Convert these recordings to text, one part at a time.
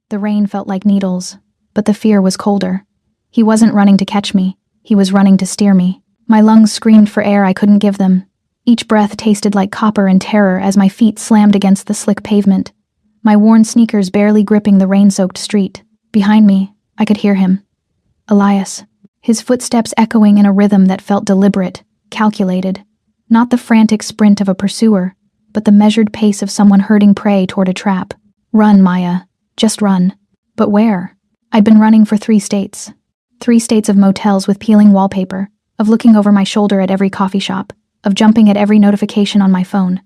The rain felt like needles, but the fear was colder. He wasn't running to catch me, he was running to steer me. My lungs screamed for air I couldn't give them. Each breath tasted like copper and terror as my feet slammed against the slick pavement, my worn sneakers barely gripping the rain-soaked street. Behind me, I could hear him. Elias. His footsteps echoing in a rhythm that felt deliberate, calculated. Not the frantic sprint of a pursuer, but the measured pace of someone herding prey toward a trap. Run, Maya. Just run. But where? I'd been running for 3 states. 3 states of motels with peeling wallpaper, of looking over my shoulder at every coffee shop, of jumping at every notification on my phone.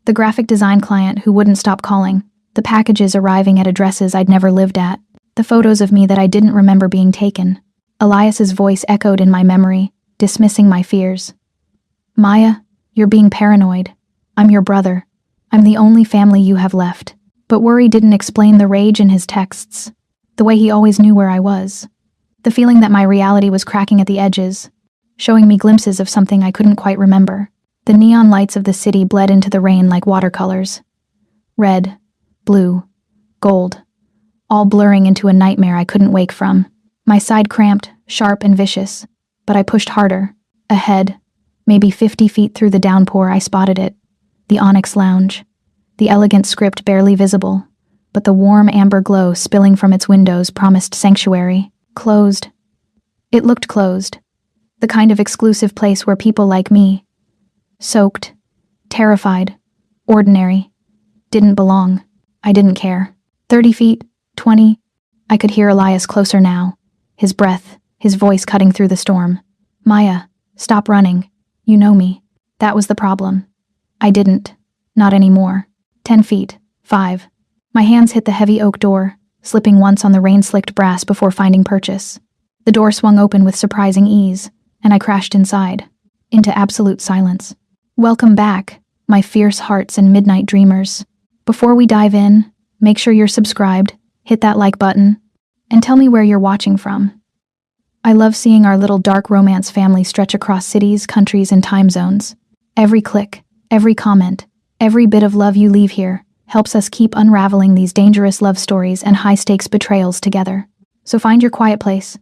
The graphic design client who wouldn't stop calling, the packages arriving at addresses I'd never lived at, the photos of me that I didn't remember being taken. Elias's voice echoed in my memory, dismissing my fears. Maya, you're being paranoid. I'm your brother. I'm the only family you have left. But worry didn't explain the rage in his texts, the way he always knew where I was. The feeling that my reality was cracking at the edges, showing me glimpses of something I couldn't quite remember. The neon lights of the city bled into the rain like watercolors. Red, blue, gold, all blurring into a nightmare I couldn't wake from. My side cramped, sharp and vicious, but I pushed harder. Ahead, maybe 50 feet through the downpour, I spotted it. The Onyx Lounge. The elegant script barely visible, but the warm amber glow spilling from its windows promised sanctuary. Closed. It looked closed. The kind of exclusive place where people like me, soaked, terrified, ordinary, didn't belong. I didn't care. 30 feet, 20. I could hear Elias closer now, his breath, his voice cutting through the storm. Maya, stop running. You know me. That was the problem. I didn't. Not anymore. 10 feet. 5. My hands hit the heavy oak door, slipping once on the rain-slicked brass before finding purchase. The door swung open with surprising ease, and I crashed inside, into absolute silence. Welcome back, my fierce hearts and midnight dreamers. Before we dive in, make sure you're subscribed, hit that like button, and tell me where you're watching from. I love seeing our little dark romance family stretch across cities, countries, and time zones. Every click, every comment, every bit of love you leave here helps us keep unraveling these dangerous love stories and high-stakes betrayals together. So find your quiet place,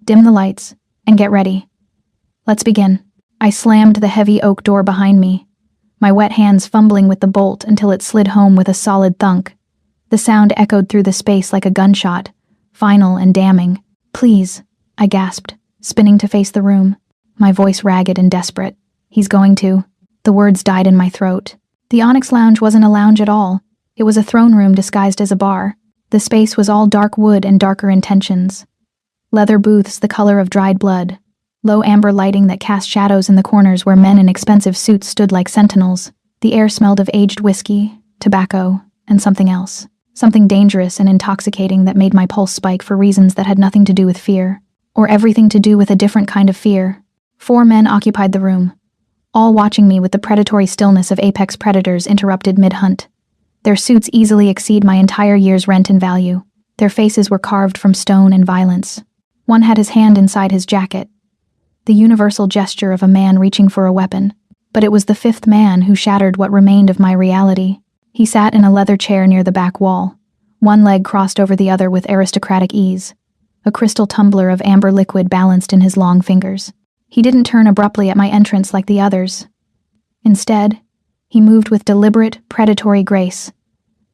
dim the lights, and get ready. Let's begin. I slammed the heavy oak door behind me, my wet hands fumbling with the bolt until it slid home with a solid thunk. The sound echoed through the space like a gunshot, final and damning. Please, I gasped, spinning to face the room, my voice ragged and desperate. He's going to. The words died in my throat. The Onyx Lounge wasn't a lounge at all. It was a throne room disguised as a bar. The space was all dark wood and darker intentions. Leather booths the color of dried blood. Low amber lighting that cast shadows in the corners where men in expensive suits stood like sentinels. The air smelled of aged whiskey, tobacco, and something else. Something dangerous and intoxicating that made my pulse spike for reasons that had nothing to do with fear. Or everything to do with a different kind of fear. 4 men occupied the room, all watching me with the predatory stillness of apex predators interrupted mid-hunt. Their suits easily exceed my entire year's rent in value. Their faces were carved from stone and violence. One had his hand inside his jacket, the universal gesture of a man reaching for a weapon. But it was the 5th man who shattered what remained of my reality. He sat in a leather chair near the back wall, one leg crossed over the other with aristocratic ease, a crystal tumbler of amber liquid balanced in his long fingers. He didn't turn abruptly at my entrance like the others. Instead, he moved with deliberate, predatory grace,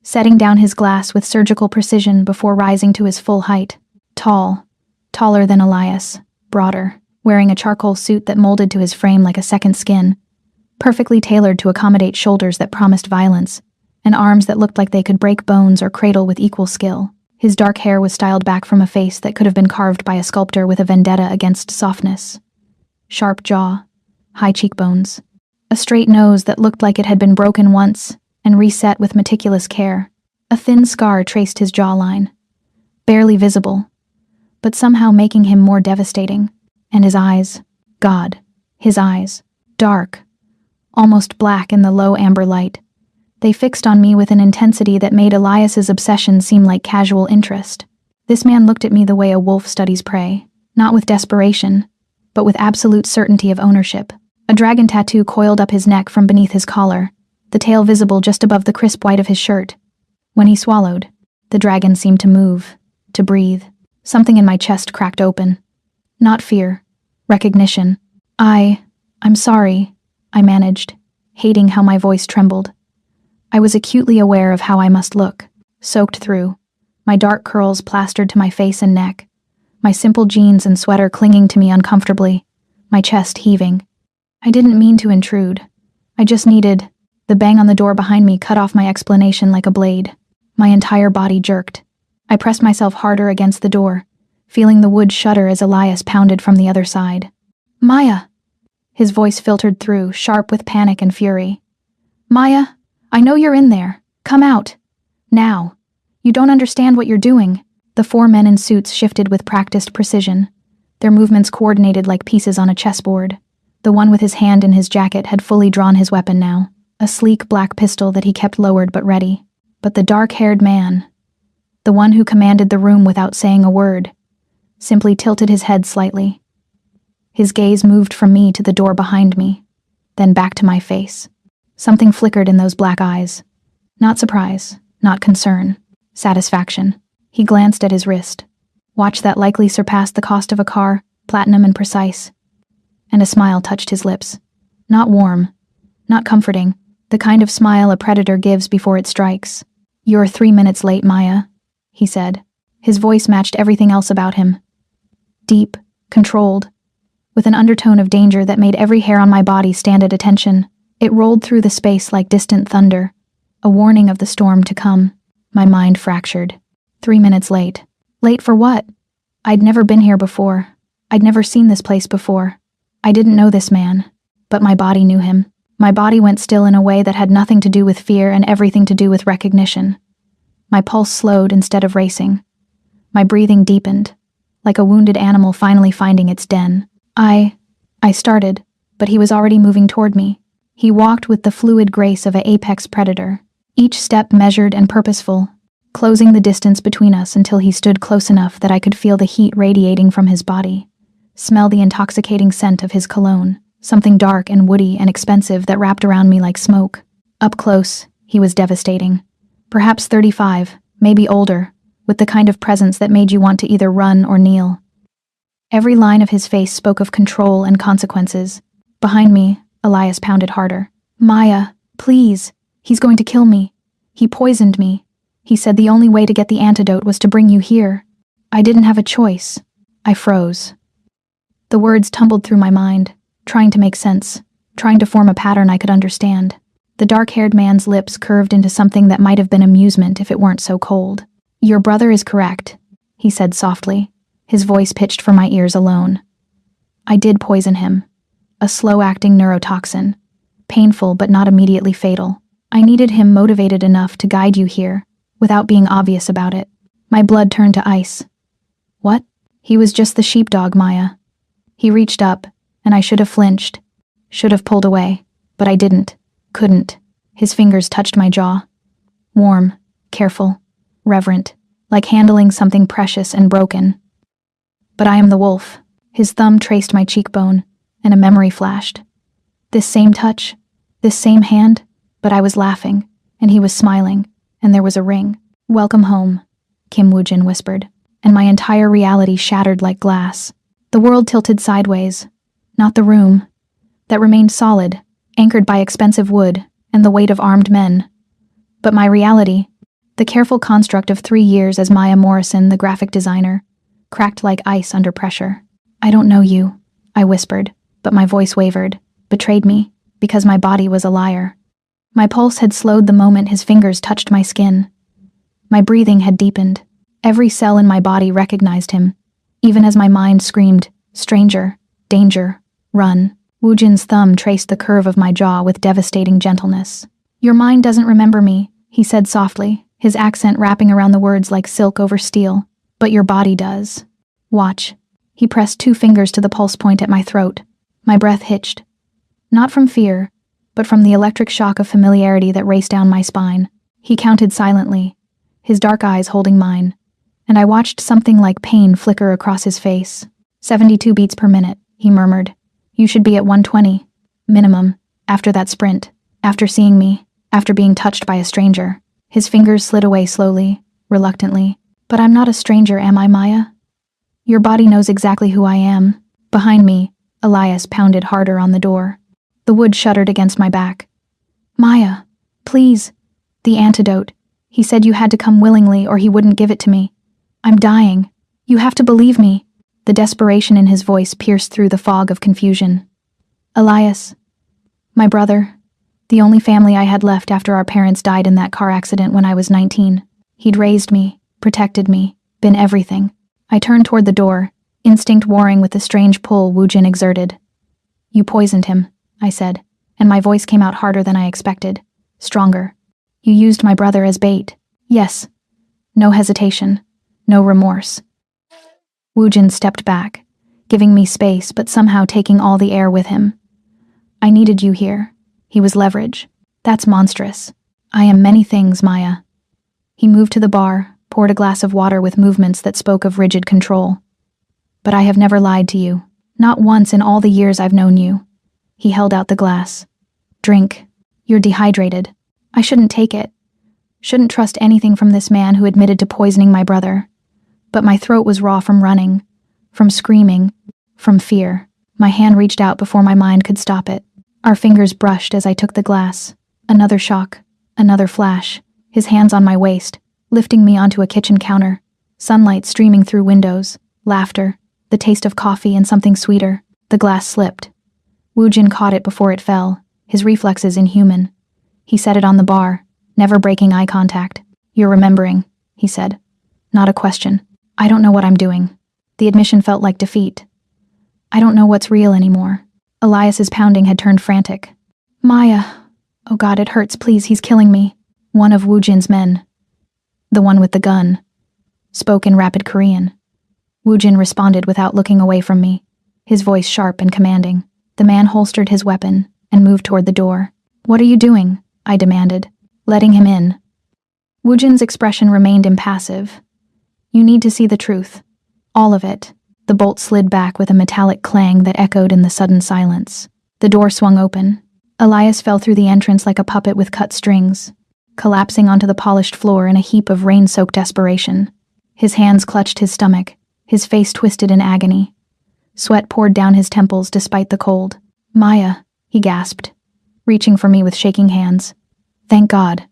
setting down his glass with surgical precision before rising to his full height. Tall, taller than Elias, broader, wearing a charcoal suit that molded to his frame like a second skin, perfectly tailored to accommodate shoulders that promised violence, and arms that looked like they could break bones or cradle with equal skill. His dark hair was styled back from a face that could have been carved by a sculptor with a vendetta against softness. Sharp jaw, high cheekbones, a straight nose that looked like it had been broken once and reset with meticulous care. A thin scar traced his jawline, barely visible, but somehow making him more devastating. And his eyes, God, his eyes, dark, almost black in the low amber light. They fixed on me with an intensity that made Elias's obsession seem like casual interest. This man looked at me the way a wolf studies prey, not with desperation, but with absolute certainty of ownership. A dragon tattoo coiled up his neck from beneath his collar, the tail visible just above the crisp white of his shirt. When he swallowed, The dragon seemed to move, to breathe. Something in my chest cracked open. Not fear. Recognition. I'm sorry, I managed, hating how my voice trembled. I was acutely aware of how I must look, soaked through, my dark curls plastered to my face and neck, my simple jeans and sweater clinging to me uncomfortably, my chest heaving. I didn't mean to intrude. I just needed. The bang on the door behind me cut off my explanation like a blade. My entire body jerked. I pressed myself harder against the door, feeling the wood shudder as Elias pounded from the other side. Maya! His voice filtered through, sharp with panic and fury. Maya, I know you're in there. Come out. Now. You don't understand what you're doing. The 4 men in suits shifted with practiced precision, their movements coordinated like pieces on a chessboard. The one with his hand in his jacket had fully drawn his weapon now, a sleek black pistol that he kept lowered but ready. But the dark-haired man, the one who commanded the room without saying a word, simply tilted his head slightly. His gaze moved from me to the door behind me, then back to my face. Something flickered in those black eyes. Not surprise, not concern, satisfaction. He glanced at his wrist. Watch that likely surpassed the cost of a car, platinum and precise. And a smile touched his lips. Not warm, not comforting, the kind of smile a predator gives before it strikes. You're 3 minutes late, Maya, he said. His voice matched everything else about him. Deep, controlled, with an undertone of danger that made every hair on my body stand at attention. It rolled through the space like distant thunder, a warning of the storm to come. My mind fractured. 3 minutes late. Late for what? I'd never been here before. I'd never seen this place before. I didn't know this man, but my body knew him. My body went still in a way that had nothing to do with fear and everything to do with recognition. My pulse slowed instead of racing. My breathing deepened, like a wounded animal finally finding its den. I started, but he was already moving toward me. He walked with the fluid grace of an apex predator, each step measured and purposeful, closing the distance between us until he stood close enough that I could feel the heat radiating from his body, smell the intoxicating scent of his cologne, something dark and woody and expensive that wrapped around me like smoke. Up close, he was devastating. Perhaps 35, maybe older, with the kind of presence that made you want to either run or kneel. Every line of his face spoke of control and consequences. Behind me, Elias pounded harder. Maya, please. He's going to kill me. He poisoned me. He said the only way to get the antidote was to bring you here. I didn't have a choice. I froze. The words tumbled through my mind, trying to make sense, trying to form a pattern I could understand. The dark-haired man's lips curved into something that might have been amusement if it weren't so cold. Your brother is correct, he said softly, his voice pitched for my ears alone. I did poison him. A slow-acting neurotoxin. Painful but not immediately fatal. I needed him motivated enough to guide you here, without being obvious about it. My blood turned to ice. What? He was just the sheepdog, Maya. He reached up, and I should have flinched. Should have pulled away, but I didn't. Couldn't. His fingers touched my jaw. Warm, careful, reverent, like handling something precious and broken. But I am the wolf. His thumb traced my cheekbone, and a memory flashed. This same touch, this same hand, but I was laughing, and he was smiling, and there was a ring. Welcome home, Kim Woojin whispered, and my entire reality shattered like glass. The world tilted sideways, not the room, that remained solid, anchored by expensive wood and the weight of armed men. But my reality, the careful construct of 3 years as Maya Morrison, the graphic designer, cracked like ice under pressure. I don't know you, I whispered, but my voice wavered, betrayed me, because my body was a liar. My pulse had slowed the moment his fingers touched my skin. My breathing had deepened. Every cell in my body recognized him, even as my mind screamed, stranger, danger, run. Woojin's thumb traced the curve of my jaw with devastating gentleness. Your mind doesn't remember me, he said softly, his accent wrapping around the words like silk over steel. But your body does. Watch. He pressed 2 fingers to the pulse point at my throat. My breath hitched. Not from fear, but from the electric shock of familiarity that raced down my spine. He counted silently, his dark eyes holding mine, and I watched something like pain flicker across his face. 72 beats per minute, he murmured. You should be at 120. Minimum. After that sprint. After seeing me. After being touched by a stranger. His fingers slid away slowly, reluctantly. But I'm not a stranger, am I, Maya? Your body knows exactly who I am. Behind me, Elias pounded harder on the door. The wood shuddered against my back. Maya, please. The antidote. He said you had to come willingly or he wouldn't give it to me. I'm dying. You have to believe me. The desperation in his voice pierced through the fog of confusion. Elias. My brother. The only family I had left after our parents died in that car accident when I was 19. He'd raised me, protected me, been everything. I turned toward the door, instinct warring with the strange pull Woojin exerted. You poisoned him, I said, and my voice came out harder than I expected. Stronger. You used my brother as bait. Yes. No hesitation. No remorse. Woojin stepped back, giving me space but somehow taking all the air with him. I needed you here. He was leverage. That's monstrous. I am many things, Maya. He moved to the bar, poured a glass of water with movements that spoke of rigid control. But I have never lied to you. Not once in all the years I've known you. He held out the glass. Drink. You're dehydrated. I shouldn't take it. Shouldn't trust anything from this man who admitted to poisoning my brother. But my throat was raw from running, from screaming, from fear. My hand reached out before my mind could stop it. Our fingers brushed as I took the glass. Another shock, another flash, his hands on my waist, lifting me onto a kitchen counter. Sunlight streaming through windows, laughter, the taste of coffee and something sweeter. The glass slipped. Woojin caught it before it fell, his reflexes inhuman. He set it on the bar, never breaking eye contact. You're remembering, he said. Not a question. I don't know what I'm doing. The admission felt like defeat. I don't know what's real anymore. Elias's pounding had turned frantic. Maya. Oh God, it hurts, please, he's killing me. One of Woojin's men. The one with the gun. Spoke in rapid Korean. Woojin responded without looking away from me, his voice sharp and commanding. The man holstered his weapon and moved toward the door. What are you doing? I demanded, letting him in. Woojin's expression remained impassive. You need to see the truth. All of it. The bolt slid back with a metallic clang that echoed in the sudden silence. The door swung open. Elias fell through the entrance like a puppet with cut strings, collapsing onto the polished floor in a heap of rain-soaked desperation. His hands clutched his stomach, his face twisted in agony. Sweat poured down his temples despite the cold. Maya, he gasped, reaching for me with shaking hands. Thank God.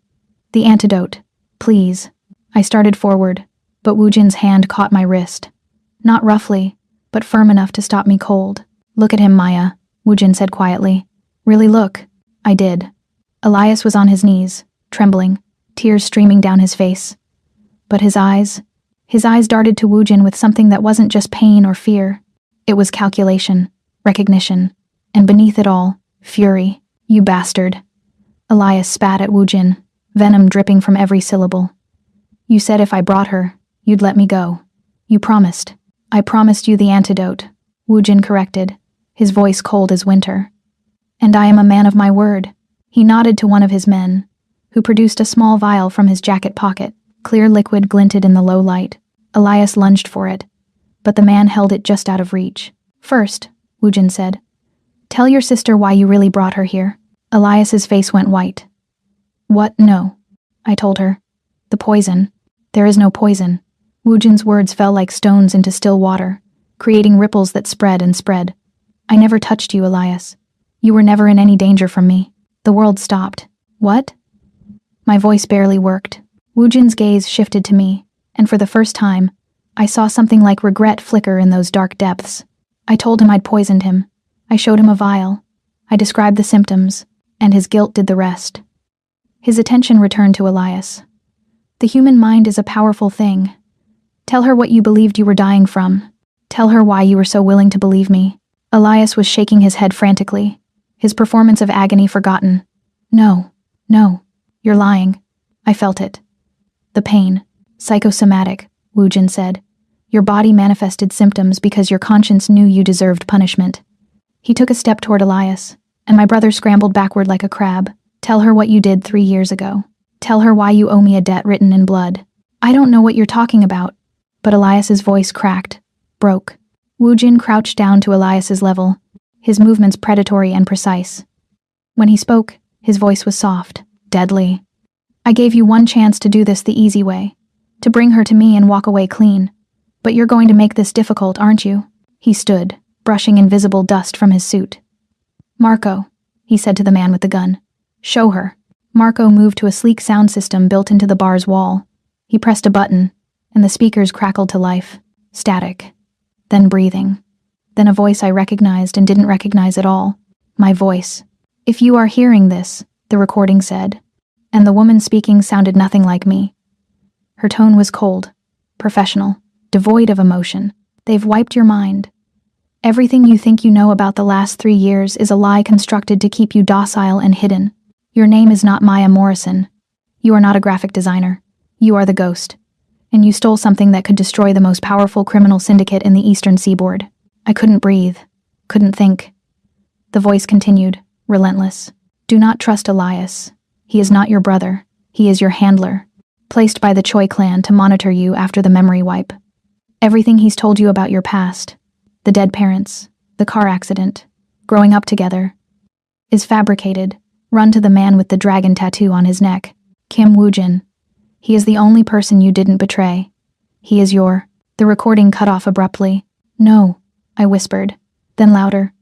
The antidote. Please. I started forward, but Woojin's hand caught my wrist. Not roughly, but firm enough to stop me cold. Look at him, Maya, Woojin said quietly. Really look. I did. Elias was on his knees, trembling, tears streaming down his face. But his eyes darted to Woojin with something that wasn't just pain or fear. It was calculation, recognition, and beneath it all, fury. You bastard. Elias spat at Woojin, venom dripping from every syllable. You said if I brought her, you'd let me go. You promised. I promised you the antidote, Woojin corrected, his voice cold as winter. And I am a man of my word. He nodded to one of his men, who produced a small vial from his jacket pocket. Clear liquid glinted in the low light. Elias lunged for it, but the man held it just out of reach. First, Woojin said, tell your sister why you really brought her here. Elias's face went white. What? No. I told her. The poison. There is no poison. Woojin's words fell like stones into still water, creating ripples that spread and spread. I never touched you, Elias. You were never in any danger from me. The world stopped. What? My voice barely worked. Woojin's gaze shifted to me, and for the first time, I saw something like regret flicker in those dark depths. I told him I'd poisoned him. I showed him a vial. I described the symptoms, and his guilt did the rest. His attention returned to Elias. The human mind is a powerful thing. Tell her what you believed you were dying from. Tell her why you were so willing to believe me. Elias was shaking his head frantically, his performance of agony forgotten. No, you're lying. I felt it. The pain. Psychosomatic, Woojin said. Your body manifested symptoms because your conscience knew you deserved punishment. He took a step toward Elias, and my brother scrambled backward like a crab. Tell her what you did 3 years ago. Tell her why you owe me a debt written in blood. I don't know what you're talking about. But Elias's voice cracked, broke. Woojin crouched down to Elias's level, his movements predatory and precise. When he spoke, his voice was soft, deadly. I gave you one chance to do this the easy way. To bring her to me and walk away clean. But you're going to make this difficult, aren't you? He stood, brushing invisible dust from his suit. Marco, he said to the man with the gun. Show her. Marco moved to a sleek sound system built into the bar's wall. He pressed a button, and the speakers crackled to life. Static. Then breathing. Then a voice I recognized and didn't recognize at all. My voice. If you are hearing this, the recording said. And the woman speaking sounded nothing like me. Her tone was cold, professional, devoid of emotion. They've wiped your mind. Everything you think you know about the last 3 years is a lie constructed to keep you docile and hidden. Your name is not Maya Morrison. You are not a graphic designer. You are the ghost. And you stole something that could destroy the most powerful criminal syndicate in the Eastern Seaboard. I couldn't breathe. Couldn't think. The voice continued, relentless. Do not trust Elias. He is not your brother. He is your handler, placed by the Choi clan to monitor you after the memory wipe. Everything he's told you about your past, the dead parents, the car accident, growing up together, is fabricated. Run to the man with the dragon tattoo on his neck, Kim Woo-jin. He is the only person you didn't betray. He is your... The recording cut off abruptly. No, I whispered, then louder.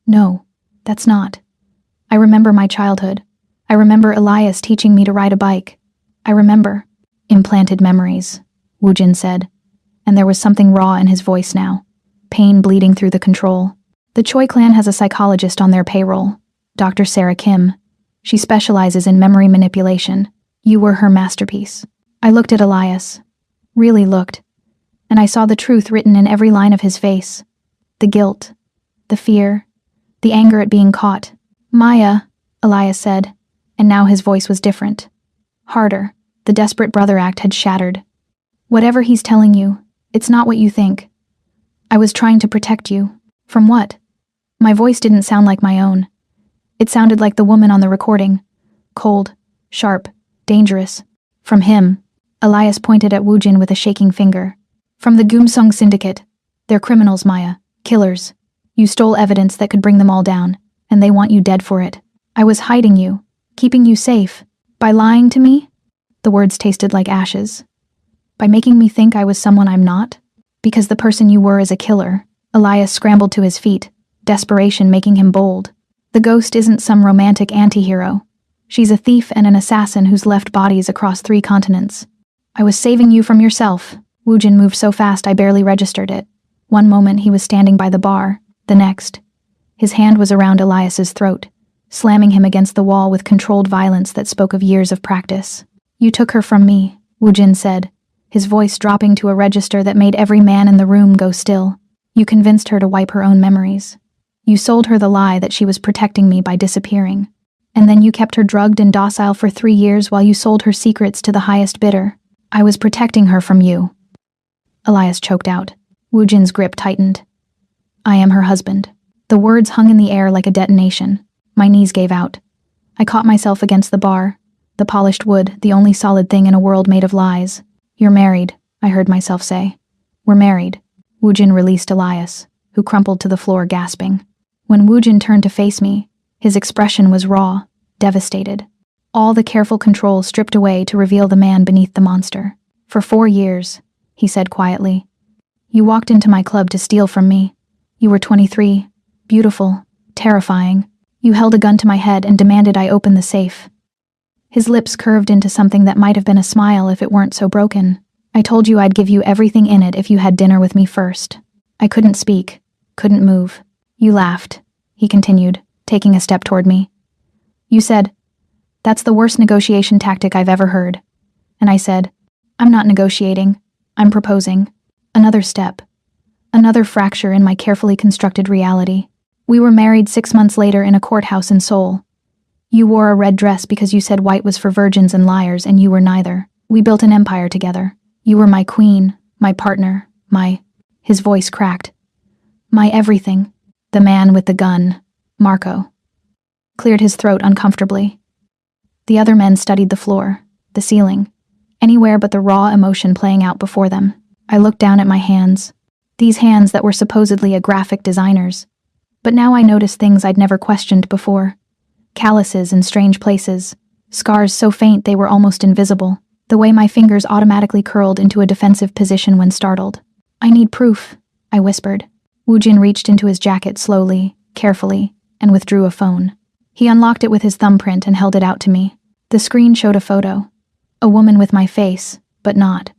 No, that's not. I remember my childhood. I remember Elias teaching me to ride a bike. I remember. Implanted memories, Woo-jin said, and there was something raw in his voice now, pain bleeding through the control. The Choi clan has a psychologist on their payroll, Dr. Sarah Kim. She specializes in memory manipulation. You were her masterpiece. I looked at Elias. Really looked. And I saw the truth written in every line of his face. The guilt. The fear. The anger at being caught. Maya, Elias said, and now his voice was different. Harder. The desperate brother act had shattered. Whatever he's telling you, it's not what you think. I was trying to protect you. From what? My voice didn't sound like my own. It sounded like the woman on the recording. Cold, sharp, dangerous. From him. Elias pointed at Woo-jin with a shaking finger. From the Gumsung Syndicate. They're criminals, Maya. Killers. You stole evidence that could bring them all down, and they want you dead for it. I was hiding you, keeping you safe. By lying to me? The words tasted like ashes. By making me think I was someone I'm not? Because the person you were is a killer. Elias scrambled to his feet, desperation making him bold. The ghost isn't some romantic anti-hero. She's a thief and an assassin who's left bodies across 3 continents. I was saving you from yourself. Woo-jin moved so fast I barely registered it. One moment he was standing by the bar, the next. His hand was around Elias's throat, slamming him against the wall with controlled violence that spoke of years of practice. You took her from me, Woo-jin said, his voice dropping to a register that made every man in the room go still. You convinced her to wipe her own memories. You sold her the lie that she was protecting me by disappearing. And then you kept her drugged and docile for 3 years while you sold her secrets to the highest bidder. I was protecting her from you. Elias choked out. Woo-jin's grip tightened. I am her husband. The words hung in the air like a detonation. My knees gave out. I caught myself against the bar. The polished wood, the only solid thing in a world made of lies. You're married, I heard myself say. We're married. Woo-jin released Elias, who crumpled to the floor gasping. When Woo-jin turned to face me, his expression was raw, devastated. All the careful control stripped away to reveal the man beneath the monster. For 4 years, he said quietly. You walked into my club to steal from me. You were 23, beautiful, terrifying. You held a gun to my head and demanded I open the safe. His lips curved into something that might have been a smile if it weren't so broken. I told you I'd give you everything in it if you had dinner with me first. I couldn't speak, couldn't move. You laughed, he continued, taking a step toward me. You said, that's the worst negotiation tactic I've ever heard. And I said, I'm not negotiating, I'm proposing. Another step. Another fracture in my carefully constructed reality. We were married 6 months later in a courthouse in Seoul. You wore a red dress because you said white was for virgins and liars, and you were neither. We built an empire together. You were my queen, my partner, His voice cracked. My everything. The man with the gun, Marco, cleared his throat uncomfortably. The other men studied the floor, the ceiling, anywhere but the raw emotion playing out before them. I looked down at my hands. These hands that were supposedly a graphic designer's. But now I noticed things I'd never questioned before. Calluses in strange places, scars so faint they were almost invisible. the way my fingers automatically curled into a defensive position when startled. "I need proof," I whispered. Woojin reached into his jacket slowly, carefully, and withdrew a phone. He unlocked it with his thumbprint and held it out to me. The screen showed a photo. A woman with my face, but not.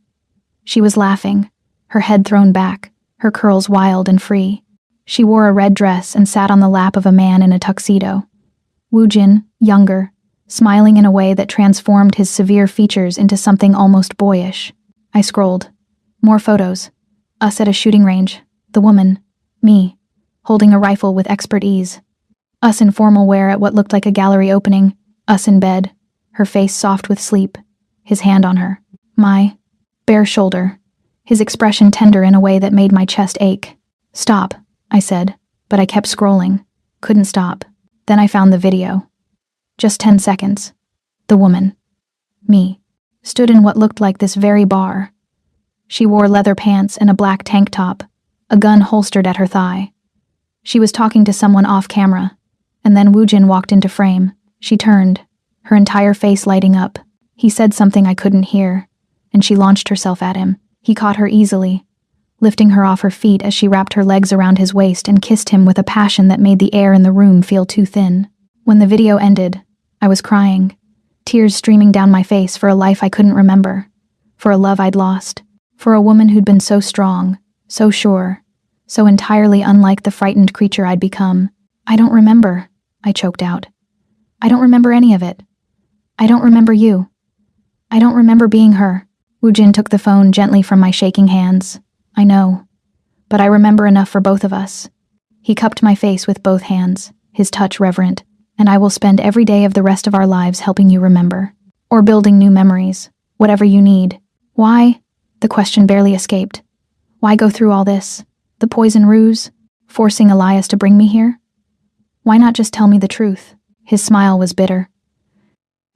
She was laughing, her head thrown back, her curls wild and free. She wore a red dress and sat on the lap of a man in a tuxedo. Woojin, younger, smiling in a way that transformed his severe features into something almost boyish. I scrolled. More photos. Us at a shooting range. The woman. Me. Holding a rifle with expert ease. Us in formal wear at what looked like a gallery opening. Us in bed. Her face soft with sleep. His hand on her. My bare shoulder. His expression tender in a way that made my chest ache. "Stop," I said, but I kept scrolling. Couldn't stop. Then I found the video. Just 10 seconds. The woman. Me. Stood in what looked like this very bar. She wore leather pants and a black tank top, a gun holstered at her thigh. She was talking to someone off camera, and then Woojin walked into frame. She turned, her entire face lighting up. He said something I couldn't hear, and she launched herself at him. He caught her easily, lifting her off her feet as she wrapped her legs around his waist and kissed him with a passion that made the air in the room feel too thin. When the video ended, I was crying, tears streaming down my face for a life I couldn't remember, for a love I'd lost, for a woman who'd been so strong, so sure, so entirely unlike the frightened creature I'd become. "I don't remember," I choked out. "I don't remember any of it. I don't remember you. I don't remember being her." Woojin took the phone gently from my shaking hands. "I know, but I remember enough for both of us." He cupped my face with both hands, his touch reverent. "And I will spend every day of the rest of our lives helping you remember. Or building new memories, whatever you need." "Why?" The question barely escaped. "Why go through all this? The poison ruse? Forcing Elias to bring me here? Why not just tell me the truth?" His smile was bitter.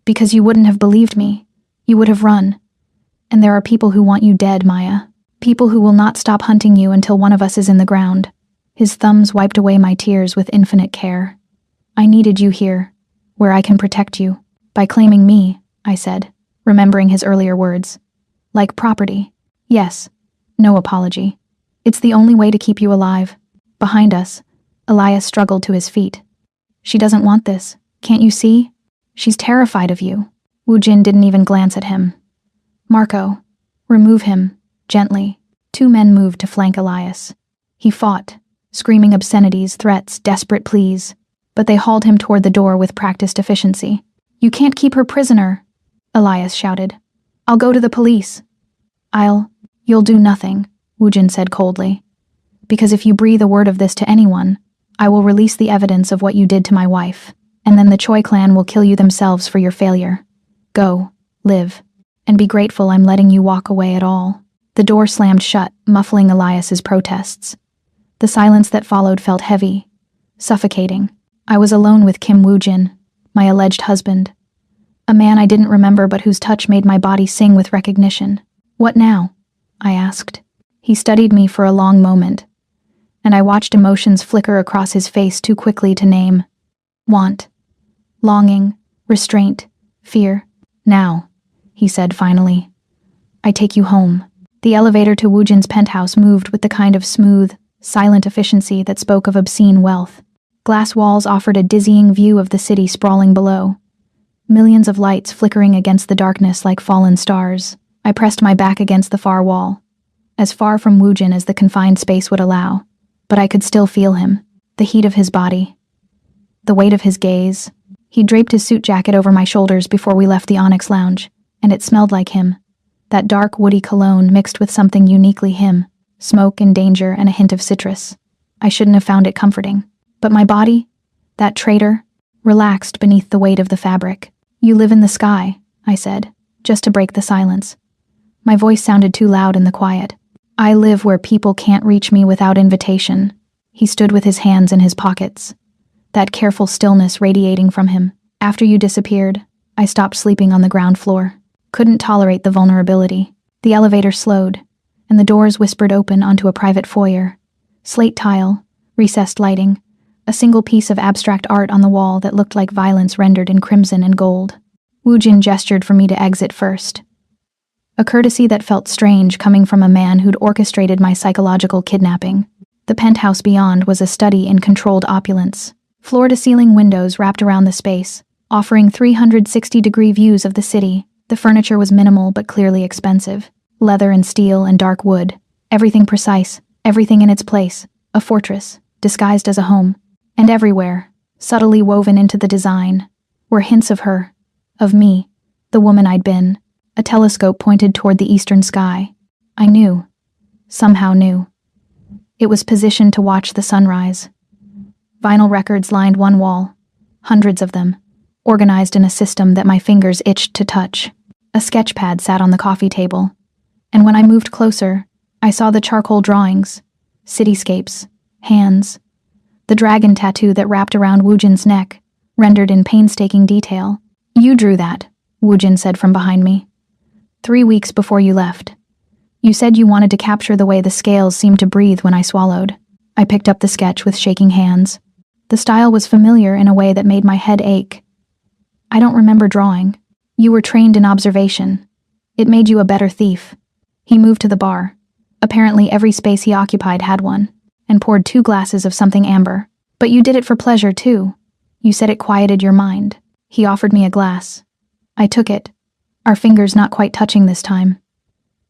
"Because you wouldn't have believed me. You would have run. And there are people who want you dead, Maya. People who will not stop hunting you until one of us is in the ground." His thumbs wiped away my tears with infinite care. "I needed you here, where I can protect you. By claiming me," I said, remembering his earlier words. "Like property. Yes. No apology. It's the only way to keep you alive." Behind us, Elias struggled to his feet. "She doesn't want this. Can't you see? She's terrified of you." Woojin didn't even glance at him. "Marco, remove him, gently." 2 men moved to flank Elias. He fought, screaming obscenities, threats, desperate pleas, but they hauled him toward the door with practiced efficiency. "You can't keep her prisoner," Elias shouted. "I'll go to the police." You'll do nothing," Woojin said coldly. "Because if you breathe a word of this to anyone, I will release the evidence of what you did to my wife, and then the Choi clan will kill you themselves for your failure. Go, live, and be grateful I'm letting you walk away at all." The door slammed shut, muffling Elias's protests. The silence that followed felt heavy, suffocating. I was alone with Kim Woojin, my alleged husband. A man I didn't remember but whose touch made my body sing with recognition. "What now?" I asked. He studied me for a long moment, and I watched emotions flicker across his face too quickly to name. "Want. Longing. Restraint. Fear. Now," he said finally. "I take you home." The elevator to Woojin's penthouse moved with the kind of smooth, silent efficiency that spoke of obscene wealth. Glass walls offered a dizzying view of the city sprawling below. Millions of lights flickering against the darkness like fallen stars. I pressed my back against the far wall, as far from Woojin as the confined space would allow, but I could still feel him, the heat of his body, the weight of his gaze. He draped his suit jacket over my shoulders before we left the Onyx Lounge, and it smelled like him. That dark, woody cologne mixed with something uniquely him, smoke and danger and a hint of citrus. I shouldn't have found it comforting. But my body, that traitor, relaxed beneath the weight of the fabric. "You live in the sky," I said, just to break the silence. My voice sounded too loud in the quiet. "I live where people can't reach me without invitation." He stood with his hands in his pockets, that careful stillness radiating from him. "After you disappeared, I stopped sleeping on the ground floor. Couldn't tolerate the vulnerability." The elevator slowed, and the doors whispered open onto a private foyer. Slate tile, recessed lighting, a single piece of abstract art on the wall that looked like violence rendered in crimson and gold. Woojin gestured for me to exit first. a courtesy that felt strange coming from a man who'd orchestrated my psychological kidnapping. The penthouse beyond was a study in controlled opulence. Floor-to-ceiling windows wrapped around the space, offering 360-degree views of the city. The furniture was minimal but clearly expensive. Leather and steel and dark wood. Everything precise, everything in its place. A fortress, disguised as a home. And everywhere, subtly woven into the design, were hints of her, of me, the woman I'd been. A telescope pointed toward the eastern sky. I knew, somehow knew. It was positioned to watch the sunrise. Vinyl records lined one wall, hundreds of them, organized in a system that my fingers itched to touch. A sketch pad sat on the coffee table, and when I moved closer, I saw the charcoal drawings, cityscapes, hands, the dragon tattoo that wrapped around Woojin's neck, rendered in painstaking detail. "You drew that," Woojin said from behind me. 3 weeks before you left. You said you wanted to capture the way the scales seemed to breathe when I swallowed. I picked up the sketch with shaking hands. The style was familiar in a way that made my head ache. "I don't remember drawing. You were trained in observation. It made you a better thief." He moved to the bar. Apparently every space he occupied had one, and poured 2 glasses of something amber. "But you did it for pleasure, too. You said it quieted your mind." He offered me a glass. I took it, our fingers not quite touching this time.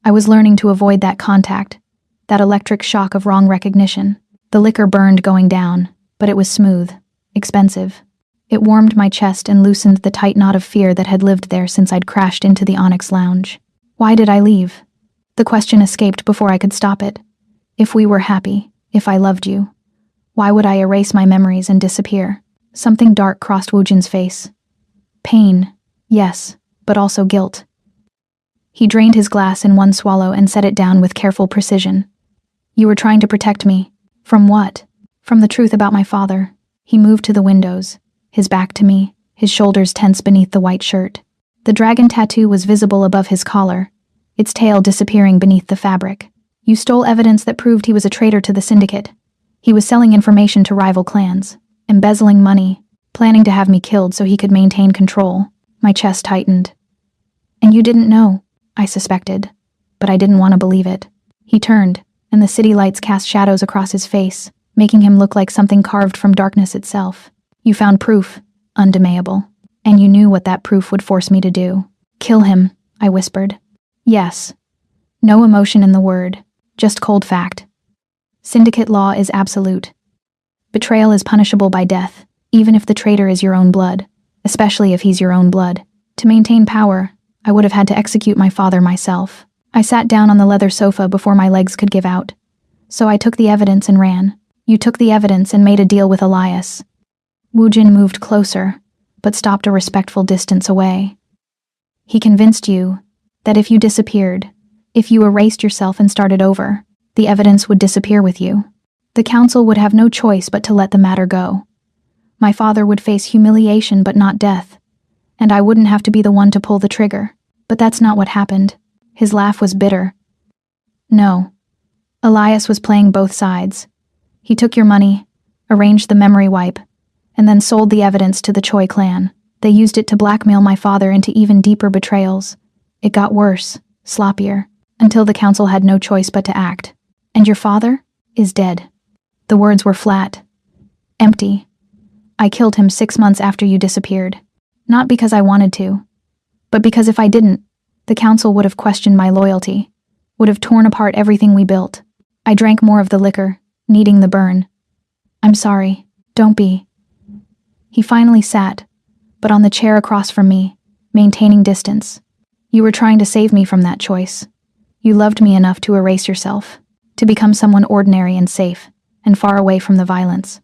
I was learning to avoid that contact, that electric shock of wrong recognition. The liquor burned going down, but it was smooth, expensive. It warmed my chest and loosened the tight knot of fear that had lived there since I'd crashed into the Onyx Lounge. Why did I leave? The question escaped before I could stop it. If we were happy, if I loved you, why would I erase my memories and disappear? Something dark crossed Woojin's face. Pain, yes, but also guilt. He drained his glass in one swallow and set it down with careful precision. "You were trying to protect me. From what?" "From the truth about my father." He moved to the windows, his back to me, his shoulders tense beneath the white shirt. The dragon tattoo was visible above his collar, its tail disappearing beneath the fabric. "You stole evidence that proved he was a traitor to the syndicate. He was selling information to rival clans, embezzling money, planning to have me killed so he could maintain control." My chest tightened. "And you didn't know?" I suspected, but I didn't want to believe it. He turned, and the city lights cast shadows across his face, making him look like something carved from darkness itself. "You found proof, undeniable, and you knew what that proof would force me to do." "Kill him," I whispered. "Yes." No emotion in the word, just cold fact. Syndicate law is absolute. Betrayal is punishable by death, even if the traitor is your own blood, especially if he's your own blood. To maintain power, I would have had to execute my father myself. I sat down on the leather sofa before my legs could give out. "So I took the evidence and ran." "You took the evidence and made a deal with Elias." Woojin moved closer, but stopped a respectful distance away. "He convinced you that if you disappeared, if you erased yourself and started over, the evidence would disappear with you. The council would have no choice but to let the matter go. My father would face humiliation but not death, and I wouldn't have to be the one to pull the trigger. But that's not what happened." His laugh was bitter. "No. Elias was playing both sides. He took your money, arranged the memory wipe, and then sold the evidence to the Choi clan. They used it to blackmail my father into even deeper betrayals. It got worse, sloppier, until the council had no choice but to act. And your father is dead." The words were flat, empty. "I killed him 6 months after you disappeared. Not because I wanted to, but because if I didn't, the council would have questioned my loyalty, would have torn apart everything we built." I drank more of the liquor, needing the burn. "I'm sorry. Don't be." He finally sat, but on the chair across from me, maintaining distance. "You were trying to save me from that choice. You loved me enough to erase yourself, to become someone ordinary and safe, and far away from the violence."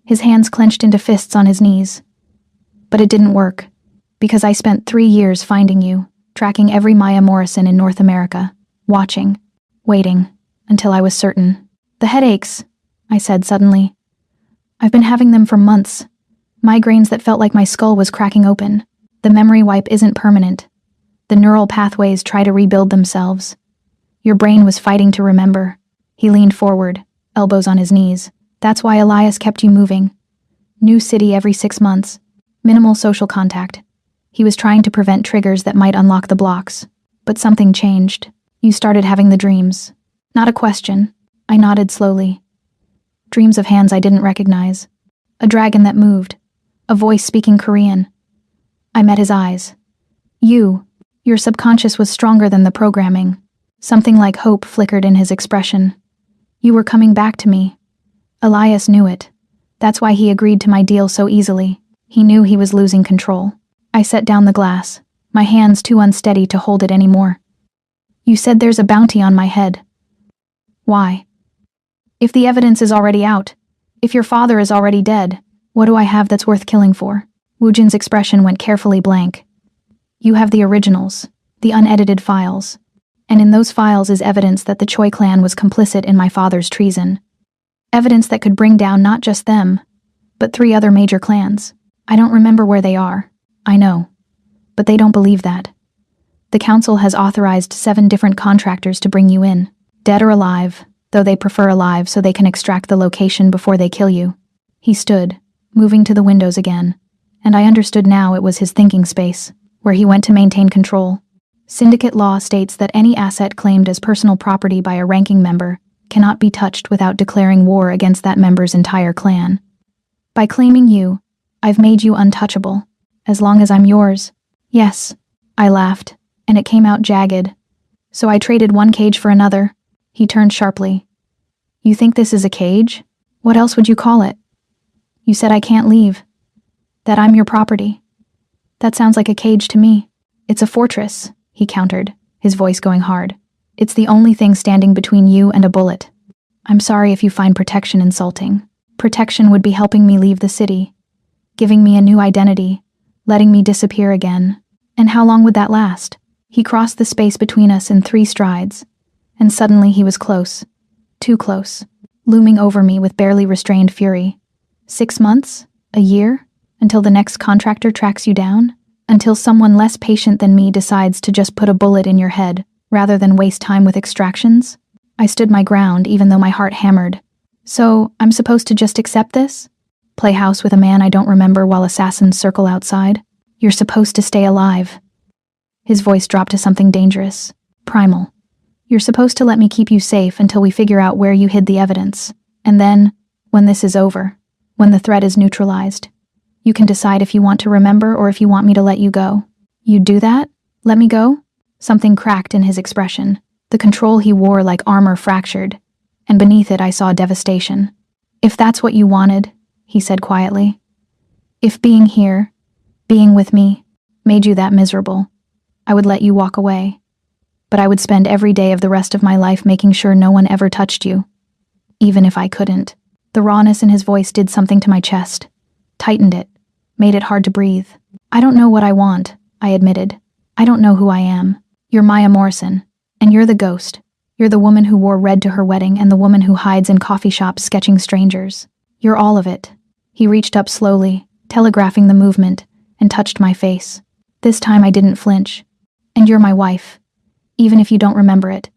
His hands clenched into fists on his knees. "But it didn't work, because I spent 3 years finding you, tracking every Maya Morrison in North America, watching, waiting, until I was certain." "The headaches," I said suddenly. "I've been having them for months. Migraines that felt like my skull was cracking open. The memory wipe isn't permanent. The neural pathways try to rebuild themselves. Your brain was fighting to remember." He leaned forward, elbows on his knees. "That's why Elias kept you moving. New city every 6 months. Minimal social contact. He was trying to prevent triggers that might unlock the blocks." But something changed. You started having the dreams. Not a question. I nodded slowly. Dreams of hands I didn't recognize. A dragon that moved. A voice speaking Korean. I met his eyes. Your subconscious was stronger than the programming. Something like hope flickered in his expression. You were coming back to me. Elias knew it. That's why he agreed to my deal so easily. He knew he was losing control. I set down the glass, my hands too unsteady to hold it anymore. You said there's a bounty on my head. Why? If the evidence is already out, if your father is already dead, what do I have that's worth killing for? Woojin's expression went carefully blank. You have the originals, the unedited files. And in those files is evidence that the Choi clan was complicit in my father's treason. Evidence that could bring down not just them, but 3 other major clans. I don't remember where they are. I know. But they don't believe that. The council has authorized 7 different contractors to bring you in, dead or alive, though they prefer alive so they can extract the location before they kill you. He stood, moving to the windows again, and I understood now it was his thinking space, where he went to maintain control. Syndicate law states that any asset claimed as personal property by a ranking member cannot be touched without declaring war against that member's entire clan. By claiming you, I've made you untouchable, as long as I'm yours. Yes, I laughed, and it came out jagged. So I traded one cage for another. He turned sharply. You think this is a cage? What else would you call it? You said I can't leave. That I'm your property. That sounds like a cage to me. It's a fortress, he countered, his voice going hard. It's the only thing standing between you and a bullet. I'm sorry if you find protection insulting. Protection would be helping me leave the city, giving me a new identity, letting me disappear again. And how long would that last? He crossed the space between us in 3 strides, and suddenly he was close. Too close, looming over me with barely restrained fury. 6 months? A year? Until the next contractor tracks you down? Until someone less patient than me decides to just put a bullet in your head, rather than waste time with extractions? I stood my ground even though my heart hammered. So, I'm supposed to just accept this? Play house with a man I don't remember while assassins circle outside? You're supposed to stay alive. His voice dropped to something dangerous, primal. You're supposed to let me keep you safe until we figure out where you hid the evidence. And then, when this is over, when the threat is neutralized, you can decide if you want to remember or if you want me to let you go. You'd do that? Let me go? Something cracked in his expression. The control he wore like armor fractured, and beneath it I saw devastation. If that's what you wanted, he said quietly. If being here, being with me, made you that miserable, I would let you walk away. But I would spend every day of the rest of my life making sure no one ever touched you, even if I couldn't. The rawness in his voice did something to my chest, tightened it, made it hard to breathe. I don't know what I want, I admitted. I don't know who I am. You're Maya Morrison, and you're the ghost. You're the woman who wore red to her wedding and the woman who hides in coffee shops sketching strangers. You're all of it. He reached up slowly, telegraphing the movement, and touched my face. This time I didn't flinch. And you're my wife. Even if you don't remember it.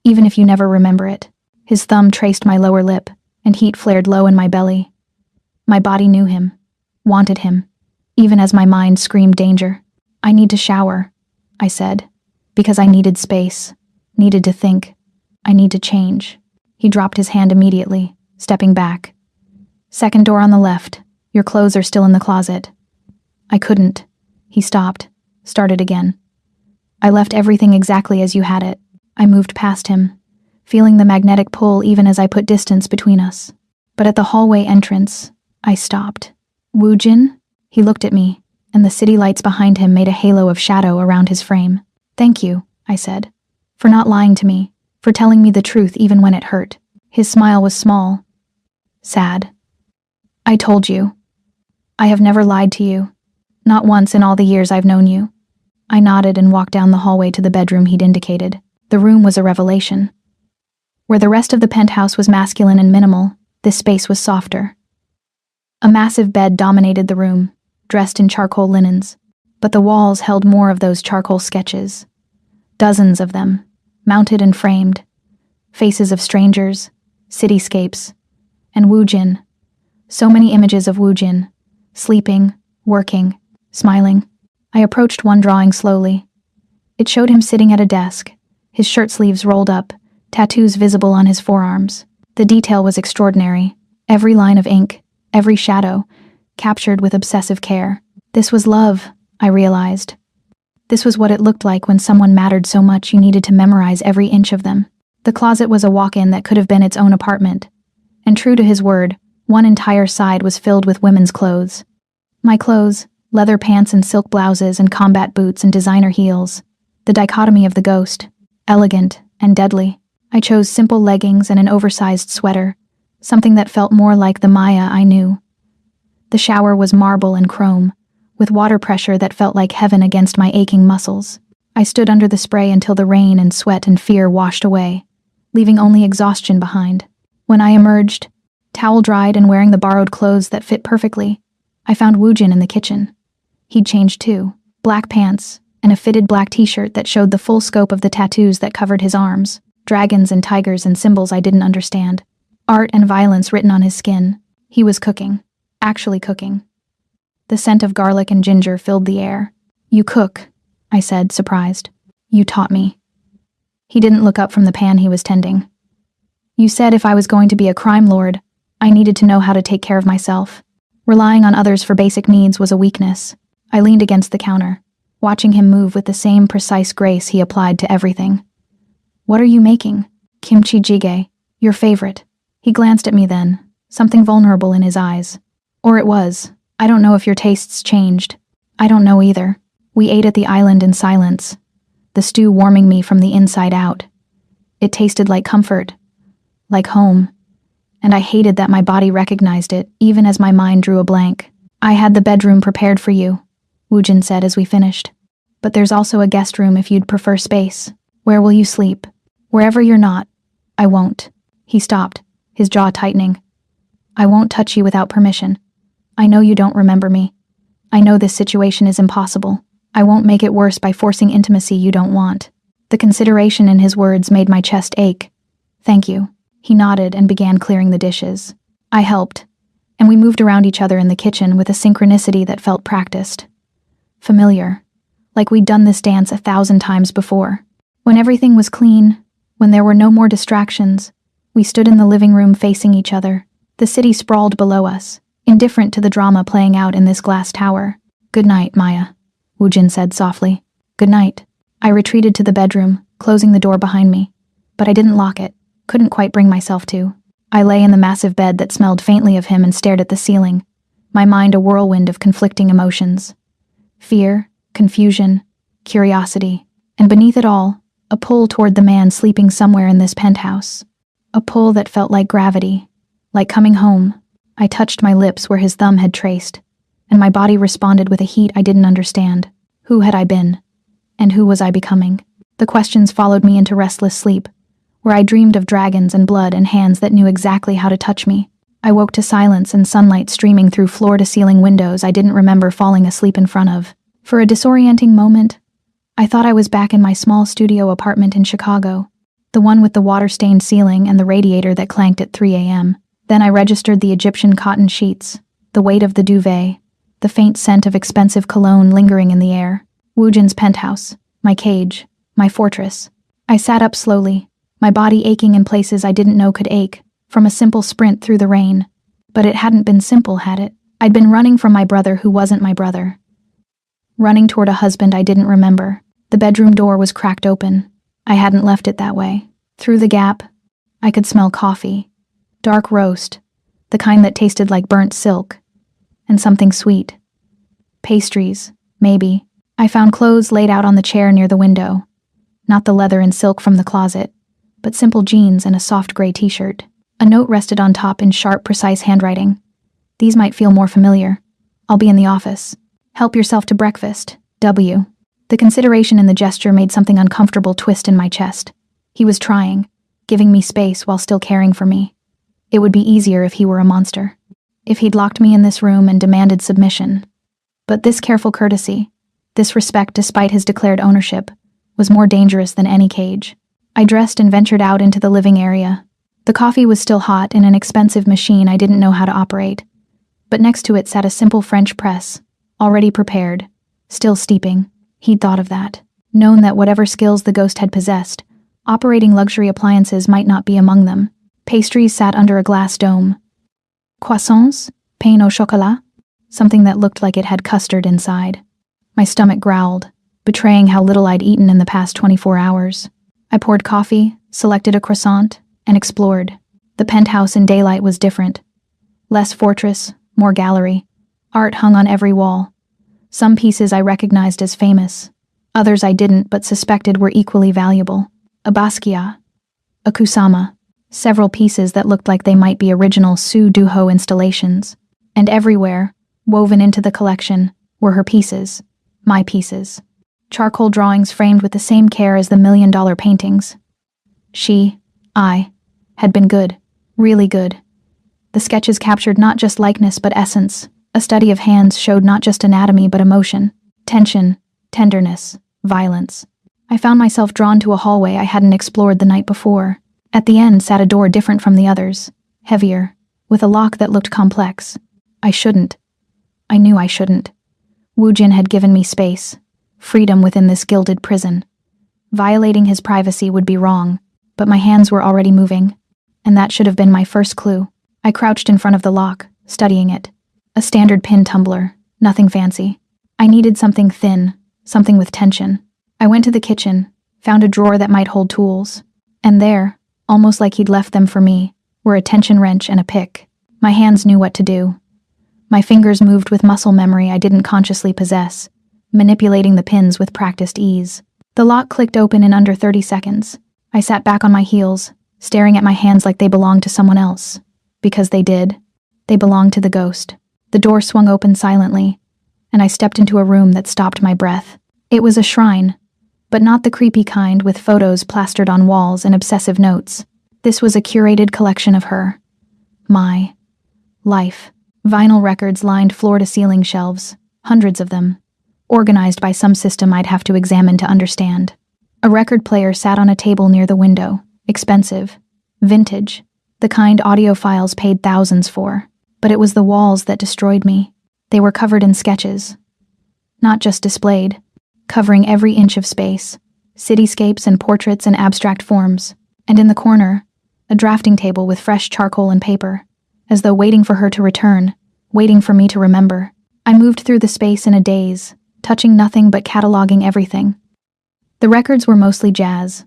Even if you never remember it. His thumb traced my lower lip, and heat flared low in my belly. My body knew him, wanted him, even as my mind screamed danger. I need to shower, I said, because I needed space, needed to think. I need to change. He dropped his hand immediately, stepping back. Second door on the left. Your clothes are still in the closet. I couldn't. He stopped, started again. I left everything exactly as you had it. I moved past him, feeling the magnetic pull even as I put distance between us. But at the hallway entrance, I stopped. Woojin? He looked at me, and the city lights behind him made a halo of shadow around his frame. Thank you, I said, for not lying to me, for telling me the truth even when it hurt. His smile was small, sad. I told you. I have never lied to you. Not once in all the years I've known you. I nodded and walked down the hallway to the bedroom he'd indicated. The room was a revelation. Where the rest of the penthouse was masculine and minimal, this space was softer. A massive bed dominated the room, dressed in charcoal linens, but the walls held more of those charcoal sketches. Dozens of them, mounted and framed. Faces of strangers, cityscapes, and Woojin. So many images of Woojin, sleeping, working, smiling. I approached one drawing slowly. It showed him sitting at a desk, his shirt sleeves rolled up, tattoos visible on his forearms. The detail was extraordinary. Every line of ink, every shadow, captured with obsessive care. This was love, I realized. This was what it looked like when someone mattered so much you needed to memorize every inch of them. The closet was a walk-in that could have been its own apartment. And true to his word, one entire side was filled with women's clothes. My clothes, leather pants and silk blouses and combat boots and designer heels. The dichotomy of the ghost, elegant and deadly. I chose simple leggings and an oversized sweater, something that felt more like the Maya I knew. The shower was marble and chrome, with water pressure that felt like heaven against my aching muscles. I stood under the spray until the rain and sweat and fear washed away, leaving only exhaustion behind. When I emerged, towel-dried and wearing the borrowed clothes that fit perfectly, I found Woojin in the kitchen. He'd changed too, black pants and a fitted black t-shirt that showed the full scope of the tattoos that covered his arms, dragons and tigers and symbols I didn't understand. Art and violence written on his skin. He was cooking, actually cooking. The scent of garlic and ginger filled the air. "You cook," I said, surprised. "You taught me." He didn't look up from the pan he was tending. "You said if I was going to be a crime lord, I needed to know how to take care of myself. Relying on others for basic needs was a weakness." I leaned against the counter, watching him move with the same precise grace he applied to everything. "What are you making?" "Kimchi jjigae, your favorite." He glanced at me then, something vulnerable in his eyes. Or it was. I don't know if your tastes changed. I don't know either. We ate at the island in silence, the stew warming me from the inside out. It tasted like comfort, like home, and I hated that my body recognized it, even as my mind drew a blank. "I had the bedroom prepared for you," Woojin said as we finished. "But there's also a guest room if you'd prefer space. Where will you sleep?" "Wherever you're not." "I won't." He stopped, his jaw tightening. "I won't touch you without permission. I know you don't remember me. I know this situation is impossible. I won't make it worse by forcing intimacy you don't want." The consideration in his words made my chest ache. "Thank you." He nodded and began clearing the dishes. I helped, and we moved around each other in the kitchen with a synchronicity that felt practiced. Familiar, like we'd done this dance 1,000 times before. When everything was clean, when there were no more distractions, we stood in the living room facing each other. The city sprawled below us, indifferent to the drama playing out in this glass tower. "Good night, Maya," Woojin said softly. "Good night." I retreated to the bedroom, closing the door behind me. But I didn't lock it, couldn't quite bring myself to. I lay in the massive bed that smelled faintly of him and stared at the ceiling, my mind a whirlwind of conflicting emotions. Fear, confusion, curiosity, and beneath it all, a pull toward the man sleeping somewhere in this penthouse. A pull that felt like gravity, like coming home. I touched my lips where his thumb had traced, and my body responded with a heat I didn't understand. Who had I been? And who was I becoming? The questions followed me into restless sleep, where I dreamed of dragons and blood and hands that knew exactly how to touch me. I woke to silence and sunlight streaming through floor-to-ceiling windows I didn't remember falling asleep in front of. For a disorienting moment, I thought I was back in my small studio apartment in Chicago, the one with the water-stained ceiling and the radiator that clanked at 3 a.m. Then I registered the Egyptian cotton sheets, the weight of the duvet, the faint scent of expensive cologne lingering in the air. Woojin's penthouse, my cage, my fortress. I sat up slowly, my body aching in places I didn't know could ache, from a simple sprint through the rain. But it hadn't been simple, had it? I'd been running from my brother who wasn't my brother. Running toward a husband I didn't remember. The bedroom door was cracked open. I hadn't left it that way. Through the gap, I could smell coffee. Dark roast, the kind that tasted like burnt silk. And something sweet. Pastries, maybe. I found clothes laid out on the chair near the window. Not the leather and silk from the closet, but simple jeans and a soft gray t-shirt. A note rested on top in sharp, precise handwriting. "These might feel more familiar. I'll be in the office. Help yourself to breakfast. W." The consideration in the gesture made something uncomfortable twist in my chest. He was trying, giving me space while still caring for me. It would be easier if he were a monster. If he'd locked me in this room and demanded submission. But this careful courtesy, this respect despite his declared ownership, was more dangerous than any cage. I dressed and ventured out into the living area. The coffee was still hot in an expensive machine I didn't know how to operate, but next to it sat a simple French press, already prepared, still steeping. He'd thought of that. known that whatever skills the ghost had possessed, operating luxury appliances might not be among them. Pastries sat under a glass dome. Croissants, pain au chocolat, something that looked like it had custard inside. My stomach growled, betraying how little I'd eaten in the past 24 hours. I poured coffee, selected a croissant, and explored. The penthouse in daylight was different. Less fortress, more gallery. Art hung on every wall. Some pieces I recognized as famous. Others I didn't but suspected were equally valuable. A Basquiat, a Kusama, several pieces that looked like they might be original Su Duho installations. And everywhere, woven into the collection, were her pieces, my pieces. Charcoal drawings framed with the same care as the $1,000,000 paintings. I, had been good, really good. The sketches captured not just likeness but essence. A study of hands showed not just anatomy but emotion, tension, tenderness, violence. I found myself drawn to a hallway I hadn't explored the night before. At the end sat a door different from the others, heavier, with a lock that looked complex. I knew I shouldn't. Woojin had given me space, freedom within this gilded prison. Violating his privacy would be wrong, but my hands were already moving, and that should have been my first clue. I crouched in front of the lock, studying it. A standard pin tumbler, nothing fancy. I needed something thin, something with tension. I went to the kitchen, found a drawer that might hold tools, and there, almost like he'd left them for me, were a tension wrench and a pick. My hands knew what to do. My fingers moved with muscle memory I didn't consciously possess, manipulating the pins with practiced ease. The lock clicked open in under 30 seconds. I sat back on my heels, staring at my hands like they belonged to someone else. Because they did. They belonged to the ghost. The door swung open silently, and I stepped into a room that stopped my breath. It was a shrine, but not the creepy kind with photos plastered on walls and obsessive notes. This was a curated collection of her. My life. Vinyl records lined floor-to-ceiling shelves, hundreds of them, organized by some system I'd have to examine to understand. A record player sat on a table near the window, expensive, vintage, the kind audiophiles paid thousands for. But it was the walls that destroyed me. They were covered in sketches. Not just displayed, covering every inch of space, cityscapes and portraits and abstract forms. And in the corner, a drafting table with fresh charcoal and paper, as though waiting for her to return, waiting for me to remember. I moved through the space in a daze, touching nothing but cataloging everything. The records were mostly jazz.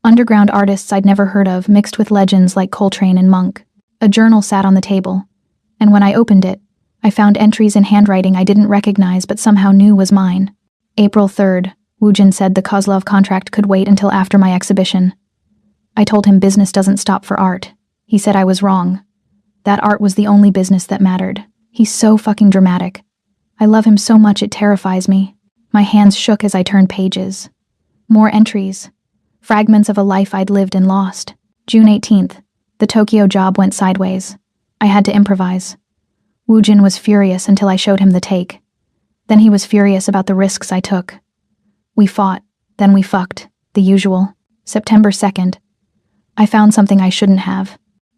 Underground artists I'd never heard of mixed with legends like Coltrane and Monk. A journal sat on the table, and when I opened it, I found entries in handwriting I didn't recognize but somehow knew was mine. April 3rd, Woojin said the Kozlov contract could wait until after my exhibition. I told him business doesn't stop for art. He said I was wrong. That art was the only business that mattered. He's so fucking dramatic. I love him so much it terrifies me. My hands shook as I turned pages. More entries. Fragments of a life I'd lived and lost. June 18th. The Tokyo job went sideways. I had to improvise. Woojin was furious until I showed him the take. Then he was furious about the risks I took. We fought, then we fucked, the usual. September 2nd. I found something I shouldn't have.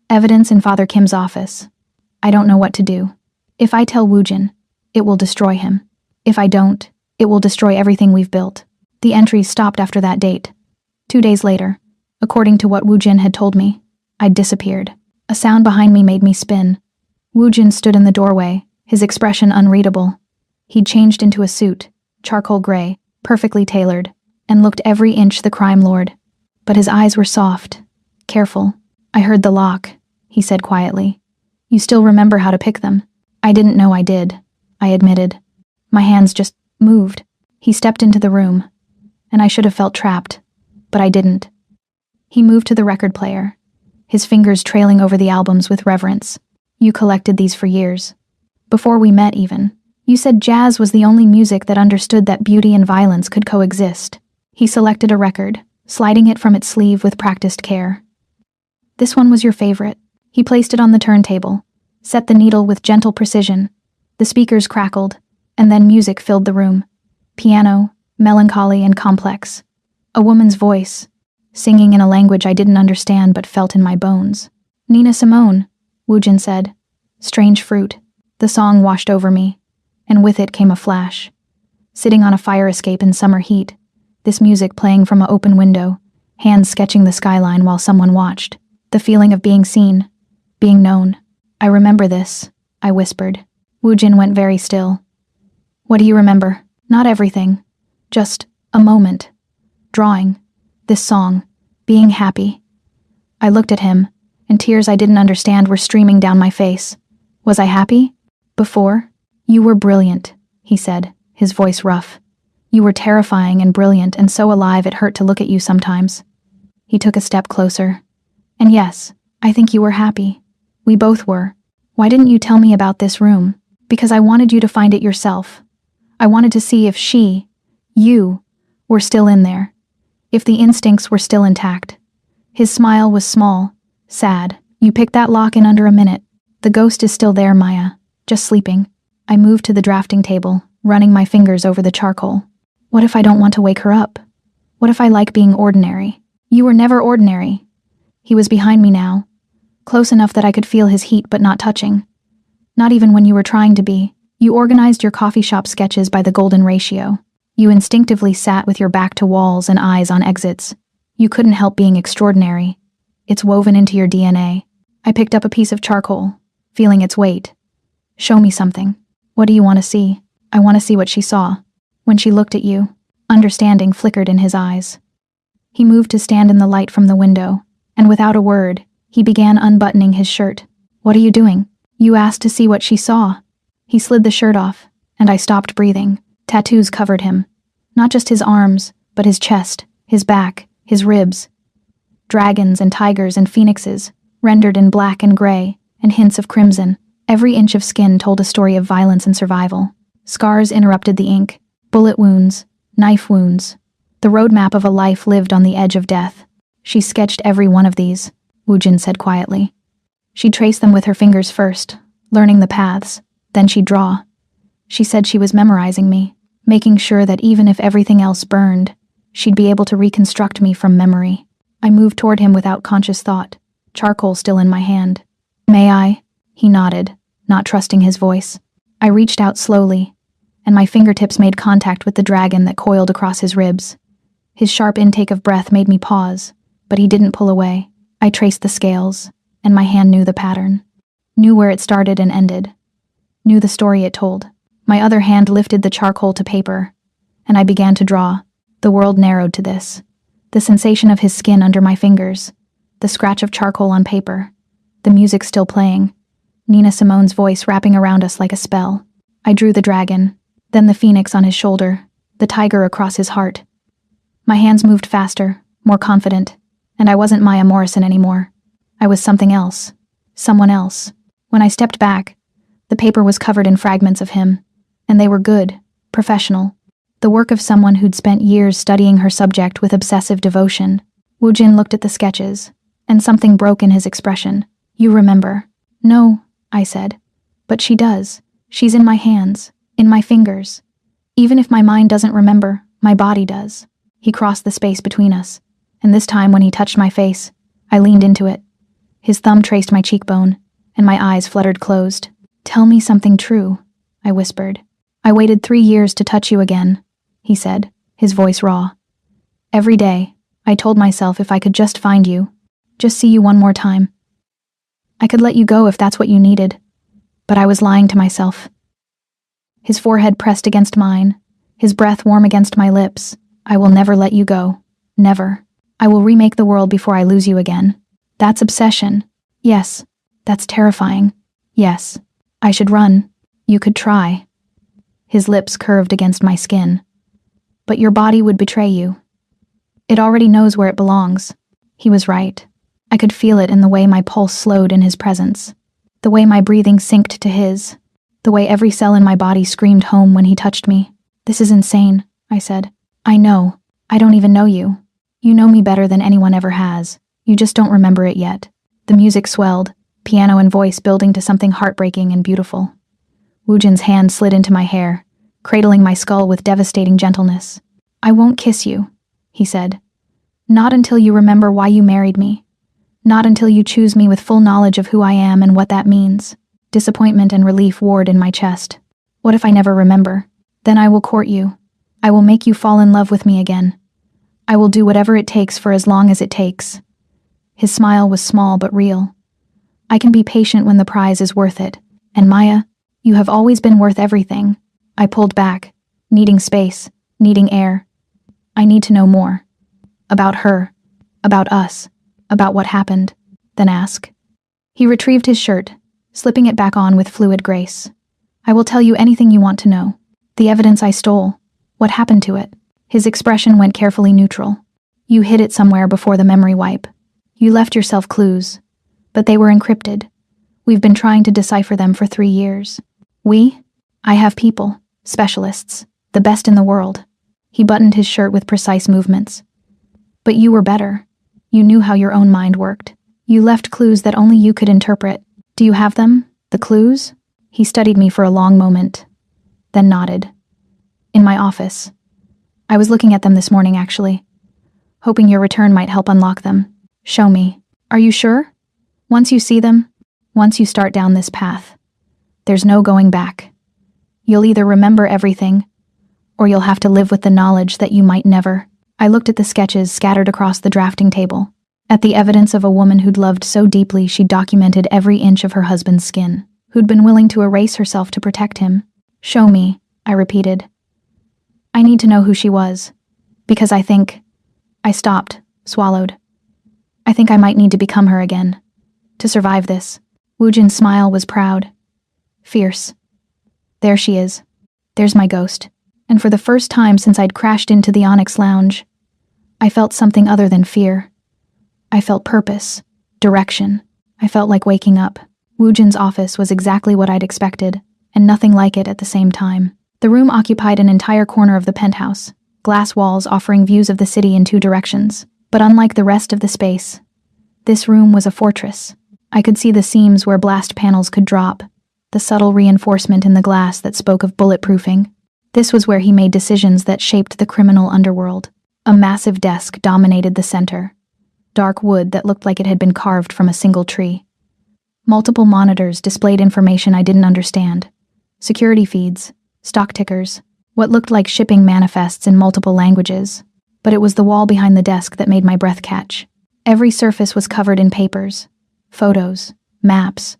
Evidence in Father Kim's office. I don't know what to do. If I tell Woojin, it will destroy him. If I don't, it will destroy everything we've built. The entries stopped after that date. 2 days later, according to what Woojin had told me, I'd disappeared. A sound behind me made me spin. Woojin stood in the doorway, his expression unreadable. He'd changed into a suit, charcoal gray, perfectly tailored, and looked every inch the crime lord. But his eyes were soft, careful. I heard the lock, he said quietly. You still remember how to pick them? I didn't know I did, I admitted. My hands just moved. He stepped into the room, and I should have felt trapped, but I didn't. He moved to the record player, his fingers trailing over the albums with reverence. You collected these for years. Before we met even. You said jazz was the only music that understood that beauty and violence could coexist. He selected a record, sliding it from its sleeve with practiced care. This one was your favorite. He placed it on the turntable, set the needle with gentle precision. The speakers crackled, and then music filled the room. Piano, melancholy and complex. A woman's voice, singing in a language I didn't understand but felt in my bones. Nina Simone, Woojin said. Strange fruit. The song washed over me, and with it came a flash. Sitting on a fire escape in summer heat, this music playing from an open window, hands sketching the skyline while someone watched. The feeling of being seen, being known. I remember this, I whispered. Woojin went very still. What do you remember? Not everything. Just a moment. Drawing. This song. Being happy. I looked at him, and tears I didn't understand were streaming down my face. Was I happy? Before? You were brilliant, he said, his voice rough. You were terrifying and brilliant and so alive it hurt to look at you sometimes. He took a step closer. And yes, I think you were happy. We both were. Why didn't you tell me about this room? Because I wanted you to find it yourself. I wanted to see if you, were still in there. If the instincts were still intact. His smile was small, sad. You picked that lock in under a minute. The ghost is still there, Maya. Just sleeping. I moved to the drafting table, running my fingers over the charcoal. What if I don't want to wake her up? What if I like being ordinary? You were never ordinary. He was behind me now, close enough that I could feel his heat but not touching. Not even when you were trying to be. You organized your coffee shop sketches by the golden ratio. You instinctively sat with your back to walls and eyes on exits. You couldn't help being extraordinary. It's woven into your DNA. I picked up a piece of charcoal, feeling its weight. Show me something. What do you want to see? I want to see what she saw. When she looked at you, understanding flickered in his eyes. He moved to stand in the light from the window, and without a word, he began unbuttoning his shirt. What are you doing? You asked to see what she saw. He slid the shirt off, and I stopped breathing. Tattoos covered him. Not just his arms, but his chest, his back, his ribs. Dragons and tigers and phoenixes, rendered in black and gray, and hints of crimson. Every inch of skin told a story of violence and survival. Scars interrupted the ink. Bullet wounds, knife wounds. The roadmap of a life lived on the edge of death. She sketched every one of these, Woojin said quietly. She'd trace them with her fingers first, learning the paths. Then she'd draw. She said she was memorizing me, making sure that even if everything else burned, she'd be able to reconstruct me from memory. I moved toward him without conscious thought, charcoal still in my hand. May I? He nodded, not trusting his voice. I reached out slowly, and my fingertips made contact with the dragon that coiled across his ribs. His sharp intake of breath made me pause, but he didn't pull away. I traced the scales, and my hand knew the pattern. Knew where it started and ended. Knew the story it told. My other hand lifted the charcoal to paper, and I began to draw. The world narrowed to this. The sensation of his skin under my fingers. The scratch of charcoal on paper. The music still playing. Nina Simone's voice wrapping around us like a spell. I drew the dragon, then the phoenix on his shoulder, the tiger across his heart. My hands moved faster, more confident, and I wasn't Maya Morrison anymore. I was something else. Someone else. When I stepped back, the paper was covered in fragments of him, and they were good, professional. The work of someone who'd spent years studying her subject with obsessive devotion. Woojin looked at the sketches, and something broke in his expression. You remember? No, I said. But she does. She's in my hands, in my fingers. Even if my mind doesn't remember, my body does. He crossed the space between us, and this time when he touched my face, I leaned into it. His thumb traced my cheekbone, and my eyes fluttered closed. Tell me something true, I whispered. I waited 3 years to touch you again, he said, his voice raw. Every day, I told myself if I could just find you, just see you one more time. I could let you go if that's what you needed, but I was lying to myself. His forehead pressed against mine, his breath warm against my lips. I will never let you go. Never. I will remake the world before I lose you again. That's obsession. Yes. That's terrifying. Yes. I should run. You could try. His lips curved against my skin. But your body would betray you. It already knows where it belongs. He was right. I could feel it in the way my pulse slowed in his presence. The way my breathing synced to his. The way every cell in my body screamed home when he touched me. This is insane, I said. I know. I don't even know you. You know me better than anyone ever has. You just don't remember it yet. The music swelled, piano and voice building to something heartbreaking and beautiful. Woojin's hand slid into my hair, cradling my skull with devastating gentleness. I won't kiss you, he said. Not until you remember why you married me. Not until you choose me with full knowledge of who I am and what that means. Disappointment and relief warred in my chest. What if I never remember? Then I will court you. I will make you fall in love with me again. I will do whatever it takes for as long as it takes. His smile was small but real. I can be patient when the prize is worth it. And Maya, you have always been worth everything. I pulled back, needing space, needing air. I need to know more. About her, about us, about what happened, then ask. He retrieved his shirt, slipping it back on with fluid grace. I will tell you anything you want to know. The evidence I stole. What happened to it? His expression went carefully neutral. You hid it somewhere before the memory wipe. You left yourself clues, but they were encrypted. We've been trying to decipher them for 3 years. I have people, specialists, the best in the world. He buttoned his shirt with precise movements. But you were better. You knew how your own mind worked. You left clues that only you could interpret. Do you have them? The clues? He studied me for a long moment, then nodded. In my office. I was looking at them this morning, actually, hoping your return might help unlock them. Show me. Are you sure? Once you see them, once you start down this path, there's no going back. You'll either remember everything, or you'll have to live with the knowledge that you might never. I looked at the sketches scattered across the drafting table, at the evidence of a woman who'd loved so deeply she documented every inch of her husband's skin, who'd been willing to erase herself to protect him. Show me, I repeated. I need to know who she was, because I stopped, swallowed. I think I might need to become her again, to survive this. Woojin's smile was proud, fierce. There she is. There's my ghost. And for the first time since I'd crashed into the Onyx Lounge, I felt something other than fear. I felt purpose, direction. I felt like waking up. Woojin's office was exactly what I'd expected, and nothing like it at the same time. The room occupied an entire corner of the penthouse, glass walls offering views of the city in 2 directions. But unlike the rest of the space, this room was a fortress. I could see the seams where blast panels could drop, the subtle reinforcement in the glass that spoke of bulletproofing. This was where he made decisions that shaped the criminal underworld. A massive desk dominated the center, dark wood that looked like it had been carved from a single tree. Multiple monitors displayed information I didn't understand. Security feeds, stock tickers, what looked like shipping manifests in multiple languages. But it was the wall behind the desk that made my breath catch. Every surface was covered in papers, photos, maps.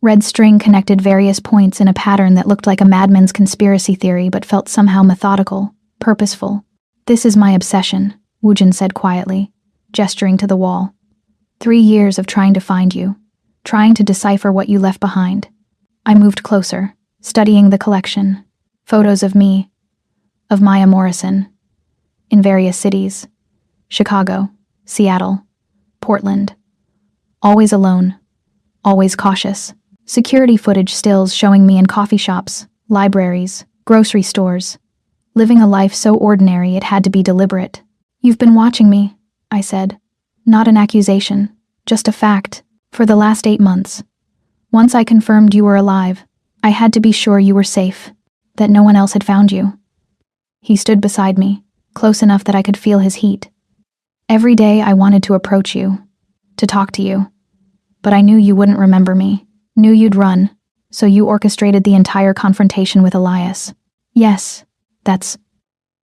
Red string connected various points in a pattern that looked like a madman's conspiracy theory but felt somehow methodical, purposeful. This is my obsession, Woojin said quietly, gesturing to the wall. 3 years of trying to find you, trying to decipher what you left behind. I moved closer, studying the collection. Photos of me, of Maya Morrison, in various cities. Chicago, Seattle, Portland. Always alone, always cautious. Security footage stills showing me in coffee shops, libraries, grocery stores, living a life so ordinary it had to be deliberate. You've been watching me, I said. Not an accusation, just a fact, for the last 8 months. Once I confirmed you were alive, I had to be sure you were safe, that no one else had found you. He stood beside me, close enough that I could feel his heat. Every day I wanted to approach you, to talk to you, but I knew you wouldn't remember me. Knew you'd run, so you orchestrated the entire confrontation with Elias. Yes, that's...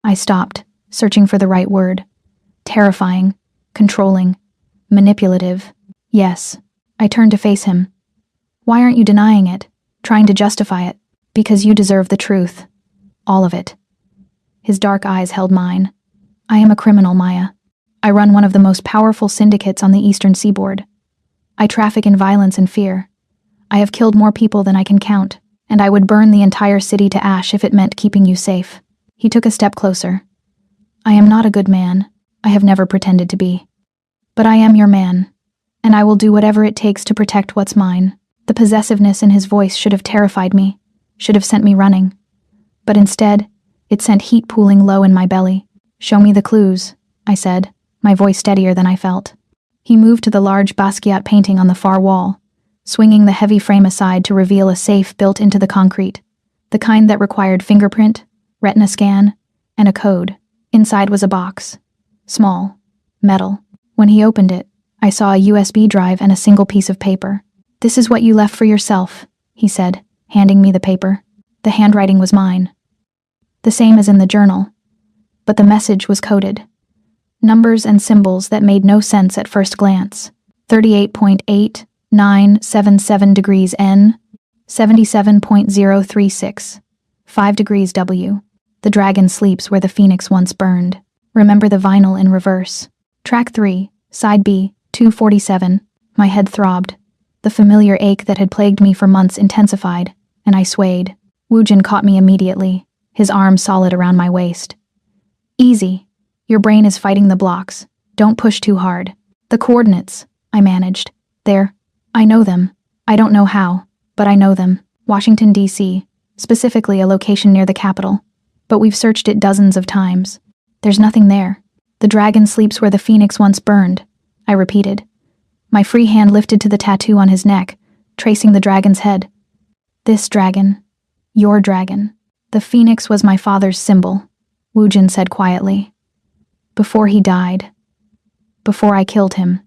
I stopped, searching for the right word. Terrifying, controlling, manipulative. Yes. I turned to face him. Why aren't you denying it, trying to justify it? Because you deserve the truth. All of it. His dark eyes held mine. I am a criminal, Maya. I run one of the most powerful syndicates on the eastern seaboard. I traffic in violence and fear. I have killed more people than I can count, and I would burn the entire city to ash if it meant keeping you safe. He took a step closer. I am not a good man. I have never pretended to be. But I am your man, and I will do whatever it takes to protect what's mine. The possessiveness in his voice should have terrified me, should have sent me running. But instead, it sent heat pooling low in my belly. Show me the clues, I said, my voice steadier than I felt. He moved to the large Basquiat painting on the far wall, swinging the heavy frame aside to reveal a safe built into the concrete, the kind that required fingerprint, retina scan, and a code. Inside was a box. Small. Metal. When he opened it, I saw a USB drive and a single piece of paper. This is what you left for yourself, he said, handing me the paper. The handwriting was mine. The same as in the journal. But the message was coded. Numbers and symbols that made no sense at first glance. 38.8977 degrees N, 77.036, 5 degrees W. The dragon sleeps where the phoenix once burned. Remember the vinyl in reverse. Track 3, Side B, 247. My head throbbed. The familiar ache that had plagued me for months intensified, and I swayed. Woojin caught me immediately, his arm solid around my waist. Easy. Your brain is fighting the blocks. Don't push too hard. The coordinates, I managed. There. I know them. I don't know how, but I know them. Washington, D.C., specifically a location near the Capitol. But we've searched it dozens of times. There's nothing there. The dragon sleeps where the phoenix once burned, I repeated. My free hand lifted to the tattoo on his neck, tracing the dragon's head. This dragon. Your dragon. The phoenix was my father's symbol, Woojin said quietly. Before he died. Before I killed him.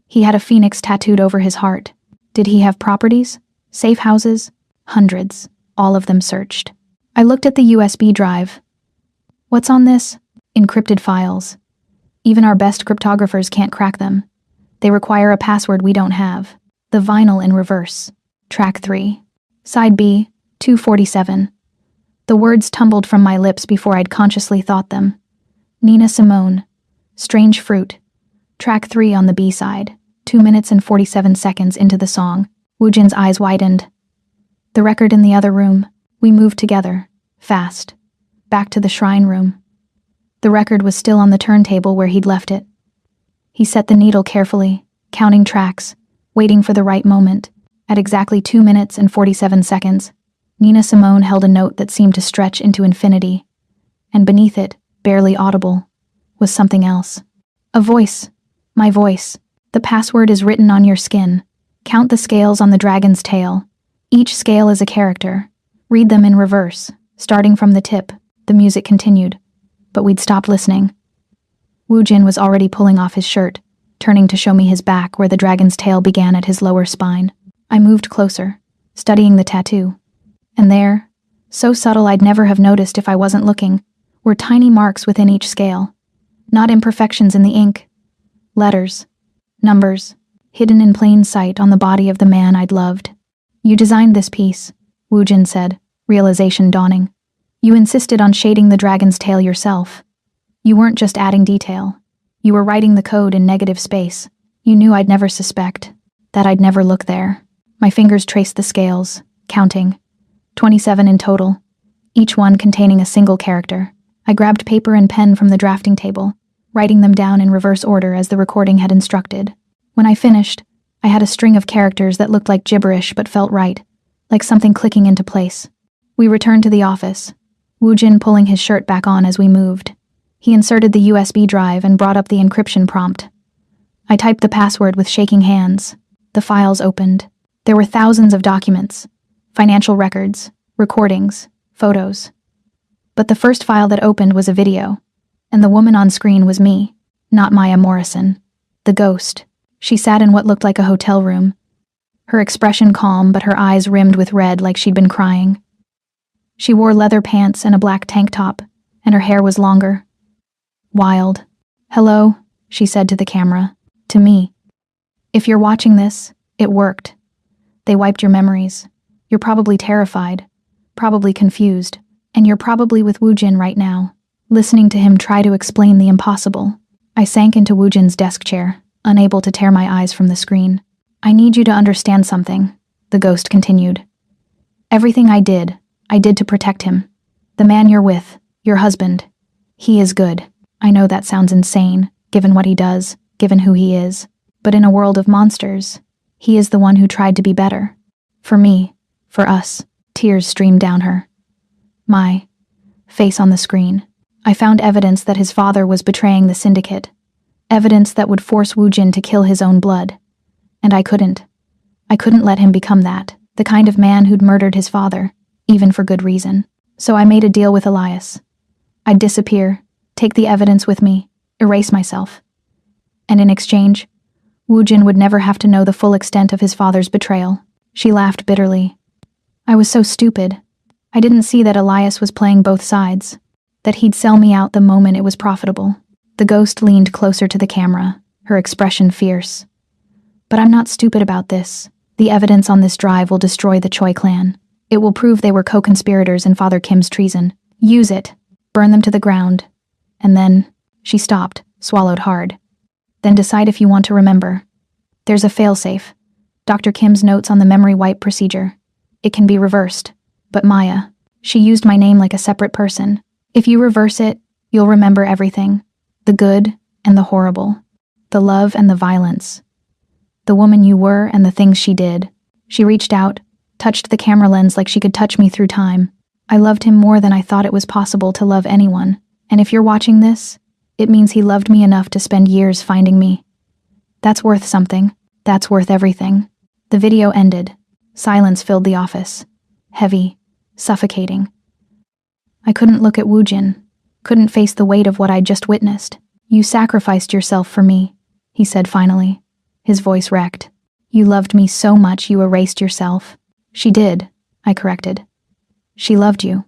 He had a phoenix tattooed over his heart. Did he have properties? Safe houses? Hundreds. All of them searched. I looked at the USB drive. What's on this? Encrypted files. Even our best cryptographers can't crack them. They require a password we don't have. The vinyl in reverse. Track 3. Side B, 247. The words tumbled from my lips before I'd consciously thought them. Nina Simone. Strange Fruit. Track 3 on the B side. 2 minutes and 47 seconds into the song. Woojin's eyes widened. The record in the other room. We moved together. Fast. Back to the shrine room. The record was still on the turntable where he'd left it. He set the needle carefully, counting tracks, waiting for the right moment. At exactly 2 minutes and 47 seconds, Nina Simone held a note that seemed to stretch into infinity. And beneath it, barely audible, was something else. A voice. My voice. The password is written on your skin. Count the scales on the dragon's tail. Each scale is a character. Read them in reverse, starting from the tip. The music continued, but we'd stopped listening. Woojin was already pulling off his shirt, turning to show me his back where the dragon's tail began at his lower spine. I moved closer, studying the tattoo. And there, so subtle I'd never have noticed if I wasn't looking, were tiny marks within each scale. Not imperfections in the ink. Letters. Numbers. Hidden in plain sight on the body of the man I'd loved. You designed this piece, Woojin said, realization dawning. You insisted on shading the dragon's tail yourself. You weren't just adding detail. You were writing the code in negative space. You knew I'd never suspect, that I'd never look there. My fingers traced the scales, counting. 27 in total, each one containing a single character. I grabbed paper and pen from the drafting table, writing them down in reverse order as the recording had instructed. When I finished, I had a string of characters that looked like gibberish but felt right, like something clicking into place. We returned to the office, Woojin pulling his shirt back on as we moved. He inserted the USB drive and brought up the encryption prompt. I typed the password with shaking hands. The files opened. There were thousands of documents, financial records, recordings, photos. But the first file that opened was a video, and the woman on screen was me, not Maya Morrison, the ghost. She sat in what looked like a hotel room, her expression calm but her eyes rimmed with red like she'd been crying. She wore leather pants and a black tank top, and her hair was longer. Wild. Hello, she said to the camera, to me. If you're watching this, it worked. They wiped your memories. You're probably terrified, probably confused, and you're probably with Woojin right now, listening to him try to explain the impossible. I sank into Woojin's desk chair, unable to tear my eyes from the screen. I need you to understand something, the ghost continued. Everything I did to protect him. The man you're with, your husband, he is good. I know that sounds insane, given what he does, given who he is, but in a world of monsters, he is the one who tried to be better. For me, for us, tears streamed down her. My face on the screen. I found evidence that his father was betraying the syndicate, evidence that would force Woojin to kill his own blood. And I couldn't let him become that, the kind of man who'd murdered his father, even for good reason. So I made a deal with Elias. I'd disappear, take the evidence with me, erase myself. And in exchange, Woojin would never have to know the full extent of his father's betrayal. She laughed bitterly. I was so stupid. I didn't see that Elias was playing both sides, that he'd sell me out the moment it was profitable. The ghost leaned closer to the camera, her expression fierce. But I'm not stupid about this. The evidence on this drive will destroy the Choi clan. It will prove they were co-conspirators in Father Kim's treason. Use it. Burn them to the ground. And then, she stopped, swallowed hard. Then decide if you want to remember. There's a failsafe. Dr. Kim's notes on the memory wipe procedure. It can be reversed. But Maya, she used my name like a separate person. If you reverse it, you'll remember everything. The good and the horrible. The love and the violence. The woman you were and the things she did. She reached out, touched the camera lens like she could touch me through time. I loved him more than I thought it was possible to love anyone. And if you're watching this, it means he loved me enough to spend years finding me. That's worth something. That's worth everything. The video ended. Silence filled the office. Heavy, suffocating. I couldn't look at Woojin, couldn't face the weight of what I'd just witnessed. You sacrificed yourself for me, he said finally, his voice wrecked. You loved me so much you erased yourself. She did, I corrected. She loved you.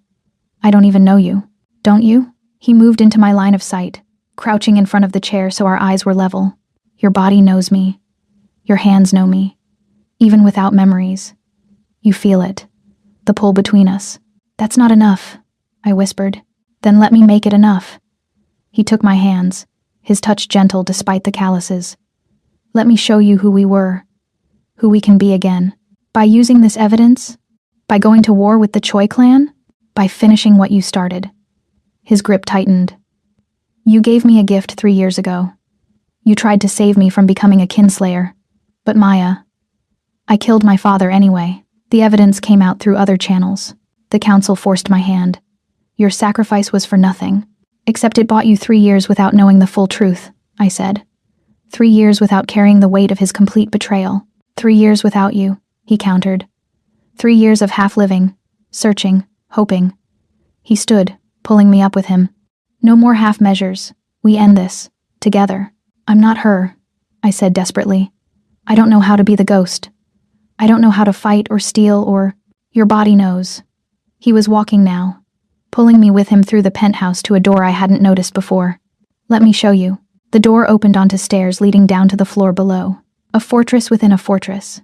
I don't even know you. Don't you? He moved into my line of sight, crouching in front of the chair so our eyes were level. Your body knows me. Your hands know me. Even without memories. You feel it. The pull between us. That's not enough, I whispered. Then let me make it enough. He took my hands, his touch gentle despite the calluses. Let me show you who we were, who we can be again. By using this evidence, by going to war with the Choi clan, by finishing what you started. His grip tightened. You gave me a gift 3 years ago. You tried to save me from becoming a kinslayer. But Maya, I killed my father anyway. The evidence came out through other channels. The council forced my hand. Your sacrifice was for nothing. Except it bought you 3 years without knowing the full truth, I said. 3 years without carrying the weight of his complete betrayal. 3 years without you, he countered. 3 years of half-living, searching, hoping. He stood, pulling me up with him. No more half measures. We end this. Together. I'm not her, I said desperately. I don't know how to be the ghost. I don't know how to fight or steal or... Your body knows. He was walking now, pulling me with him through the penthouse to a door I hadn't noticed before. Let me show you. The door opened onto stairs leading down to the floor below. A fortress within a fortress.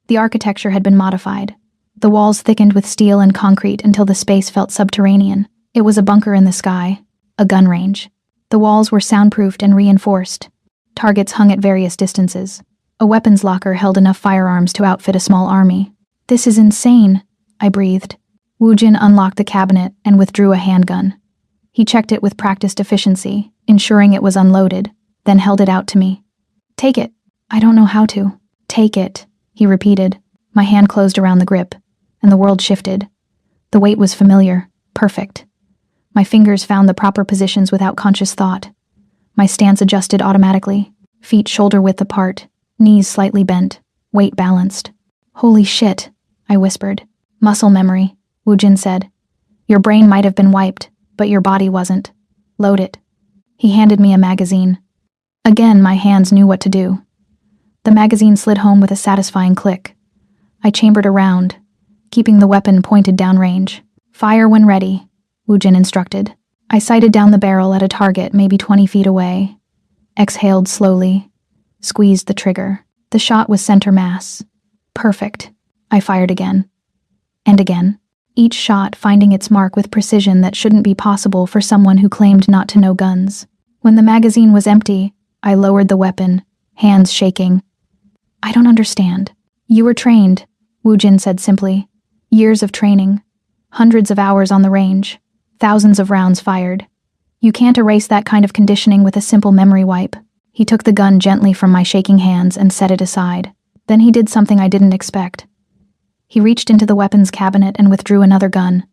The architecture had been modified. The walls thickened with steel and concrete until the space felt subterranean. It was a bunker in the sky. A gun range. The walls were soundproofed and reinforced. Targets hung at various distances. A weapons locker held enough firearms to outfit a small army. This is insane, I breathed. Woojin unlocked the cabinet and withdrew a handgun. He checked it with practiced efficiency, ensuring it was unloaded, then held it out to me. Take it. I don't know how to. Take it, he repeated. My hand closed around the grip, and the world shifted. The weight was familiar, perfect. My fingers found the proper positions without conscious thought. My stance adjusted automatically, feet shoulder-width apart, knees slightly bent, weight balanced. Holy shit, I whispered. Muscle memory, Woojin said. Your brain might have been wiped, but your body wasn't. Load it. He handed me a magazine. Again, my hands knew what to do. The magazine slid home with a satisfying click. I chambered around, keeping the weapon pointed downrange. Fire when ready, Woojin instructed. I sighted down the barrel at a target maybe 20 feet away. Exhaled slowly. Squeezed the trigger. The shot was center mass. Perfect. I fired again. And again. Each shot finding its mark with precision that shouldn't be possible for someone who claimed not to know guns. When the magazine was empty, I lowered the weapon, hands shaking. I don't understand. You were trained, Woojin said simply. Years of training. Hundreds of hours on the range. Thousands of rounds fired. You can't erase that kind of conditioning with a simple memory wipe. He took the gun gently from my shaking hands and set it aside. Then he did something I didn't expect. He reached into the weapons cabinet and withdrew another gun.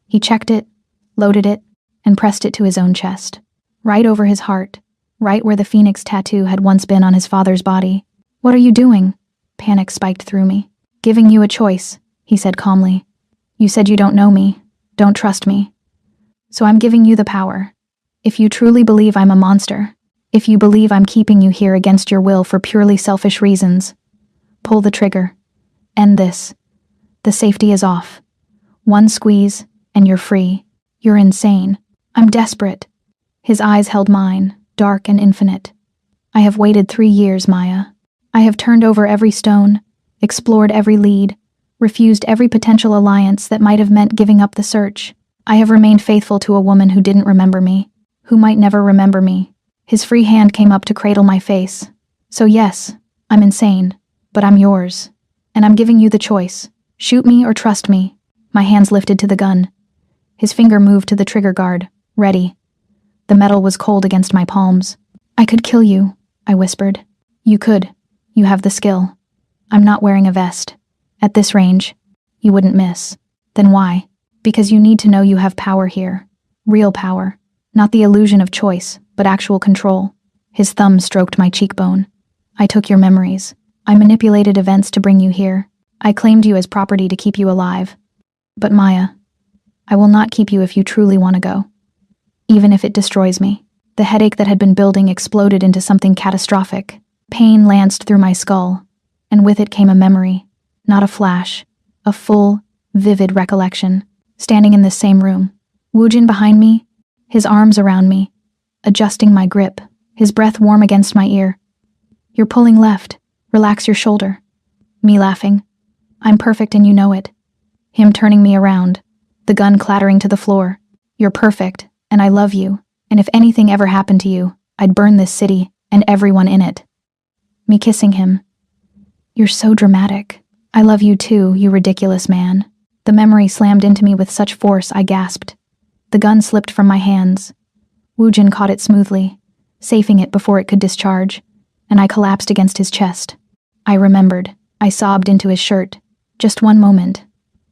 He checked it, loaded it, and pressed it to his own chest. Right over his heart, right where the phoenix tattoo had once been on his father's body. What are you doing? Panic spiked through me. Giving you a choice, he said calmly. You said you don't know me, don't trust me. So I'm giving you the power. If you truly believe I'm a monster, if you believe I'm keeping you here against your will for purely selfish reasons, pull the trigger. End this. The safety is off. One squeeze, and you're free. You're insane. I'm desperate. His eyes held mine, dark and infinite. I have waited 3 years, Maya. I have turned over every stone, explored every lead, refused every potential alliance that might have meant giving up the search. I have remained faithful to a woman who didn't remember me, who might never remember me. His free hand came up to cradle my face. So yes, I'm insane, but I'm yours. And I'm giving you the choice. Shoot me or trust me. My hands lifted to the gun. His finger moved to the trigger guard, ready. The metal was cold against my palms. I could kill you, I whispered. You could. You have the skill. I'm not wearing a vest. At this range, you wouldn't miss. Then why? Because you need to know you have power here. Real power. Not the illusion of choice, but actual control. His thumb stroked my cheekbone. I took your memories. I manipulated events to bring you here. I claimed you as property to keep you alive. But Maya, I will not keep you if you truly want to go. Even if it destroys me. The headache that had been building exploded into something catastrophic. Pain lanced through my skull, and with it came a memory. Not a flash. A full, vivid recollection. Standing in this same room. Woojin behind me, his arms around me, adjusting my grip, his breath warm against my ear. You're pulling left. Relax your shoulder. Me laughing. I'm perfect and you know it. Him turning me around, the gun clattering to the floor. You're perfect, and I love you, and if anything ever happened to you, I'd burn this city and everyone in it. Me kissing him. You're so dramatic. I love you too, you ridiculous man. The memory slammed into me with such force I gasped. The gun slipped from my hands. Woojin caught it smoothly, safing it before it could discharge, and I collapsed against his chest. I remembered. I sobbed into his shirt. Just one moment.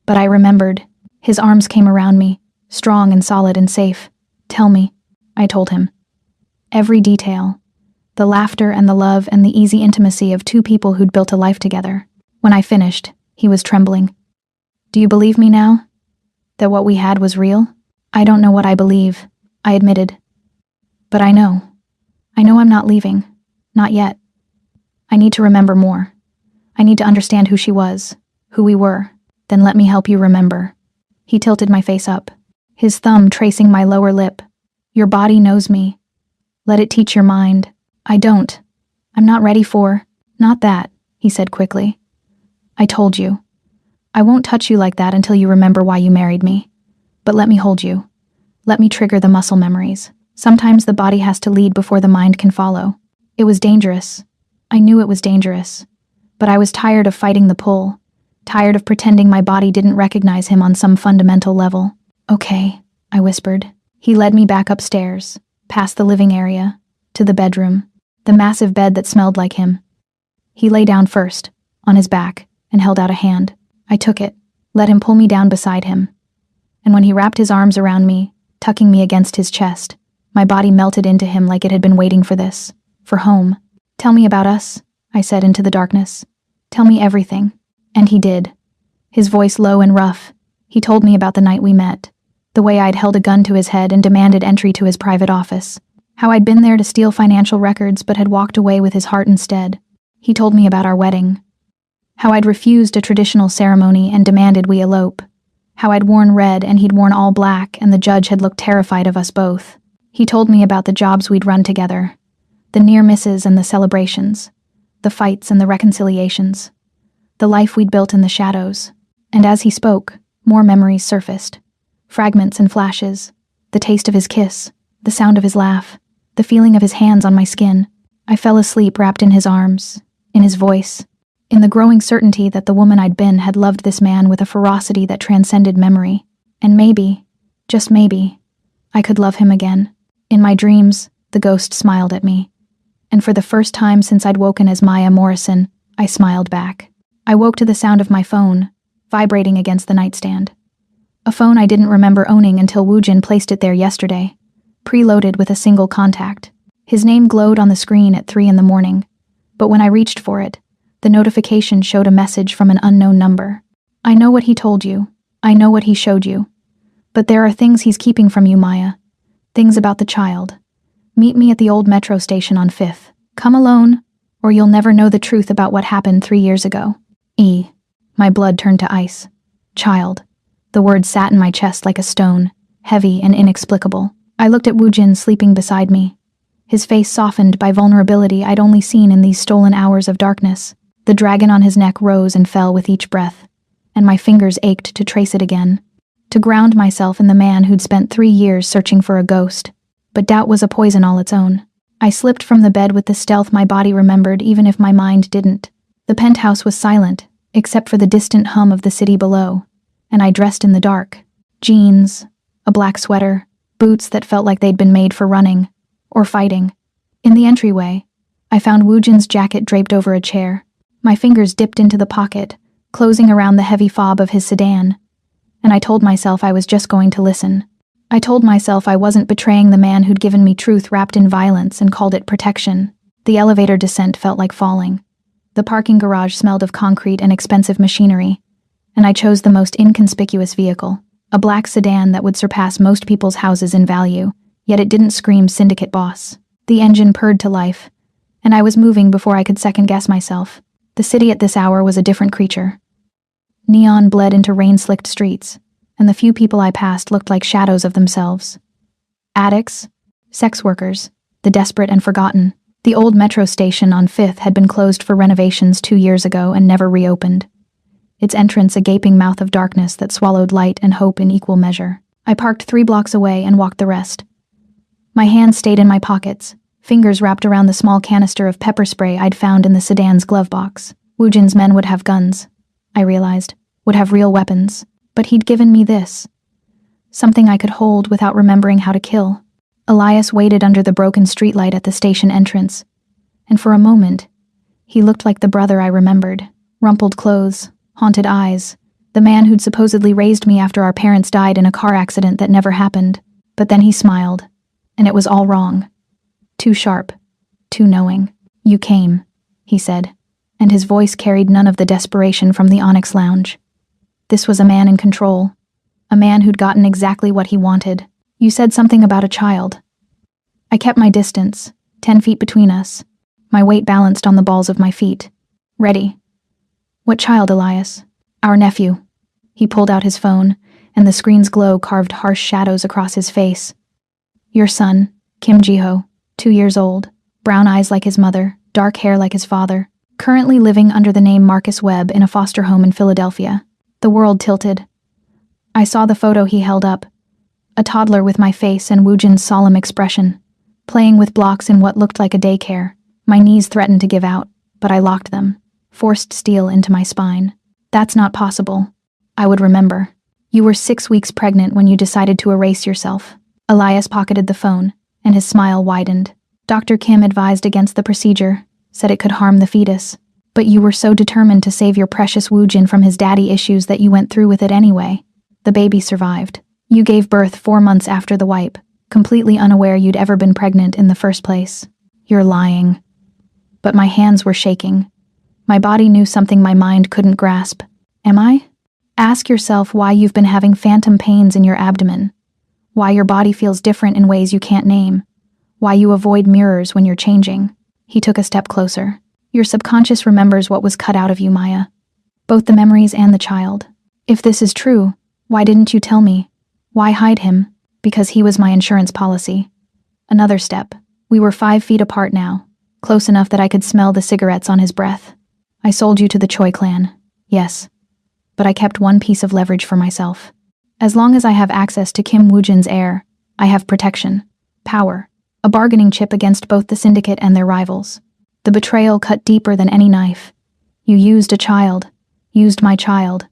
But I remembered. His arms came around me, strong and solid and safe. Tell me, I told him. Every detail. The laughter and the love and the easy intimacy of two people who'd built a life together. When I finished, he was trembling. Do you believe me now? That what we had was real? I don't know what I believe, I admitted. But I know. I know I'm not leaving. Not yet. I need to remember more. I need to understand who she was, who we were. Then let me help you remember. He tilted my face up, his thumb tracing my lower lip. Your body knows me. Let it teach your mind. I don't. I'm not ready for. Not that, he said quickly. I told you. I won't touch you like that until you remember why you married me. But let me hold you. Let me trigger the muscle memories. Sometimes the body has to lead before the mind can follow. It was dangerous. I knew it was dangerous. But I was tired of fighting the pull. Tired of pretending my body didn't recognize him on some fundamental level. Okay, I whispered. He led me back upstairs, past the living area, to the bedroom, the massive bed that smelled like him. He lay down first, on his back, and held out a hand. I took it, let him pull me down beside him. And when he wrapped his arms around me, tucking me against his chest, my body melted into him like it had been waiting for this, for home. Tell me about us, I said into the darkness. Tell me everything. And he did. His voice low and rough, he told me about the night we met, the way I'd held a gun to his head and demanded entry to his private office, how I'd been there to steal financial records but had walked away with his heart instead. He told me about our wedding, how I'd refused a traditional ceremony and demanded we elope, how I'd worn red and he'd worn all black and the judge had looked terrified of us both. He told me about the jobs we'd run together, the near misses and the celebrations, the fights and the reconciliations, the life we'd built in the shadows. And as he spoke, more memories surfaced, fragments and flashes, the taste of his kiss, the sound of his laugh, the feeling of his hands on my skin. I fell asleep wrapped in his arms, in his voice, in the growing certainty that the woman I'd been had loved this man with a ferocity that transcended memory. And maybe, just maybe, I could love him again. In my dreams, the ghost smiled at me. And for the first time since I'd woken as Maya Morrison, I smiled back. I woke to the sound of my phone, vibrating against the nightstand. A phone I didn't remember owning until Woojin placed it there yesterday, preloaded with a single contact. His name glowed on the screen at 3 a.m, but when I reached for it, the notification showed a message from an unknown number. I know what he told you. I know what he showed you. But there are things he's keeping from you, Maya. Things about the child. Meet me at the old metro station on 5th. Come alone, or you'll never know the truth about what happened 3 years ago. E. My blood turned to ice. Child. The word sat in my chest like a stone, heavy and inexplicable. I looked at Woojin sleeping beside me. his face softened by vulnerability I'd only seen in these stolen hours of darkness. The dragon on his neck rose and fell with each breath, and my fingers ached to trace it again, to ground myself in the man who'd spent 3 years searching for a ghost. But doubt was a poison all its own. I slipped from the bed with the stealth my body remembered even if my mind didn't. The penthouse was silent, except for the distant hum of the city below, and I dressed in the dark. Jeans, a black sweater, boots that felt like they'd been made for running, or fighting. In the entryway, I found Woojin's jacket draped over a chair. My fingers dipped into the pocket, closing around the heavy fob of his sedan, and I told myself I was just going to listen. I told myself I wasn't betraying the man who'd given me truth wrapped in violence and called it protection. The elevator descent felt like falling. The parking garage smelled of concrete and expensive machinery, and I chose the most inconspicuous vehicle, a black sedan that would surpass most people's houses in value, yet it didn't scream syndicate boss. The engine purred to life, and I was moving before I could second-guess myself. The city at this hour was a different creature. Neon bled into rain-slicked streets, and the few people I passed looked like shadows of themselves. Addicts, sex workers, the desperate and forgotten. The old metro station on 5th had been closed for renovations 2 years ago and never reopened, its entrance a gaping mouth of darkness that swallowed light and hope in equal measure. I parked 3 blocks away and walked the rest. My hands stayed in my pockets, fingers wrapped around the small canister of pepper spray I'd found in the sedan's glove box. Woojin's men would have guns, I realized, would have real weapons, but he'd given me this. Something I could hold without remembering how to kill. Elias waited under the broken streetlight at the station entrance, and for a moment, he looked like the brother I remembered. Rumpled clothes, haunted eyes, the man who'd supposedly raised me after our parents died in a car accident that never happened. But then he smiled, and it was all wrong. Too sharp, too knowing. "You came," he said, and his voice carried none of the desperation from the Onyx Lounge. This was a man in control, a man who'd gotten exactly what he wanted. "You said something about a child." I kept my distance, 10 feet between us, my weight balanced on the balls of my feet. "Ready." "What child, Elias?" "Our nephew." He pulled out his phone, and the screen's glow carved harsh shadows across his face. "Your son, Kim Jiho, 2 years old, brown eyes like his mother, dark hair like his father, currently living under the name Marcus Webb in a foster home in Philadelphia." The world tilted. I saw the photo he held up, a toddler with my face and Woojin's solemn expression, playing with blocks in what looked like a daycare. My knees threatened to give out, but I locked them, forced steel into my spine. "That's not possible." I would remember. "You were 6 weeks pregnant when you decided to erase yourself." Elias pocketed the phone, and his smile widened. "Dr. Kim advised against the procedure, said it could harm the fetus. But you were so determined to save your precious Woojin from his daddy issues that you went through with it anyway. The baby survived. You gave birth 4 months after the wipe, completely unaware you'd ever been pregnant in the first place." "You're lying." But my hands were shaking. My body knew something my mind couldn't grasp. "Am I?" Ask yourself why you've been having phantom pains in your abdomen, why your body feels different in ways you can't name, why you avoid mirrors when you're changing. He took a step closer. "Your subconscious remembers what was cut out of you, Maya. Both the memories and the child. If this is true, why didn't you tell me? Why hide him?" "Because he was my insurance policy." Another step. We were 5 feet apart now, close enough that I could smell the cigarettes on his breath. "I sold you to the Choi clan. Yes. But I kept one piece of leverage for myself. As long as I have access to Kim Woojin's heir, I have protection, power, a bargaining chip against both the syndicate and their rivals. The betrayal cut deeper than any knife. You used a child, used my child,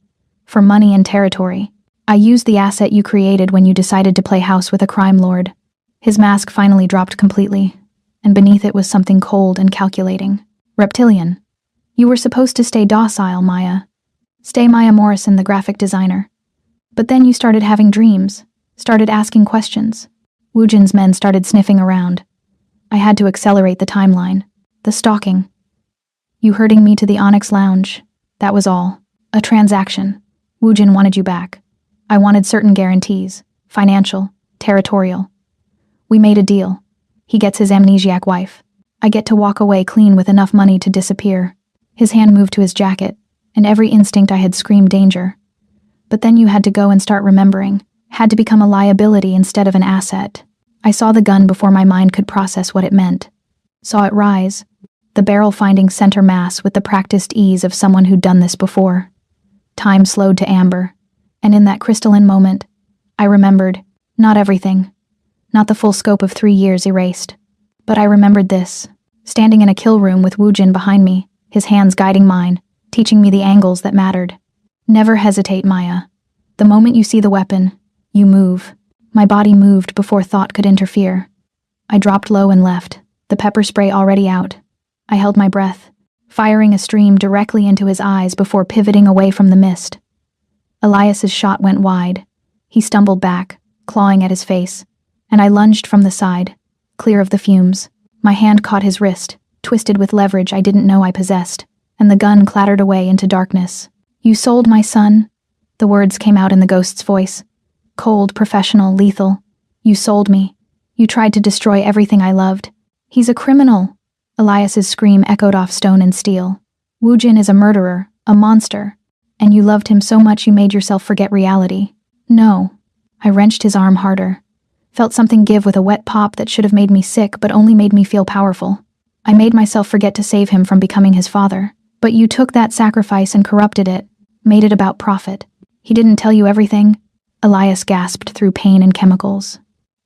for money and territory. I used the asset you created when you decided to play house with a crime lord." His mask finally dropped completely, and beneath it was something cold and calculating. "Reptilian. You were supposed to stay docile, Maya. Stay Maya Morrison, the graphic designer. But then you started having dreams, started asking questions." Woojin's men started sniffing around. I had to accelerate the timeline. The stalking. "You herding me to the Onyx Lounge. That was all. A transaction. Woojin wanted you back. I wanted certain guarantees. Financial, territorial. We made a deal. He gets his amnesiac wife. I get to walk away clean with enough money to disappear." His hand moved to his jacket, and every instinct I had screamed danger. "But then you had to go and start remembering. Had to become a liability instead of an asset." I saw the gun before my mind could process what it meant. Saw it rise, the barrel finding center mass with the practiced ease of someone who'd done this before. Time slowed to amber, and in that crystalline moment, I remembered, not everything, not the full scope of 3 years erased, but I remembered this, standing in a kill room with Woo Jin behind me, his hands guiding mine, teaching me the angles that mattered. Never hesitate, Maya. The moment you see the weapon, you move. My body moved before thought could interfere. I dropped low and left, the pepper spray already out. I held my breath, firing a stream directly into his eyes before pivoting away from the mist. Elias's shot went wide. He stumbled back, clawing at his face, and I lunged from the side, clear of the fumes. My hand caught his wrist, twisted with leverage I didn't know I possessed, and the gun clattered away into darkness. "You sold my son?" The words came out in the ghost's voice. Cold, professional, lethal. "You sold me. You tried to destroy everything I loved. He's a criminal." Elias's scream echoed off stone and steel. "Woo Jin is a murderer, a monster, and you loved him so much you made yourself forget reality." "No." I wrenched his arm harder. Felt something give with a wet pop that should have made me sick but only made me feel powerful. I made myself forget to save him from becoming his father. "But you took that sacrifice and corrupted it, made it about profit. He didn't tell you everything?" Elias gasped through pain and chemicals.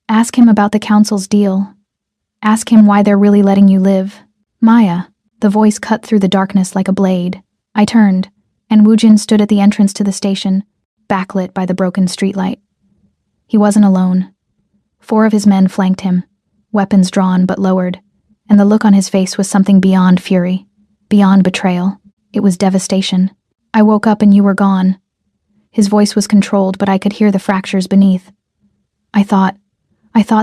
"Ask him about the council's deal. Ask him why they're really letting you live." "Maya." The voice cut through the darkness like a blade. I turned, and Woo Jin stood at the entrance to the station, backlit by the broken streetlight. He wasn't alone. 4 of his men flanked him, weapons drawn but lowered, and the look on his face was something beyond fury, beyond betrayal. It was devastation. "I woke up and you were gone." His voice was controlled, but I could hear the fractures beneath. I thought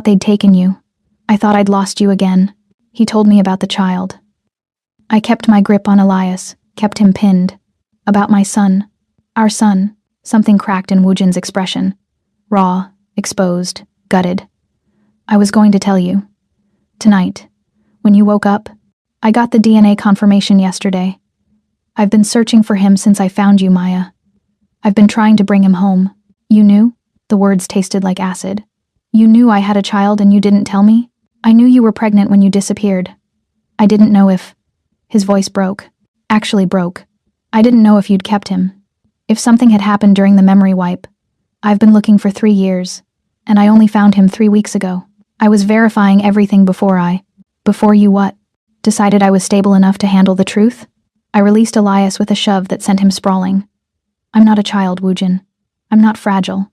they'd taken you. I thought I'd lost you again." He told me about the child. I kept my grip on Elias, kept him pinned. "About my son. Our son." Something cracked in Woo Jin's expression. Raw, exposed, gutted. "I was going to tell you. Tonight, when you woke up, I got the DNA confirmation yesterday. I've been searching for him since I found you, Maya. I've been trying to bring him home." "You knew?" The words tasted like acid. "You knew I had a child and you didn't tell me? I knew you were pregnant when you disappeared. I didn't know if..." His voice broke. Actually broke. "I didn't know if you'd kept him. If something had happened during the memory wipe. I've been looking for 3 years, and I only found him 3 weeks ago. I was verifying everything before you what? Decided I was stable enough to handle the truth?" I released Elias with a shove that sent him sprawling. "I'm not a child, Woo Jin. I'm not fragile.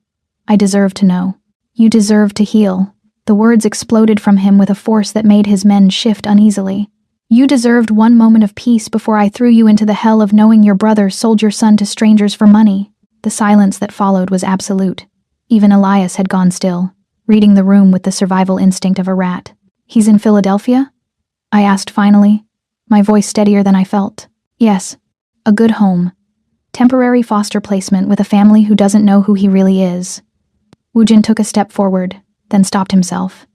I deserve to know. You deserve to heal." The words exploded from him with a force that made his men shift uneasily. "You deserved one moment of peace before I threw you into the hell of knowing your brother sold your son to strangers for money." The silence that followed was absolute. Even Elias had gone still, reading the room with the survival instinct of a rat. "He's in Philadelphia?" I asked finally, my voice steadier than I felt. "Yes. A good home. Temporary foster placement with a family who doesn't know who he really is." Woo Jin took a step forward, then stopped himself.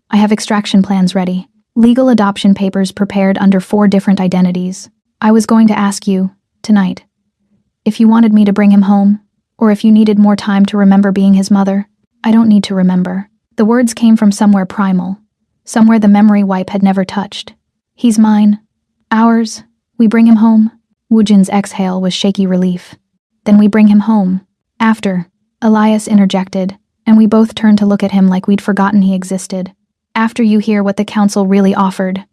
"I have extraction plans ready. Legal adoption papers prepared under 4 different identities. I was going to ask you, tonight, if you wanted me to bring him home, or if you needed more time to remember being his mother." "I don't need to remember." The words came from somewhere primal, somewhere the memory wipe had never touched. "He's mine. Ours. We bring him home." Woo Jin's exhale was shaky relief. "Then we bring him home. After," Elias interjected, and we both turned to look at him like we'd forgotten he existed. "After you hear what the council really offered,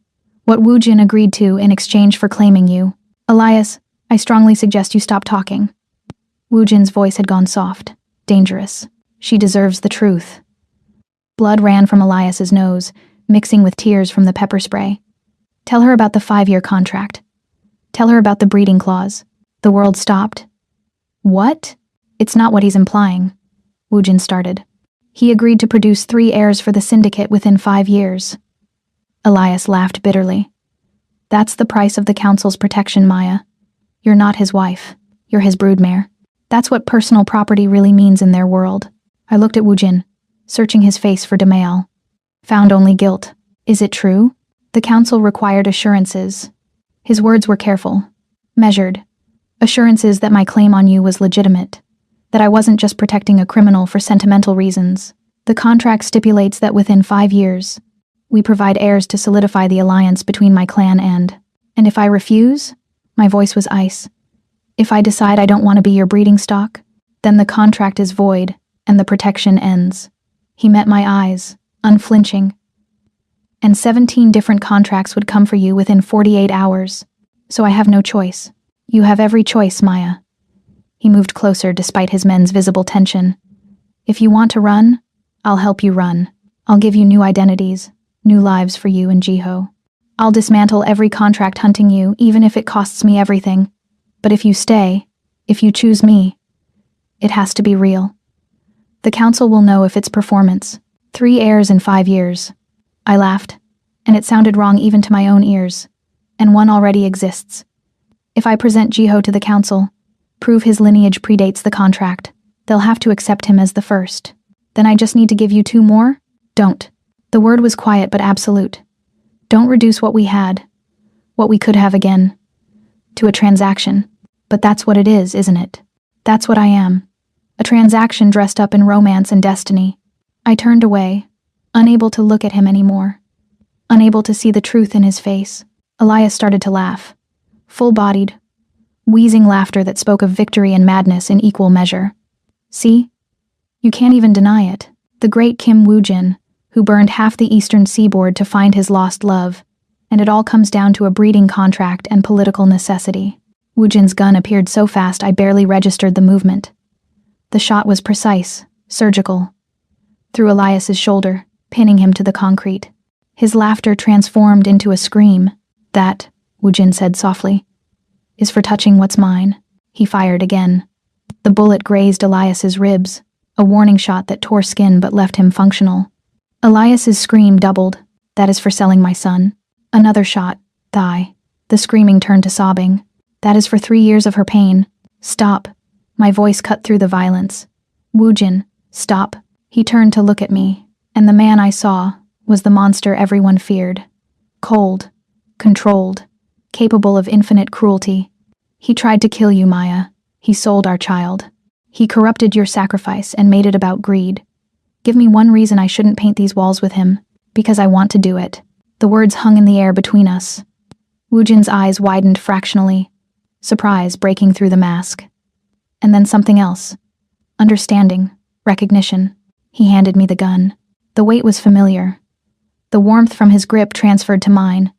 what Woo Jin agreed to in exchange for claiming you. Elias, I strongly suggest you stop talking." Woo Jin's voice had gone soft, dangerous. "She deserves the truth." Blood ran from Elias's nose, mixing with tears from the pepper spray. "Tell her about the 5-year contract. Tell her about the breeding clause." The world stopped. "What?" "It's not what he's implying," Woo Jin started. "He agreed to produce 3 heirs for the syndicate within 5 years. Elias laughed bitterly. "That's the price of the council's protection, Maya. You're not his wife. You're his broodmare. That's what personal property really means in their world." I looked at Woo Jin, searching his face for denial. Found only guilt. "Is it true?" "The council required assurances." His words were careful, measured. "Assurances that my claim on you was legitimate, that I wasn't just protecting a criminal for sentimental reasons." The contract stipulates that within 5 years, we provide heirs to solidify the alliance between my clan and if I refuse, my voice was ice. If I decide I don't want to be your breeding stock, then the contract is void and the protection ends. He met my eyes, unflinching. And 17 different contracts would come for you within 48 hours. So I have no choice. You have every choice, Maya. He moved closer despite his men's visible tension. If you want to run, I'll help you run. I'll give you new identities, new lives for you and Jiho. I'll dismantle every contract hunting you, even if it costs me everything. But if you stay, if you choose me, it has to be real. The council will know if it's performance. 3 heirs in 5 years. I laughed, and it sounded wrong even to my own ears. And one already exists. If I present Jiho to the council, prove his lineage predates the contract, they'll have to accept him as the first. Then I just need to give you 2 more? Don't. The word was quiet but absolute. Don't reduce what we had, what we could have again, to a transaction. But that's what it is, isn't it? That's what I am. A transaction dressed up in romance and destiny. I turned away, unable to look at him anymore, unable to see the truth in his face. Elias started to laugh, full-bodied, wheezing laughter that spoke of victory and madness in equal measure. See? You can't even deny it. The great Kim Woo-jin, who burned half the eastern seaboard to find his lost love, and it all comes down to a breeding contract and political necessity. Woo-jin's gun appeared so fast I barely registered the movement. The shot was precise, surgical, through Elias's shoulder, pinning him to the concrete. His laughter transformed into a scream. That, Woo-jin said softly, is for touching what's mine. He fired again. The bullet grazed Elias's ribs, a warning shot that tore skin but left him functional. Elias's scream doubled. That is for selling my son. Another shot. Thigh. The screaming turned to sobbing. That is for 3 years of her pain. Stop. My voice cut through the violence. Woo-jin, stop. He turned to look at me, and the man I saw was the monster everyone feared. Cold, controlled, capable of infinite cruelty. He tried to kill you, Maya. He sold our child. He corrupted your sacrifice and made it about greed. Give me one reason I shouldn't paint these walls with him, because I want to do it. The words hung in the air between us. Woo-jin's eyes widened fractionally, surprise breaking through the mask. And then something else. Understanding, recognition. He handed me the gun. The weight was familiar. The warmth from his grip transferred to mine,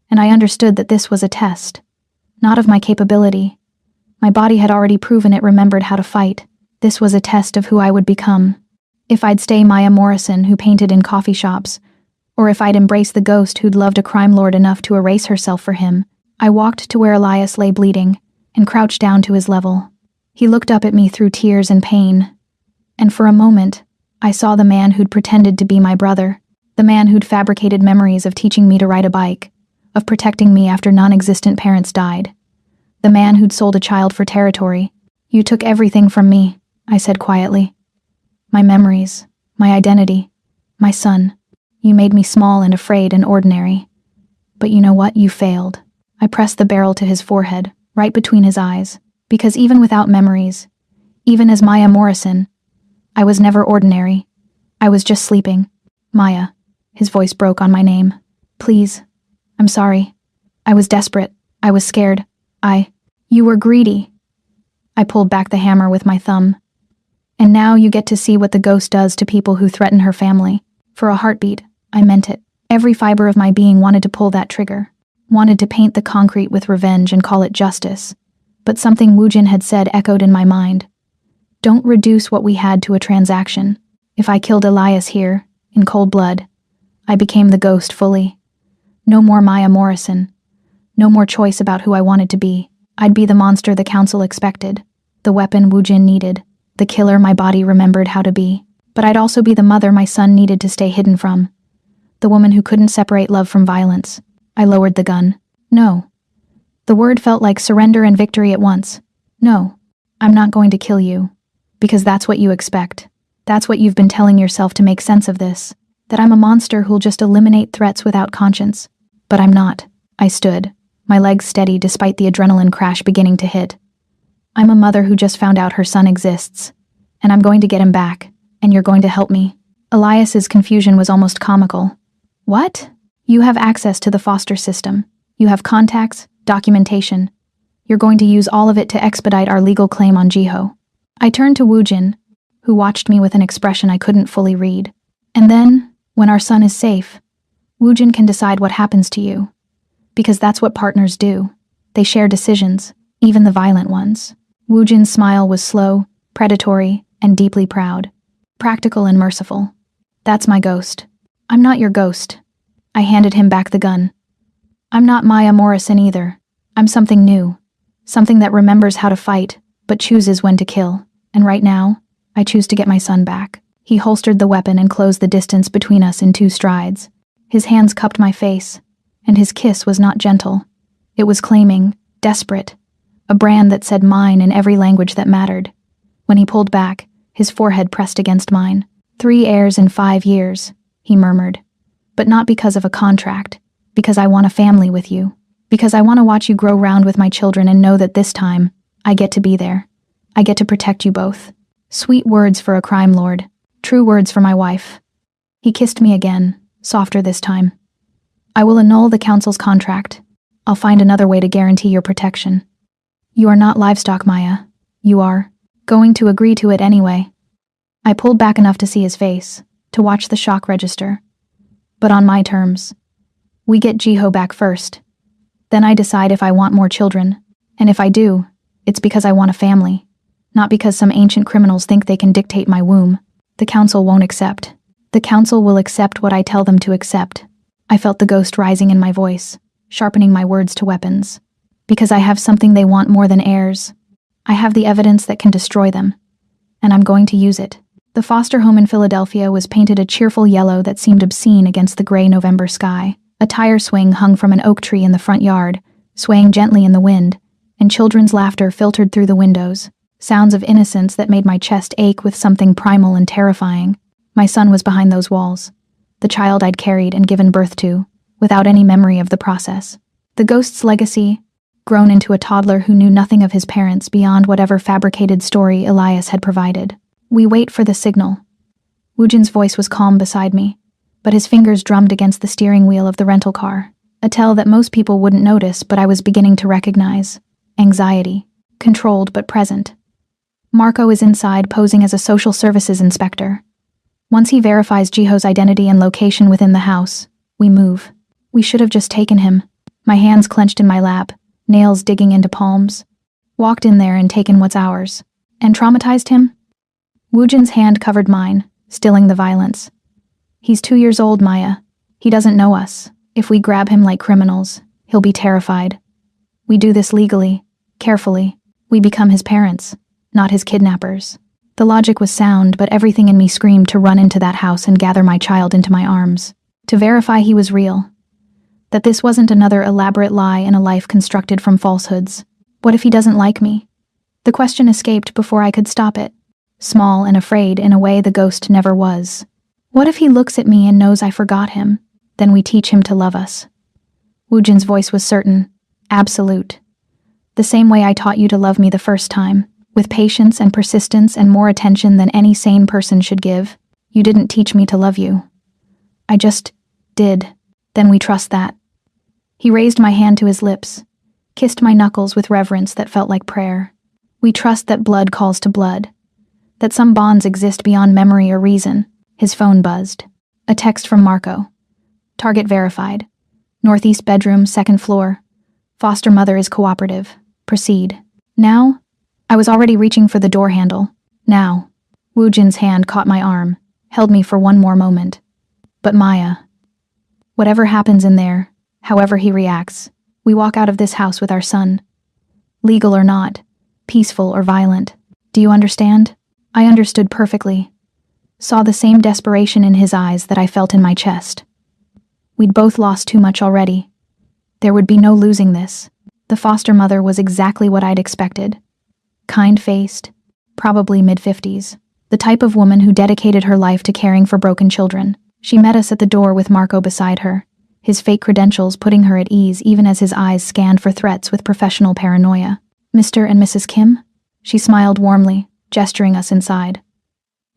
and I understood that this was a test. Not of my capability. My body had already proven it remembered how to fight. This was a test of who I would become. If I'd stay Maya Morrison, who painted in coffee shops, or if I'd embrace the ghost who'd loved a crime lord enough to erase herself for him. I walked to where Elias lay bleeding and crouched down to his level. He looked up at me through tears and pain, and for a moment, I saw the man who'd pretended to be my brother, the man who'd fabricated memories of teaching me to ride a bike, of protecting me after non-existent parents died, the man who'd sold a child for territory. You took everything from me, I said quietly. My memories, my identity, my son. You made me small and afraid and ordinary. But you know what? You failed. I pressed the barrel to his forehead, right between his eyes, because even without memories, even as Maya Morrison, I was never ordinary. I was just sleeping. Maya. His voice broke on my name. Please. I'm sorry. I was desperate. I was scared. You were greedy. I pulled back the hammer with my thumb. And now you get to see what the ghost does to people who threaten her family. For a heartbeat, I meant it. Every fiber of my being wanted to pull that trigger, wanted to paint the concrete with revenge and call it justice. But something Woo-jin had said echoed in my mind. Don't reduce what we had to a transaction. If I killed Elias here, in cold blood, I became the ghost fully. No more Maya Morrison. No more choice about who I wanted to be. I'd be the monster the council expected, the weapon Woo-jin needed, the killer my body remembered how to be. But I'd also be the mother my son needed to stay hidden from, the woman who couldn't separate love from violence. I lowered the gun. No. The word felt like surrender and victory at once. No, I'm not going to kill you, because that's what you expect. That's what you've been telling yourself to make sense of this, that I'm a monster who'll just eliminate threats without conscience. But I'm not. I stood, my legs steady despite the adrenaline crash beginning to hit. I'm a mother who just found out her son exists, and I'm going to get him back, and you're going to help me. Elias's confusion was almost comical. What? You have access to the foster system. You have contacts, documentation. You're going to use all of it to expedite our legal claim on Jiho. I turned to Woojin, who watched me with an expression I couldn't fully read. And then, when our son is safe, Woojin can decide what happens to you. Because that's what partners do. They share decisions, even the violent ones. Woojin's smile was slow, predatory, and deeply proud. Practical and merciful. That's my ghost. I'm not your ghost. I handed him back the gun. I'm not Maya Morrison either. I'm something new. Something that remembers how to fight, but chooses when to kill. And right now, I choose to get my son back. He holstered the weapon and closed the distance between us in 2 strides. His hands cupped my face, and his kiss was not gentle. It was claiming, desperate, a brand that said mine in every language that mattered. When he pulled back, his forehead pressed against mine. 3 heirs in 5 years, he murmured. But not because of a contract, because I want a family with you. Because I want to watch you grow round with my children and know that this time, I get to be there. I get to protect you both. Sweet words for a crime lord. True words for my wife. He kissed me again, softer this time. I will annul the council's contract. I'll find another way to guarantee your protection. You are not livestock, Maya. You are going to agree to it anyway. I pulled back enough to see his face, to watch the shock register. But on my terms. We get Jiho back first. Then I decide if I want more children. And if I do, it's because I want a family. Not because some ancient criminals think they can dictate my womb. The council won't accept. The council will accept what I tell them to accept. I felt the ghost rising in my voice, sharpening my words to weapons. Because I have something they want more than heirs. I have the evidence that can destroy them. And I'm going to use it. The foster home in Philadelphia was painted a cheerful yellow that seemed obscene against the gray November sky. A tire swing hung from an oak tree in the front yard, swaying gently in the wind, and children's laughter filtered through the windows. Sounds of innocence that made my chest ache with something primal and terrifying. My son was behind those walls. The child I'd carried and given birth to, without any memory of the process. The ghost's legacy, grown into a toddler who knew nothing of his parents beyond whatever fabricated story Elias had provided. We wait for the signal. Woojin's voice was calm beside me, but his fingers drummed against the steering wheel of the rental car. A tell that most people wouldn't notice, but I was beginning to recognize. Anxiety. Controlled but present. Marco is inside, posing as a social services inspector. Once he verifies Jiho's identity and location within the house, we move. We should have just taken him. My hands clenched in my lap, nails digging into palms. Walked in there and taken what's ours. And traumatized him? Woojin's hand covered mine, stilling the violence. He's 2 years old, Maya. He doesn't know us. If we grab him like criminals, he'll be terrified. We do this legally, carefully. We become his parents, not his kidnappers. The logic was sound, but everything in me screamed to run into that house and gather my child into my arms. To verify he was real. That this wasn't another elaborate lie in a life constructed from falsehoods. What if he doesn't like me? The question escaped before I could stop it. Small and afraid in a way the ghost never was. What if he looks at me and knows I forgot him? Then we teach him to love us. Woojin's voice was certain, absolute. The same way I taught you to love me the first time, with patience and persistence and more attention than any sane person should give. You didn't teach me to love you. I just did. Then we trust that. He raised my hand to his lips, kissed my knuckles with reverence that felt like prayer. We trust that blood calls to blood, that some bonds exist beyond memory or reason. His phone buzzed. A text from Marco. Target verified. Northeast bedroom, 2nd floor. Foster mother is cooperative. Proceed. Now? I was already reaching for the door handle. Now. Woojin's hand caught my arm, held me for one more moment. But Maya. Whatever happens in there, however he reacts, we walk out of this house with our son. Legal or not, peaceful or violent. Do you understand? I understood perfectly. Saw the same desperation in his eyes that I felt in my chest. We'd both lost too much already. There would be no losing this. The foster mother was exactly what I'd expected. Kind-faced, probably mid-50s. The type of woman who dedicated her life to caring for broken children. She met us at the door with Marco beside her, his fake credentials putting her at ease even as his eyes scanned for threats with professional paranoia. Mr. and Mrs. Kim? She smiled warmly, gesturing us inside.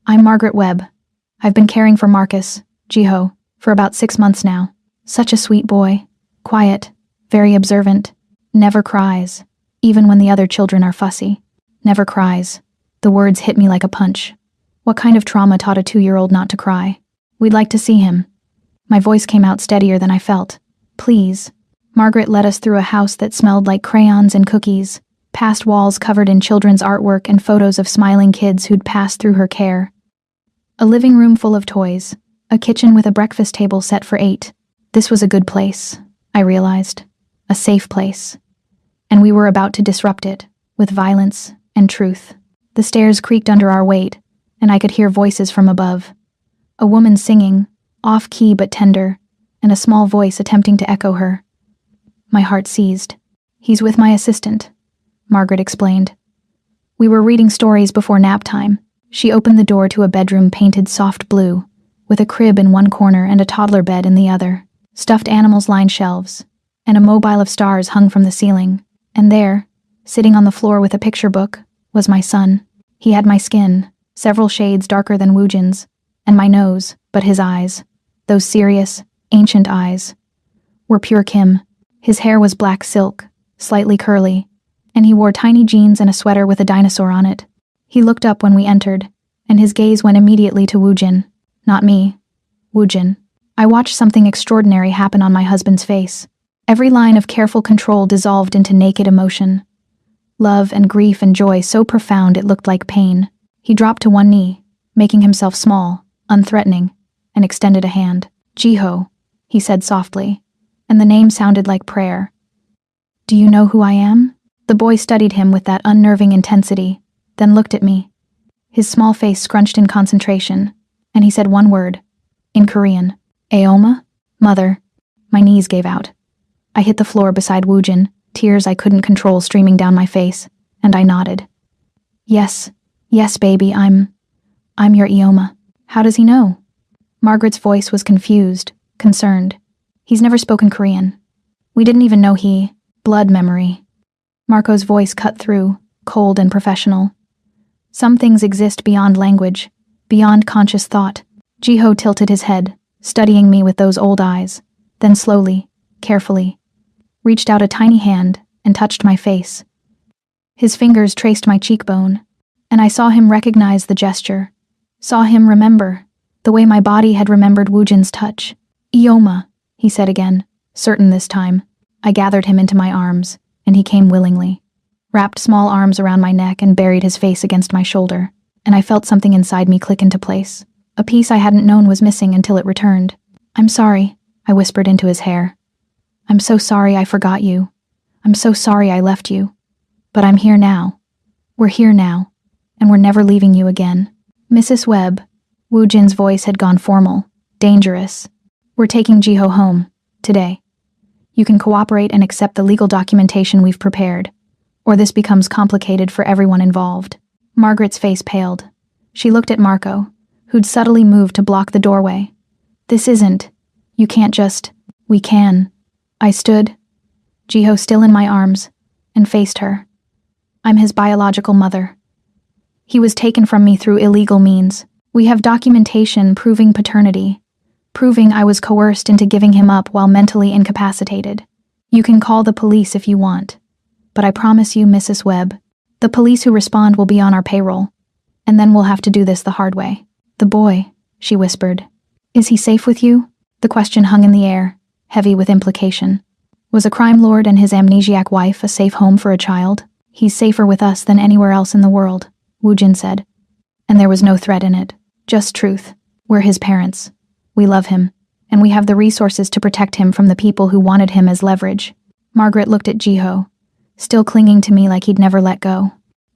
I'm Margaret Webb. I've been caring for Marcus, Jiho, for about 6 months now. Such a sweet boy. Quiet, very observant, never cries, even when the other children are fussy. Never cries. The words hit me like a punch. What kind of trauma taught a 2-year-old not to cry? We'd like to see him. My voice came out steadier than I felt. Please. Margaret led us through a house that smelled like crayons and cookies, past walls covered in children's artwork and photos of smiling kids who'd passed through her care. A living room full of toys, a kitchen with a breakfast table set for 8. This was a good place, I realized. A safe place. And we were about to disrupt it, with violence and truth. The stairs creaked under our weight, and I could hear voices from above. A woman singing, off-key but tender, and a small voice attempting to echo her. My heart seized. He's with my assistant, Margaret explained. We were reading stories before nap time. She opened the door to a bedroom painted soft blue, with a crib in one corner and a toddler bed in the other. Stuffed animals lined shelves, and a mobile of stars hung from the ceiling. And there, sitting on the floor with a picture book, was my son. He had my skin, several shades darker than Woojin's, and my nose, but his eyes, those serious, ancient eyes, were pure Kim. His hair was black silk, slightly curly, and he wore tiny jeans and a sweater with a dinosaur on it. He looked up when we entered, and his gaze went immediately to Woojin. Not me. Woojin. I watched something extraordinary happen on my husband's face. Every line of careful control dissolved into naked emotion. Love and grief and joy so profound it looked like pain. He dropped to one knee, making himself small, unthreatening, and extended a hand. Jiho, he said softly, and the name sounded like prayer. Do you know who I am? The boy studied him with that unnerving intensity, then looked at me. His small face scrunched in concentration, and he said one word, in Korean. Aoma? Mother. My knees gave out. I hit the floor beside Woojin, tears I couldn't control streaming down my face, and I nodded. Yes, baby, I'm your Aoma. How does he know? Margaret's voice was confused, concerned. He's never spoken Korean. We didn't even know he. Blood memory. Marco's voice cut through, cold and professional. Some things exist beyond language, beyond conscious thought. Jiho tilted his head, studying me with those old eyes, then slowly, carefully, reached out a tiny hand and touched my face. His fingers traced my cheekbone, and I saw him recognize the gesture, saw him remember, the way my body had remembered Woojin's touch. Aoma, he said again, certain this time. I gathered him into my arms, and he came willingly, wrapped small arms around my neck and buried his face against my shoulder, and I felt something inside me click into place. A piece I hadn't known was missing until it returned. I'm sorry, I whispered into his hair. I'm so sorry I forgot you. I'm so sorry I left you. But I'm here now. We're here now, and we're never leaving you again. Mrs. Webb, Woojin's voice had gone formal, dangerous. We're taking Jiho home, today. You can cooperate and accept the legal documentation we've prepared, or this becomes complicated for everyone involved. Margaret's face paled. She looked at Marco, who'd subtly moved to block the doorway. This isn't. You can't just. We can. I stood, Jiho still in my arms, and faced her. I'm his biological mother. He was taken from me through illegal means. We have documentation proving paternity, proving I was coerced into giving him up while mentally incapacitated. You can call the police if you want, but I promise you, Mrs. Webb, the police who respond will be on our payroll, and then we'll have to do this the hard way. The boy, she whispered. Is he safe with you? The question hung in the air, heavy with implication. Was a crime lord and his amnesiac wife a safe home for a child? He's safer with us than anywhere else in the world, Woojin said. And there was no threat in it, just truth. We're his parents. We love him, and we have the resources to protect him from the people who wanted him as leverage. Margaret looked at Jiho, still clinging to me like he'd never let go.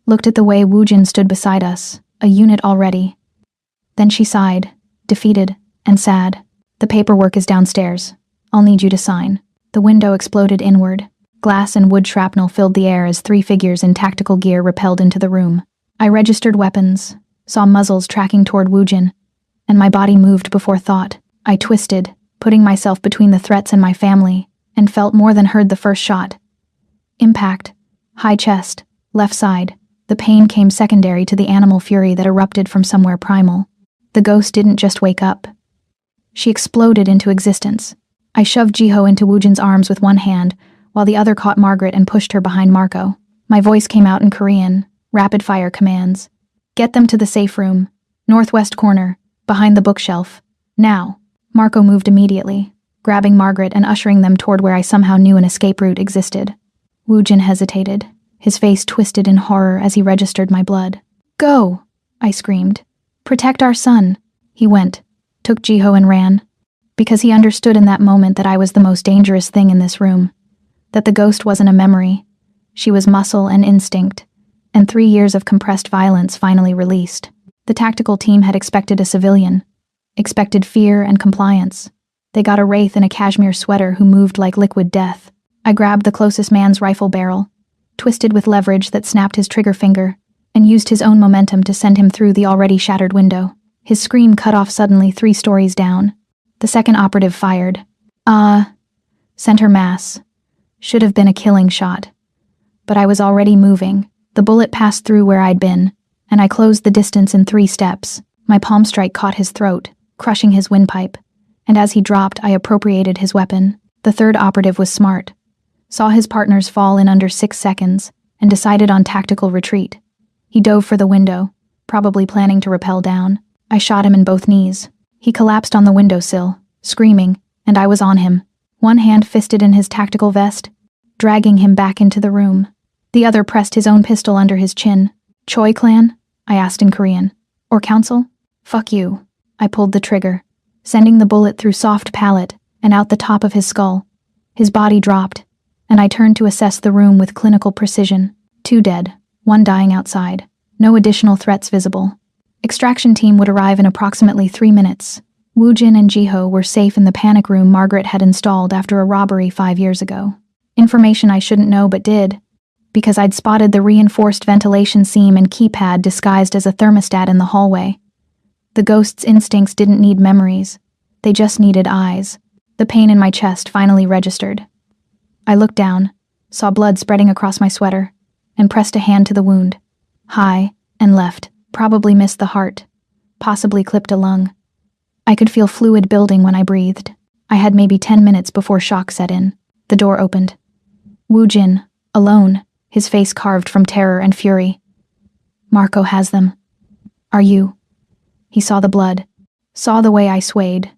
Looked at the way Woojin stood beside us, a unit already. Then she sighed, defeated and sad. The paperwork is downstairs. I'll need you to sign. The window exploded inward. Glass and wood shrapnel filled the air as 3 figures in tactical gear repelled into the room. I registered weapons, saw muzzles tracking toward Woojin, and my body moved before thought. I twisted, putting myself between the threats and my family, and felt more than heard the first shot. Impact. High chest. Left side. The pain came secondary to the animal fury that erupted from somewhere primal. The ghost didn't just wake up. She exploded into existence. I shoved Jiho into Woojin's arms with one hand, while the other caught Margaret and pushed her behind Marco. My voice came out in Korean, rapid-fire commands. Get them to the safe room. Northwest corner, behind the bookshelf. Now. Marco moved immediately, grabbing Margaret and ushering them toward where I somehow knew an escape route existed. Woojin hesitated, his face twisted in horror as he registered my blood. Go! I screamed. Protect our son. He went, took Jiho and ran, because he understood in that moment that I was the most dangerous thing in this room, that the ghost wasn't a memory. She was muscle and instinct, and 3 years of compressed violence finally released. The tactical team had expected a civilian, expected fear and compliance. They got a wraith in a cashmere sweater who moved like liquid death. I grabbed the closest man's rifle barrel, twisted with leverage that snapped his trigger finger, and used his own momentum to send him through the already shattered window. His scream cut off suddenly 3 stories down. The second operative fired. Center mass. Should have been a killing shot. But I was already moving. The bullet passed through where I'd been, and I closed the distance in 3 steps. My palm strike caught his throat, crushing his windpipe, and as he dropped, I appropriated his weapon. The third operative was smart. Saw his partners fall in under 6 seconds, and decided on tactical retreat. He dove for the window, probably planning to rappel down. I shot him in both knees. He collapsed on the windowsill, screaming, and I was on him, one hand fisted in his tactical vest, dragging him back into the room. The other pressed his own pistol under his chin. Choi clan? I asked in Korean. Or council? Fuck you. I pulled the trigger, sending the bullet through soft palate and out the top of his skull. His body dropped, and I turned to assess the room with clinical precision. 2 dead, 1 dying outside. No additional threats visible. Extraction team would arrive in approximately 3 minutes. Woojin and Jiho were safe in the panic room Margaret had installed after a robbery 5 years ago. Information I shouldn't know but did, because I'd spotted the reinforced ventilation seam and keypad disguised as a thermostat in the hallway. The ghost's instincts didn't need memories. They just needed eyes. The pain in my chest finally registered. I looked down, saw blood spreading across my sweater, and pressed a hand to the wound. High and left, probably missed the heart, possibly clipped a lung. I could feel fluid building when I breathed. I had maybe 10 minutes before shock set in. The door opened. Woojin, alone, his face carved from terror and fury. Marco has them. Are you? He saw the blood, saw the way I swayed.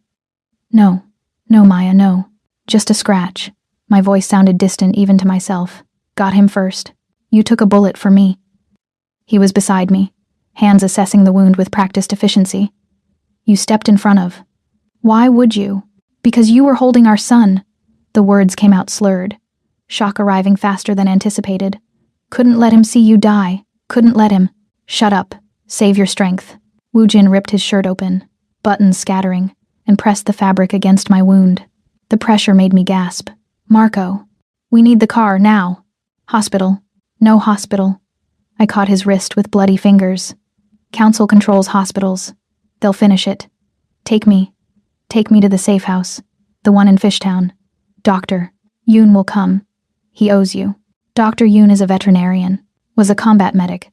No, Maya, no. Just a scratch. My voice sounded distant even to myself. Got him first. You took a bullet for me. He was beside me, hands assessing the wound with practiced efficiency. You stepped in front of. Why would you? Because you were holding our son. The words came out slurred, shock arriving faster than anticipated. Couldn't let him see you die. Couldn't let him. Shut up. Save your strength. Woojin ripped his shirt open, buttons scattering, and pressed the fabric against my wound. The pressure made me gasp. Marco. We need the car, now. Hospital. No hospital. I caught his wrist with bloody fingers. Council controls hospitals. They'll finish it. Take me. Take me to the safe house. The one in Fishtown. Doctor. Yoon will come. He owes you. Dr. Yoon is a veterinarian. Was a combat medic.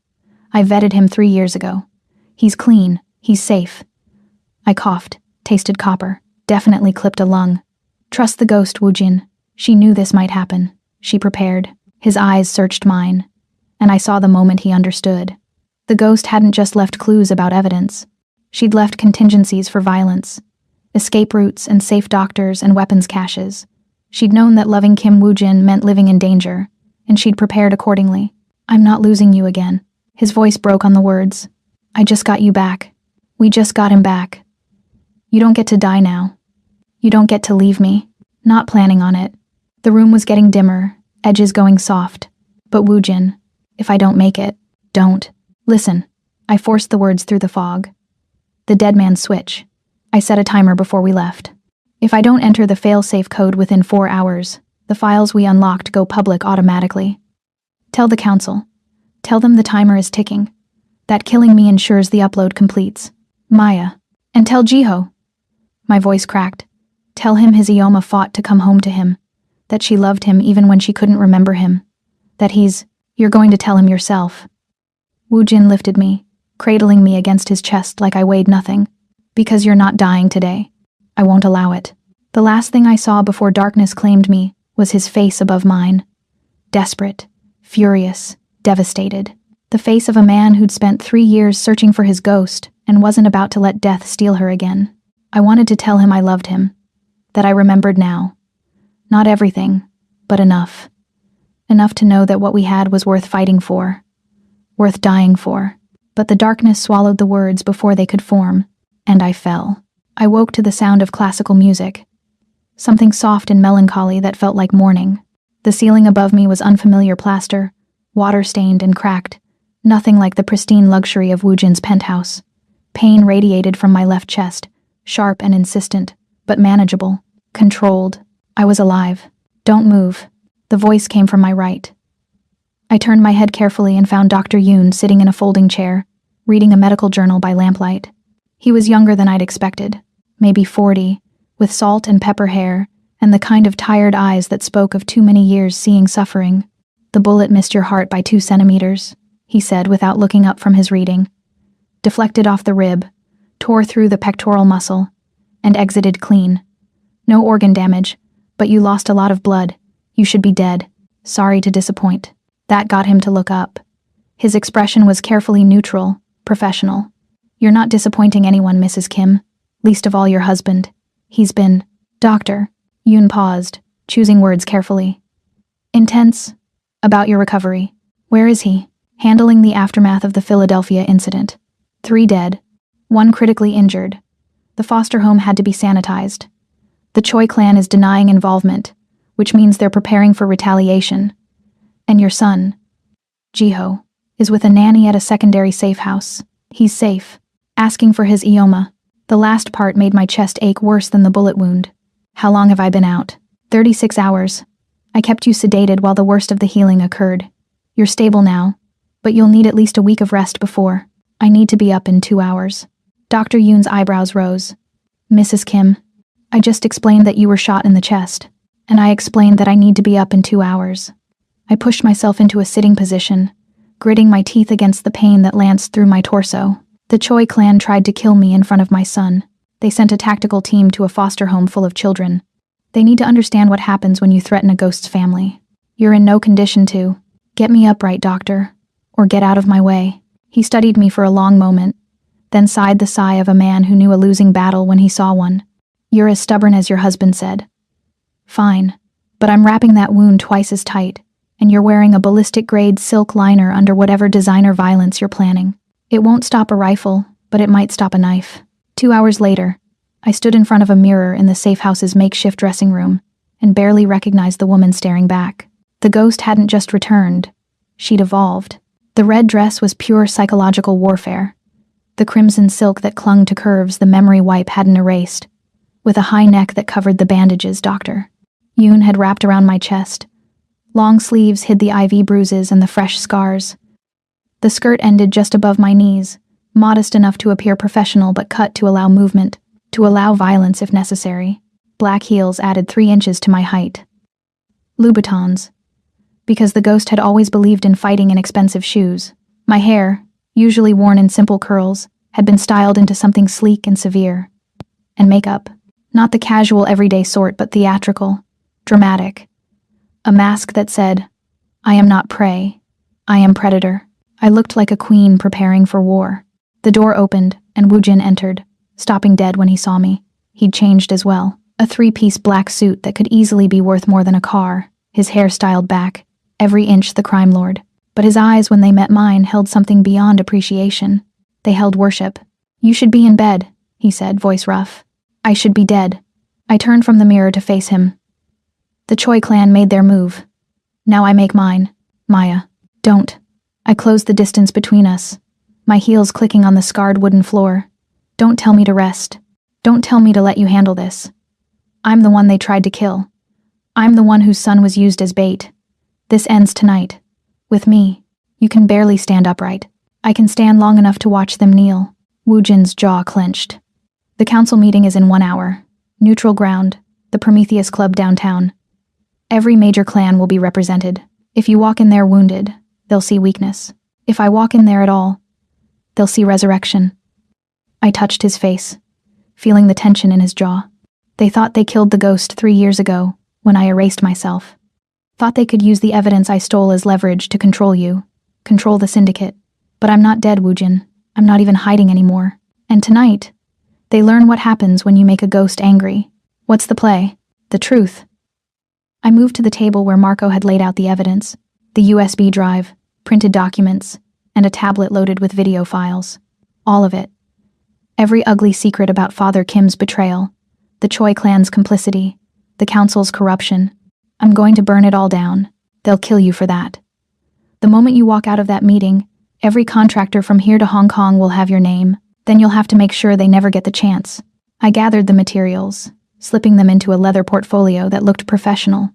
I vetted him 3 years ago. He's clean. He's safe. I coughed, tasted copper, definitely clipped a lung. Trust the ghost, Woojin. She knew this might happen. She prepared. His eyes searched mine, and I saw the moment he understood. The ghost hadn't just left clues about evidence. She'd left contingencies for violence, escape routes and safe doctors and weapons caches. She'd known that loving Kim Woojin meant living in danger, and she'd prepared accordingly. I'm not losing you again. His voice broke on the words. I just got you back. We just got him back. You don't get to die now. You don't get to leave me. Not planning on it. The room was getting dimmer, edges going soft. But Woojin, if I don't make it, don't. Listen. I forced the words through the fog. The dead man's switch. I set a timer before we left. If I don't enter the fail-safe code within 4 hours, the files we unlocked go public automatically. Tell the council. Tell them the timer is ticking. That killing me ensures the upload completes. Maya. And tell Jiho. My voice cracked. Tell him his Ioma fought to come home to him. That she loved him even when she couldn't remember him. That you're going to tell him yourself. Woojin lifted me, cradling me against his chest like I weighed nothing. Because you're not dying today. I won't allow it. The last thing I saw before darkness claimed me was his face above mine. Desperate, furious, devastated. The face of a man who'd spent 3 years searching for his ghost and wasn't about to let death steal her again. I wanted to tell him I loved him, that I remembered now. Not everything, but enough. Enough to know that what we had was worth fighting for, worth dying for. But the darkness swallowed the words before they could form, and I fell. I woke to the sound of classical music, something soft and melancholy that felt like morning. The ceiling above me was unfamiliar plaster, water-stained and cracked, nothing like the pristine luxury of Woojin's penthouse. Pain radiated from my left chest, sharp and insistent, but manageable, controlled. I was alive. Don't move. The voice came from my right. I turned my head carefully and found Dr. Yoon sitting in a folding chair, reading a medical journal by lamplight. He was younger than I'd expected, maybe 40, with salt and pepper hair, and the kind of tired eyes that spoke of too many years seeing suffering. "The bullet missed your heart by 2 centimeters, he said without looking up from his reading. Deflected off the rib, tore through the pectoral muscle, and exited clean. No organ damage, but you lost a lot of blood. You should be dead. Sorry to disappoint." That got him to look up. His expression was carefully neutral, professional. "You're not disappointing anyone, Mrs. Kim, least of all your husband. He's been..." "Doctor," Yoon paused, choosing words carefully. "Intense. About your recovery. Where is he?" "Handling the aftermath of the Philadelphia incident. 3 dead. 1 critically injured. The foster home had to be sanitized. The Choi clan is denying involvement, which means they're preparing for retaliation. And your son, Jiho, is with a nanny at a secondary safe house. He's safe. Asking for his Ioma." The last part made my chest ache worse than the bullet wound. "How long have I been out?" 36 hours. I kept you sedated while the worst of the healing occurred. You're stable now, but you'll need at least a week of rest before. I need to be up in 2 hours. Dr. Yoon's eyebrows rose. "Mrs. Kim, I just explained that you were shot in the chest, and I explained that I need to be up in 2 hours." I pushed myself into a sitting position, gritting my teeth against the pain that lanced through my torso. "The Choi clan tried to kill me in front of my son. They sent a tactical team to a foster home full of children. They need to understand what happens when you threaten a ghost's family. You're in no condition to. Get me upright, doctor, or get out of my way." He studied me for a long moment, then sighed the sigh of a man who knew a losing battle when he saw one. "You're as stubborn as your husband said." "Fine, but I'm wrapping that wound twice as tight, and you're wearing a ballistic-grade silk liner under whatever designer violence you're planning. It won't stop a rifle, but it might stop a knife." 2 hours later, I stood in front of a mirror in the safe house's makeshift dressing room and barely recognized the woman staring back. The ghost hadn't just returned. She'd evolved. The red dress was pure psychological warfare. The crimson silk that clung to curves the memory wipe hadn't erased, with a high neck that covered the bandages Dr. Yoon had wrapped around my chest. Long sleeves hid the IV bruises and the fresh scars. The skirt ended just above my knees, modest enough to appear professional but cut to allow movement, to allow violence if necessary. Black heels added 3 inches to my height. Louboutins, because the ghost had always believed in fighting in expensive shoes. My hair, usually worn in simple curls, had been styled into something sleek and severe. And makeup, not the casual everyday sort but theatrical, dramatic. A mask that said, "I am not prey, I am predator." I looked like a queen preparing for war. The door opened, and Woojin entered, stopping dead when he saw me. He'd changed as well. A 3-piece black suit that could easily be worth more than a car, his hair styled back, every inch the crime lord. But his eyes, when they met mine, held something beyond appreciation. They held worship. "You should be in bed," he said, voice rough. "I should be dead." I turned from the mirror to face him. The Choi clan made their move. Now I make mine. "Maya, don't." I closed the distance between us, my heels clicking on the scarred wooden floor. "Don't tell me to rest. Don't tell me to let you handle this. I'm the one they tried to kill. I'm the one whose son was used as bait. This ends tonight. With me. You can barely stand upright. I can stand long enough to watch them kneel." Woojin's jaw clenched. "The council meeting is in 1 hour. Neutral ground, the Prometheus Club downtown. Every major clan will be represented. If you walk in there wounded, they'll see weakness. If I walk in there at all, they'll see resurrection." I touched his face. feeling the tension in his jaw. They thought they killed the ghost 3 years ago, when I erased myself. Thought they could use the evidence I stole as leverage to control you, control the syndicate. But I'm not dead, Woojin. I'm not even hiding anymore. And tonight, they learn what happens when you make a ghost angry. What's the play? The truth. I moved to the table where Marco had laid out the evidence, the USB drive, printed documents, and a tablet loaded with video files. All of it. Every ugly secret about Father Kim's betrayal, the Choi clan's complicity, the council's corruption. I'm going to burn it all down. They'll kill you for that. The moment you walk out of that meeting, every contractor from here to Hong Kong will have your name. Then you'll have to make sure they never get the chance. I gathered the materials, slipping them into a leather portfolio that looked professional,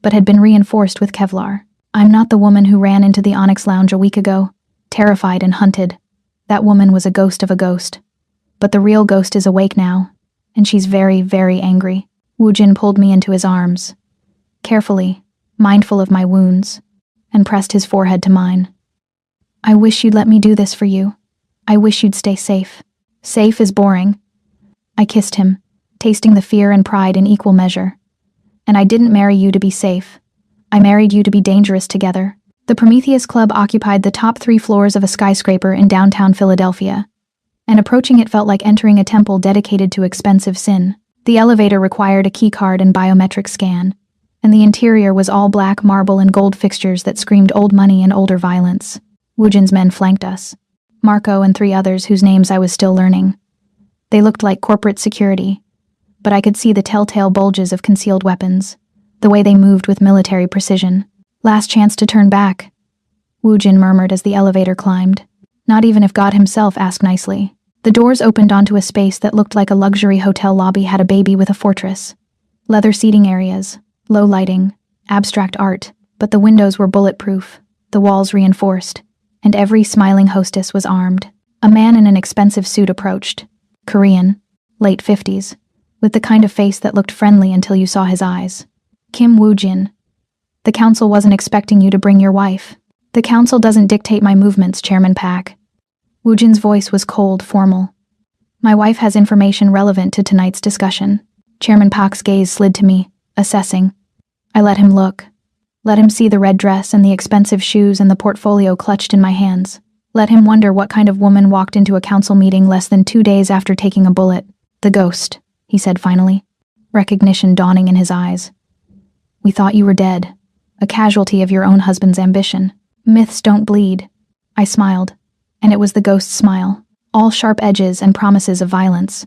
but had been reinforced with Kevlar. I'm not the woman who ran into the Onyx Lounge a week ago, terrified and hunted. That woman was a ghost of a ghost. But the real ghost is awake now, and she's very, very angry. Woojin pulled me into his arms, carefully, mindful of my wounds, and pressed his forehead to mine. I wish you'd let me do this for you. I wish you'd stay safe. Safe is boring. I kissed him, tasting the fear and pride in equal measure. And I didn't marry you to be safe. I married you to be dangerous together. The Prometheus Club occupied the top 3 floors of a skyscraper in downtown Philadelphia, and approaching it felt like entering a temple dedicated to expensive sin. The elevator required a keycard and biometric scan, and the interior was all black marble and gold fixtures that screamed old money and older violence. Woojin's men flanked us. Marco and 3 others whose names I was still learning. They looked like corporate security, but I could see the telltale bulges of concealed weapons, the way they moved with military precision. Last chance to turn back, Woojin murmured as the elevator climbed. Not even if God himself asked nicely. The doors opened onto a space that looked like a luxury hotel lobby had a baby with a fortress. Leather seating areas, low lighting, abstract art, but the windows were bulletproof, the walls reinforced, and every smiling hostess was armed. A man in an expensive suit approached, Korean, late 50s, with the kind of face that looked friendly until you saw his eyes. Kim Woojin. The council wasn't expecting you to bring your wife. The council doesn't dictate my movements, Chairman Pak. Woojin's voice was cold, formal. My wife has information relevant to tonight's discussion. Chairman Pak's gaze slid to me, assessing. I let him look. Let him see the red dress and the expensive shoes and the portfolio clutched in my hands. Let him wonder what kind of woman walked into a council meeting less than 2 days after taking a bullet. The ghost, he said finally, recognition dawning in his eyes. We thought you were dead, a casualty of your own husband's ambition. Myths don't bleed. I smiled, and it was the ghost's smile, all sharp edges and promises of violence.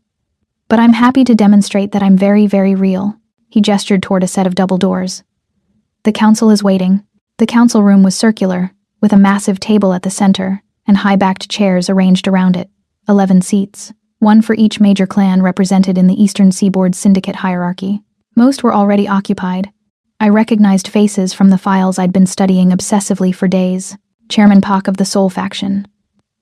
But I'm happy to demonstrate that I'm very, very real. He gestured toward a set of double doors. The council is waiting. The council room was circular, with a massive table at the center and high-backed chairs arranged around it, 11 seats, 1 for each major clan represented in the Eastern Seaboard syndicate hierarchy. Most were already occupied. I recognized faces from the files I'd been studying obsessively for days. Chairman Pak of the Soul faction,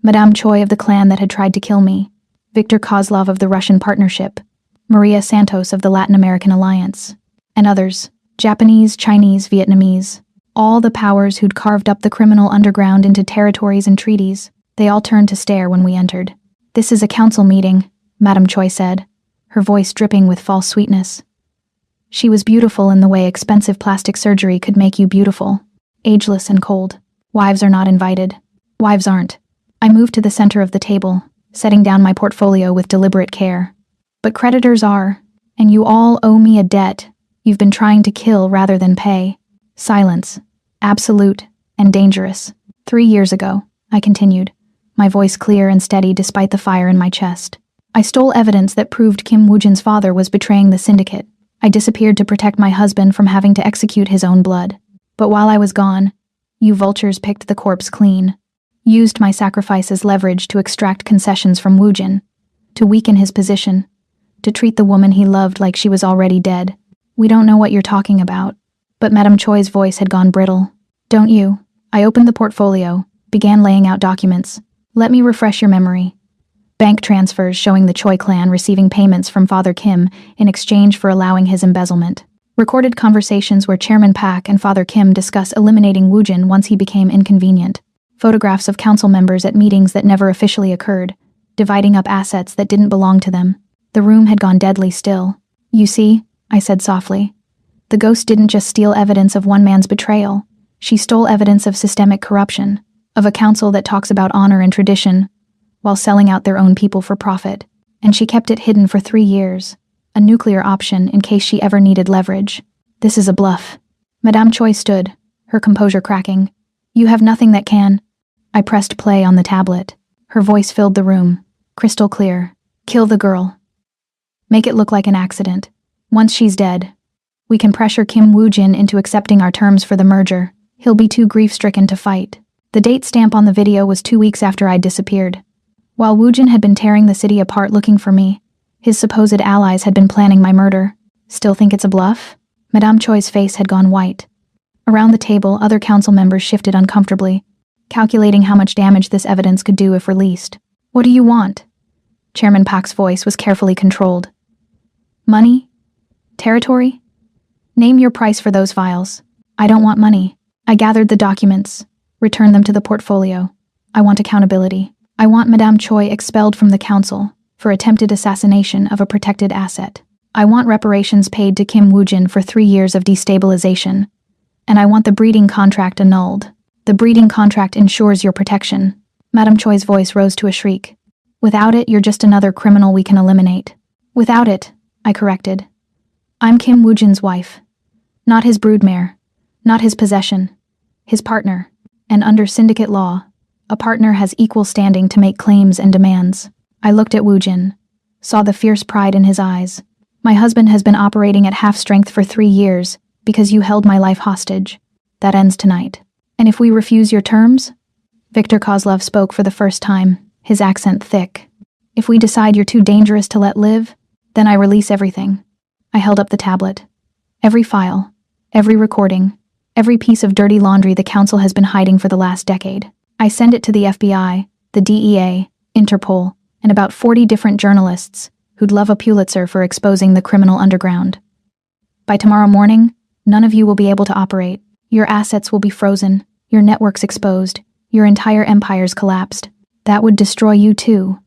Madame Choi of the clan that had tried to kill me, Viktor Kozlov of the Russian Partnership, Maria Santos of the Latin American Alliance, and others, Japanese, Chinese, Vietnamese, all the powers who'd carved up the criminal underground into territories and treaties. They all turned to stare when we entered. This is a council meeting, Madame Choi said, her voice dripping with false sweetness. She was beautiful in the way expensive plastic surgery could make you beautiful, ageless and cold. Wives are not invited. Wives aren't. I moved to the center of the table, setting down my portfolio with deliberate care. But creditors are, and you all owe me a debt you've been trying to kill rather than pay. Silence, absolute and dangerous. 3 years ago, I continued, my voice clear and steady despite the fire in my chest. I stole evidence that proved Kim Woojin's father was betraying the syndicate. I disappeared to protect my husband from having to execute his own blood. But while I was gone, you vultures picked the corpse clean, used my sacrifice as leverage to extract concessions from Woojin, to weaken his position, to treat the woman he loved like she was already dead. We don't know what you're talking about. But Madame Choi's voice had gone brittle. Don't you? I opened the portfolio, began laying out documents. Let me refresh your memory. Bank transfers showing the Choi clan receiving payments from Father Kim in exchange for allowing his embezzlement. Recorded conversations where Chairman Pak and Father Kim discuss eliminating Woojin once he became inconvenient. Photographs of council members at meetings that never officially occurred, dividing up assets that didn't belong to them. The room had gone deadly still. "You see," I said softly. "The ghost didn't just steal evidence of one man's betrayal. She stole evidence of systemic corruption, of a council that talks about honor and tradition, while selling out their own people for profit. And she kept it hidden for 3 years. A nuclear option in case she ever needed leverage. This is a bluff." Madame Choi stood, her composure cracking. "You have nothing that can—" I pressed play on the tablet. Her voice filled the room, crystal clear. "Kill the girl. Make it look like an accident. Once she's dead, we can pressure Kim Woo-jin into accepting our terms for the merger. He'll be too grief-stricken to fight." The date stamp on the video was 2 weeks after I'd disappeared. While Woo-jin had been tearing the city apart looking for me, his supposed allies had been planning my murder. "Still think it's a bluff?" Madame Choi's face had gone white. Around the table, other council members shifted uncomfortably, calculating how much damage this evidence could do if released. "What do you want?" Chairman Park's voice was carefully controlled. "Money? Territory? Name your price for those files." "I don't want money." I gathered the documents, returned them to the portfolio. "I want accountability. I want Madame Choi expelled from the council for attempted assassination of a protected asset. I want reparations paid to Kim Woo-jin for 3 years of destabilization. And I want the breeding contract annulled. The breeding contract ensures your protection." Madame Choi's voice rose to a shriek. "Without it, you're just another criminal we can eliminate." "Without it," I corrected. "I'm Kim Woo-jin's wife. Not his broodmare. Not his possession. His partner. And under syndicate law, a partner has equal standing to make claims and demands." I looked at Woo-jin, saw the fierce pride in his eyes. "My husband has been operating at half strength for 3 years because you held my life hostage. That ends tonight. And if we refuse your terms?" Viktor Kozlov spoke for the first time, his accent thick. "If we decide you're too dangerous to let live, then I release everything." I held up the tablet. Every file, every recording, every piece of dirty laundry the council has been hiding for the last decade. I send it to the FBI, the DEA, Interpol, and about 40 different journalists who'd love a Pulitzer for exposing the criminal underground. By tomorrow morning, none of you will be able to operate. Your assets will be frozen, your networks exposed, your entire empires collapsed. That would destroy you too,"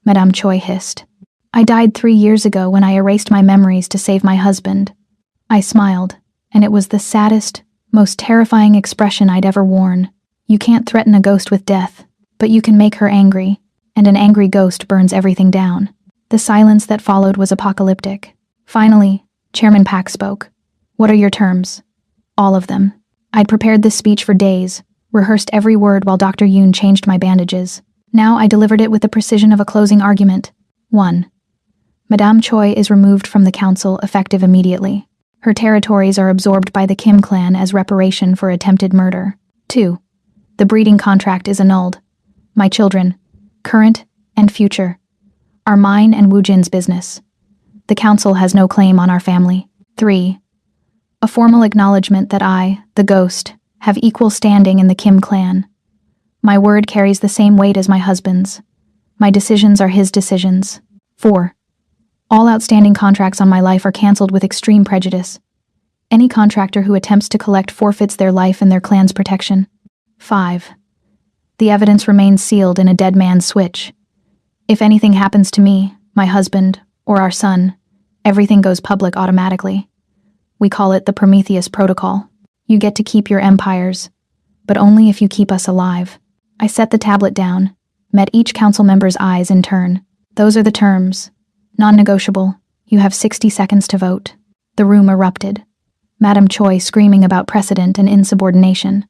Madame Choi hissed. "I died 3 years ago when I erased my memories to save my husband." I smiled, and it was the saddest, most terrifying expression I'd ever worn. You can't threaten a ghost with death, but you can make her angry, and an angry ghost burns everything down. The silence that followed was apocalyptic. Finally, Chairman Park spoke. "What are your terms?" "All of them." I'd prepared this speech for days, rehearsed every word while Dr. Yoon changed my bandages. Now I delivered it with the precision of a closing argument. 1. Madame Choi is removed from the council effective immediately. Her territories are absorbed by the Kim clan as reparation for attempted murder. 2. The breeding contract is annulled. My children, current and future, are mine and Woo-jin's business. The council has no claim on our family. 3. A formal acknowledgement that I, the ghost, have equal standing in the Kim clan. My word carries the same weight as my husband's. My decisions are his decisions. 4. All outstanding contracts on my life are cancelled with extreme prejudice. Any contractor who attempts to collect forfeits their life and their clan's protection. 5. The evidence remains sealed in a dead man's switch. If anything happens to me, my husband, or our son, everything goes public automatically. We call it the Prometheus Protocol. You get to keep your empires, but only if you keep us alive. I set the tablet down, met each council member's eyes in turn. Those are the terms. Non-negotiable. You have 60 seconds to vote. The room erupted. Madame Choi screaming about precedent and insubordination.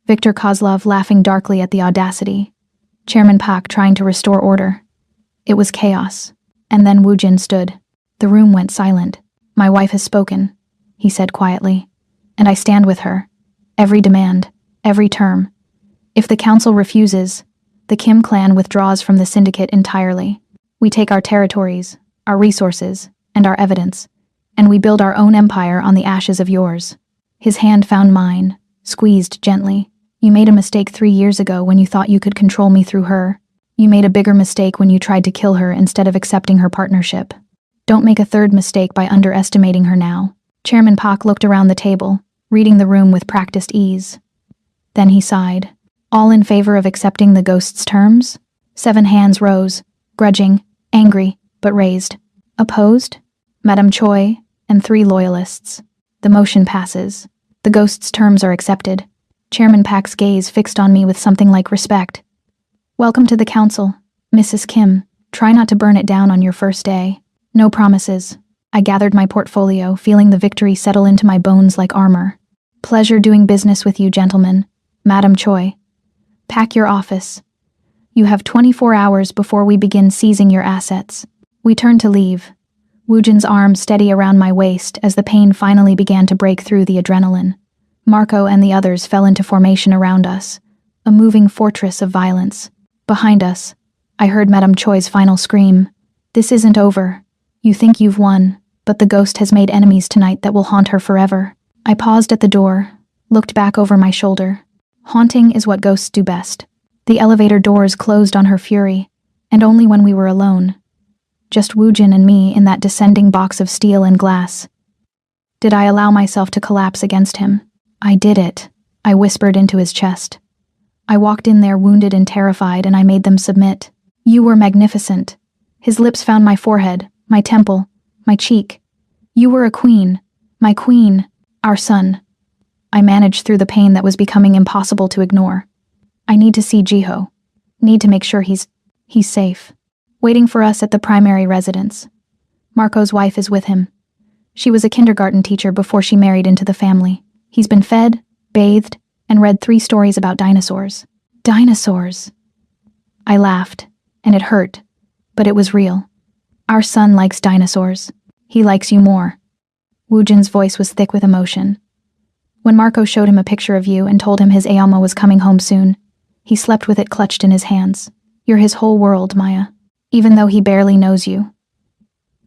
Viktor Kozlov laughing darkly at the audacity. Chairman Park trying to restore order. It was chaos. And then Woo-jin stood. The room went silent. "My wife has spoken," he said quietly. "And I stand with her. Every demand, every term. If the council refuses, the Kim clan withdraws from the syndicate entirely. We take our territories, our resources, and our evidence, and we build our own empire on the ashes of yours." His hand found mine, squeezed gently. "You made a mistake 3 years ago when you thought you could control me through her. You made a bigger mistake when you tried to kill her instead of accepting her partnership. Don't make a third mistake by underestimating her now." Chairman Park looked around the table, reading the room with practiced ease. Then he sighed. "All in favor of accepting the ghost's terms?" 7 hands rose, grudging, angry, but raised. Opposed? Madame Choi and 3 loyalists. The motion passes. The ghost's terms are accepted. Chairman Park's gaze fixed on me with something like respect. Welcome to the council, Mrs. Kim. Try not to burn it down on your first day. No promises. I gathered my portfolio, feeling the victory settle into my bones like armor. Pleasure doing business with you, gentlemen. Madame Choi. Pack your office. You have 24 hours before we begin seizing your assets. We turned to leave. Woojin's arm steady around my waist as the pain finally began to break through the adrenaline. Marco and the others fell into formation around us, a moving fortress of violence. Behind us, I heard Madame Choi's final scream. This isn't over. You think you've won, but the ghost has made enemies tonight that will haunt her forever. I paused at the door, looked back over my shoulder. Haunting is what ghosts do best. The elevator doors closed on her fury, and only when we were alone. Just Woojin and me in that descending box of steel and glass. Did I allow myself to collapse against him? I did it, I whispered into his chest. I walked in there wounded and terrified, and I made them submit. You were magnificent. His lips found my forehead, my temple, my cheek. You were a queen, my queen, our son. I managed through the pain that was becoming impossible to ignore. I need to see Jiho. Need to make sure he's safe. Waiting for us at the primary residence. Marco's wife is with him. She was a kindergarten teacher before she married into the family. He's been fed, bathed, and read 3 stories about dinosaurs. Dinosaurs! I laughed, and it hurt, but it was real. Our son likes dinosaurs. He likes you more. Woojin's voice was thick with emotion. When Marco showed him a picture of you and told him his Aoma was coming home soon, he slept with it clutched in his hands. You're his whole world, Maya. Even though he barely knows you.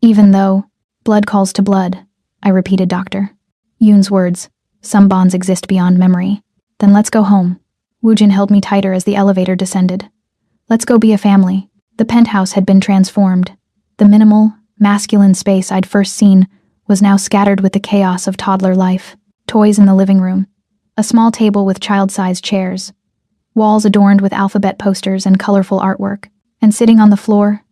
Even though, blood calls to blood, I repeated, Doctor. Yoon's words, some bonds exist beyond memory. Then let's go home. Woojin held me tighter as the elevator descended. Let's go be a family. The penthouse had been transformed. The minimal, masculine space I'd first seen was now scattered with the chaos of toddler life. Toys in the living room. A small table with child-sized chairs. Walls adorned with alphabet posters and colorful artwork. And sitting on the floor,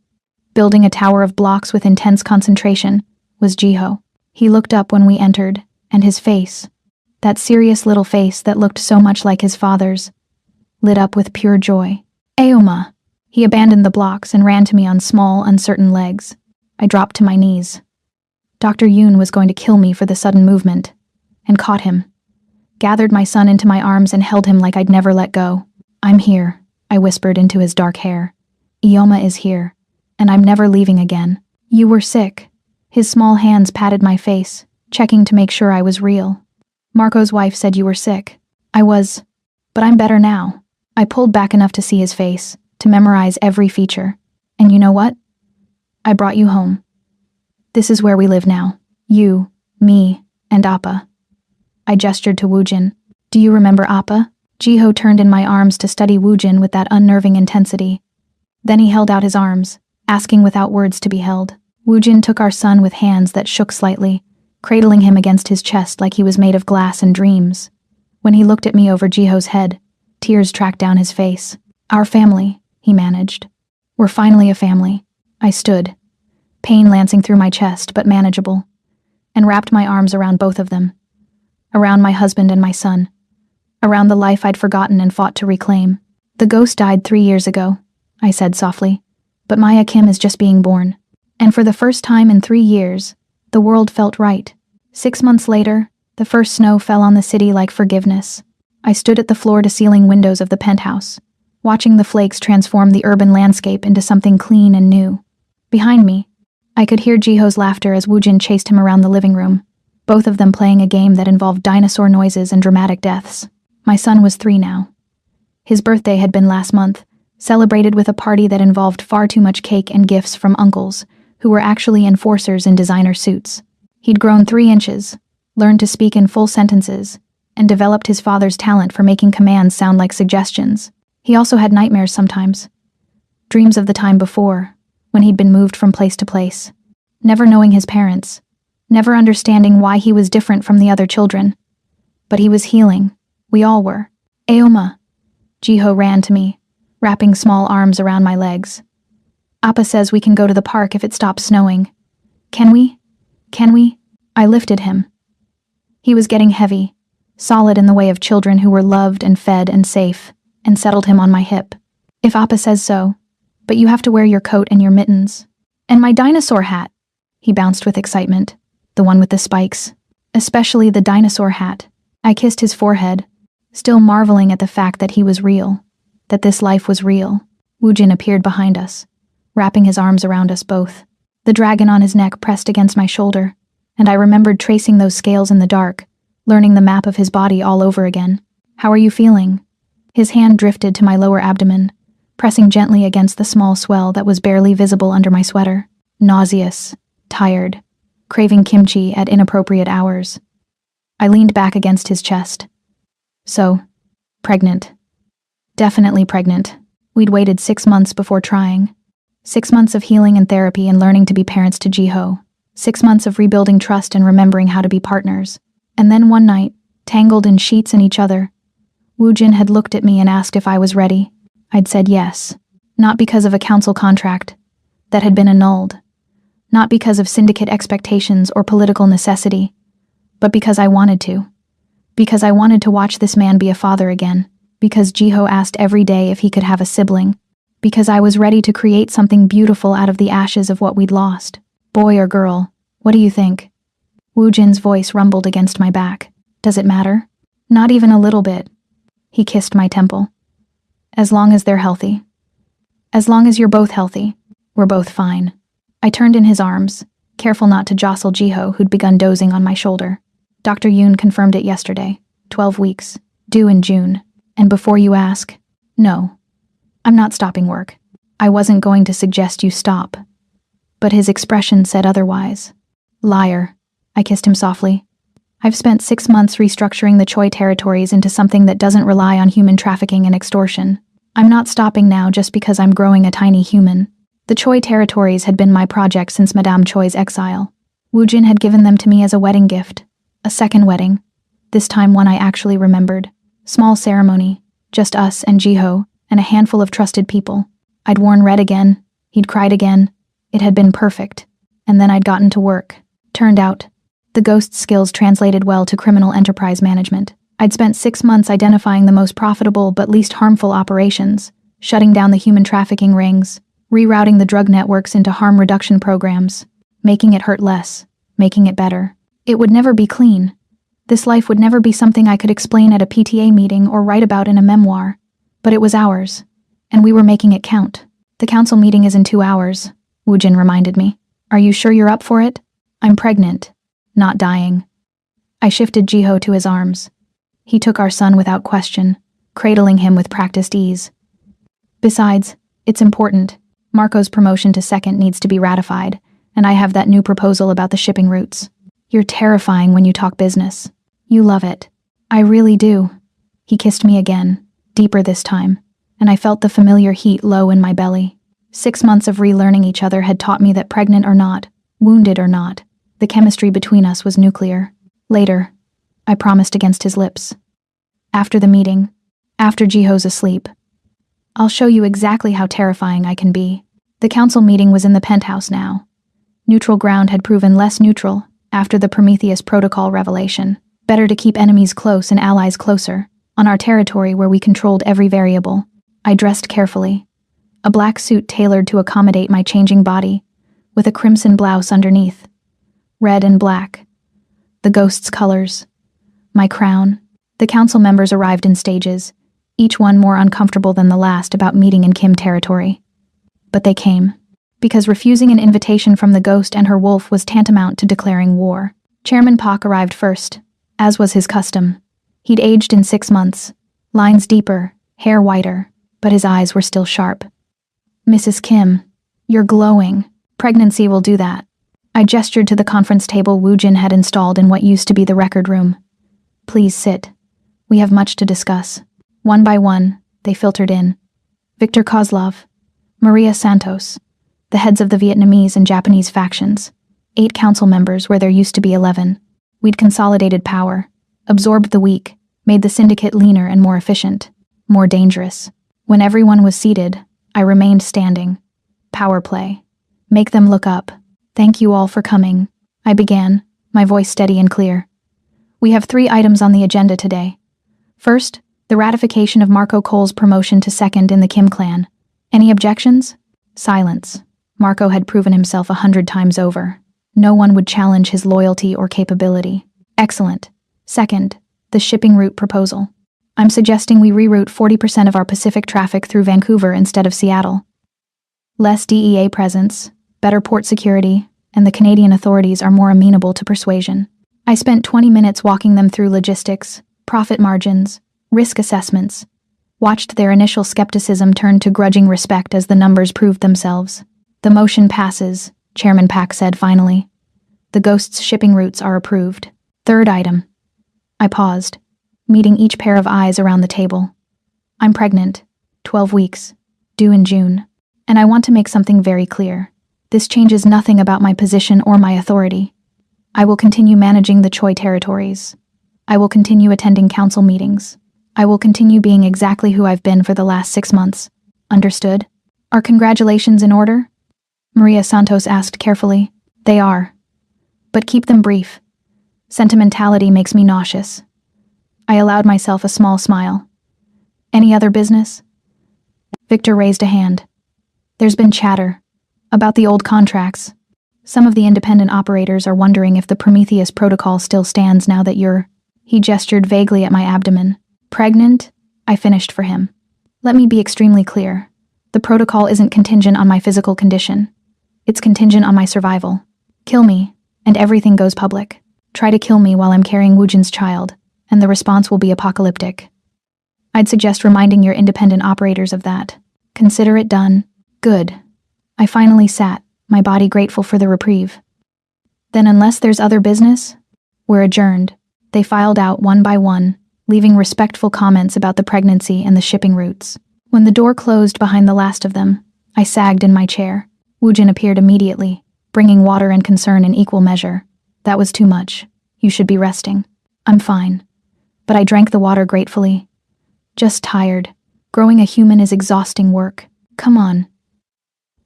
building a tower of blocks with intense concentration, was Jiho. He looked up when we entered, and his face, that serious little face that looked so much like his father's, lit up with pure joy. Aoma! He abandoned the blocks and ran to me on small, uncertain legs. I dropped to my knees. Dr. Yoon was going to kill me for the sudden movement, and caught him. Gathered my son into my arms and held him like I'd never let go. I'm here, I whispered into his dark hair. Ioma is here, and I'm never leaving again. You were sick. His small hands patted my face, checking to make sure I was real. Marco's wife said you were sick. I was, but I'm better now. I pulled back enough to see his face, to memorize every feature. And you know what? I brought you home. This is where we live now. You, me, and Appa. I gestured to Woojin. Do you remember Appa? Jiho turned in my arms to study Woojin with that unnerving intensity. Then he held out his arms, asking without words to be held. Woojin took our son with hands that shook slightly, cradling him against his chest like he was made of glass and dreams. When he looked at me over Jiho's head, tears tracked down his face. Our family, he managed. We're finally a family. I stood, pain lancing through my chest, but manageable, and wrapped my arms around both of them, around my husband and my son, around the life I'd forgotten and fought to reclaim. The ghost died 3 years ago, I said softly, but Maya Kim is just being born. And for the first time in 3 years, the world felt right. 6 months later, the first snow fell on the city like forgiveness. I stood at the floor-to-ceiling windows of the penthouse, watching the flakes transform the urban landscape into something clean and new. Behind me, I could hear Jiho's laughter as Woojin chased him around the living room, both of them playing a game that involved dinosaur noises and dramatic deaths. My son was 3 now. His birthday had been last month, celebrated with a party that involved far too much cake and gifts from uncles, who were actually enforcers in designer suits. He'd grown 3 inches, learned to speak in full sentences, and developed his father's talent for making commands sound like suggestions. He also had nightmares sometimes. Dreams of the time before, when he'd been moved from place to place, never knowing his parents, never understanding why he was different from the other children. But he was healing. We all were. Aoma. Jiho ran to me, wrapping small arms around my legs. Appa says we can go to the park if it stops snowing. Can we? Can we? I lifted him. He was getting heavy, solid in the way of children who were loved and fed and safe, and settled him on my hip. If Appa says so, but you have to wear your coat and your mittens. And my dinosaur hat. He bounced with excitement, the one with the spikes, especially the dinosaur hat. I kissed his forehead, still marveling at the fact that he was real, that this life was real. Woojin appeared behind us, wrapping his arms around us both. The dragon on his neck pressed against my shoulder, and I remembered tracing those scales in the dark, learning the map of his body all over again. How are you feeling? His hand drifted to my lower abdomen, pressing gently against the small swell that was barely visible under my sweater. Nauseous, tired, craving kimchi at inappropriate hours. I leaned back against his chest. So, pregnant. Definitely pregnant. We'd waited 6 months before trying. 6 months of healing and therapy and learning to be parents to Jiho. 6 months of rebuilding trust and remembering how to be partners. And then one night, tangled in sheets and each other, Woojin had looked at me and asked if I was ready. I'd said yes. Not because of a council contract that had been annulled. Not because of syndicate expectations or political necessity, but because I wanted to. Because I wanted to watch this man be a father again. Because Jiho asked every day if he could have a sibling. Because I was ready to create something beautiful out of the ashes of what we'd lost. Boy or girl, what do you think? Woojin's voice rumbled against my back. Does it matter? Not even a little bit. He kissed my temple. As long as they're healthy. As long as you're both healthy, we're both fine. I turned in his arms, careful not to jostle Jiho, who'd begun dozing on my shoulder. Dr. Yoon confirmed it yesterday. 12 weeks. Due in June. And before you ask, no. I'm not stopping work. I wasn't going to suggest you stop. But his expression said otherwise. Liar. I kissed him softly. I've spent 6 months restructuring the Choi territories into something that doesn't rely on human trafficking and extortion. I'm not stopping now just because I'm growing a tiny human. The Choi territories had been my project since Madame Choi's exile. Woojin had given them to me as a wedding gift. A second wedding. This time one I actually remembered. Small ceremony. Just us and Jiho, and a handful of trusted people. I'd worn red again. He'd cried again. It had been perfect. And then I'd gotten to work. Turned out, the ghost skills translated well to criminal enterprise management. I'd spent 6 months identifying the most profitable but least harmful operations, shutting down the human trafficking rings, rerouting the drug networks into harm reduction programs, making it hurt less, making it better. It would never be clean. This life would never be something I could explain at a PTA meeting or write about in a memoir. But it was ours, and we were making it count. The council meeting is in 2 hours, Woojin reminded me. Are you sure you're up for it? I'm pregnant, not dying. I shifted Jiho to his arms. He took our son without question, cradling him with practiced ease. Besides, it's important. Marco's promotion to second needs to be ratified, and I have that new proposal about the shipping routes. You're terrifying when you talk business. You love it. I really do. He kissed me again, deeper this time, and I felt the familiar heat low in my belly. 6 months of relearning each other had taught me that pregnant or not, wounded or not, the chemistry between us was nuclear. Later, I promised against his lips. After the meeting, after Jiho's asleep, I'll show you exactly how terrifying I can be. The council meeting was in the penthouse now. Neutral ground had proven less neutral after the Prometheus Protocol revelation. Better to keep enemies close and allies closer, on our territory where we controlled every variable. I dressed carefully. A black suit tailored to accommodate my changing body, with a crimson blouse underneath. Red and black. The ghost's colors. My crown. The council members arrived in stages, each one more uncomfortable than the last about meeting in Kim territory. But they came, because refusing an invitation from the ghost and her wolf was tantamount to declaring war. Chairman Pak arrived first, as was his custom. He'd aged in 6 months, lines deeper, hair whiter, but his eyes were still sharp. Mrs. Kim, you're glowing. Pregnancy will do that. I gestured to the conference table Woojin had installed in what used to be the record room. Please sit. We have much to discuss. One by one, they filtered in. Victor Kozlov, Maria Santos, the heads of the Vietnamese and Japanese factions, 8 council members where there used to be 11. We'd consolidated power, absorbed the weak, made the syndicate leaner and more efficient, more dangerous. When everyone was seated, I remained standing. Power play. Make them look up. Thank you all for coming, I began, my voice steady and clear. We have 3 items on the agenda today. First, the ratification of Marco Cole's promotion to second in the Kim clan. Any objections? Silence. Marco had proven himself 100 times over. No one would challenge his loyalty or capability. Excellent. Second, the shipping route proposal. I'm suggesting we reroute 40% of our Pacific traffic through Vancouver instead of Seattle. Less DEA presence, better port security, and the Canadian authorities are more amenable to persuasion. I spent 20 minutes walking them through logistics, profit margins, risk assessments, watched their initial skepticism turn to grudging respect as the numbers proved themselves. The motion passes, Chairman Pack said finally. The Ghost's shipping routes are approved. Third item. I paused, meeting each pair of eyes around the table. I'm pregnant, 12 weeks, due in June, and I want to make something very clear. This changes nothing about my position or my authority. I will continue managing the Choi territories. I will continue attending council meetings. I will continue being exactly who I've been for the last 6 months. Understood? Are congratulations in order? Maria Santos asked carefully. They are. But keep them brief. Sentimentality makes me nauseous. I allowed myself a small smile. Any other business? Victor raised a hand. There's been chatter about the old contracts. Some of the independent operators are wondering if the Prometheus protocol still stands now that you're... He gestured vaguely at my abdomen. Pregnant? I finished for him. Let me be extremely clear. The protocol isn't contingent on my physical condition. It's contingent on my survival. Kill me, and everything goes public. Try to kill me while I'm carrying Woojin's child, and the response will be apocalyptic. I'd suggest reminding your independent operators of that. Consider it done. Good. I finally sat, my body grateful for the reprieve. Then unless there's other business, we're adjourned. They filed out one by one, leaving respectful comments about the pregnancy and the shipping routes. When the door closed behind the last of them, I sagged in my chair. Woojin appeared immediately, bringing water and concern in equal measure. That was too much. You should be resting. I'm fine. But I drank the water gratefully. Just tired. Growing a human is exhausting work. Come on.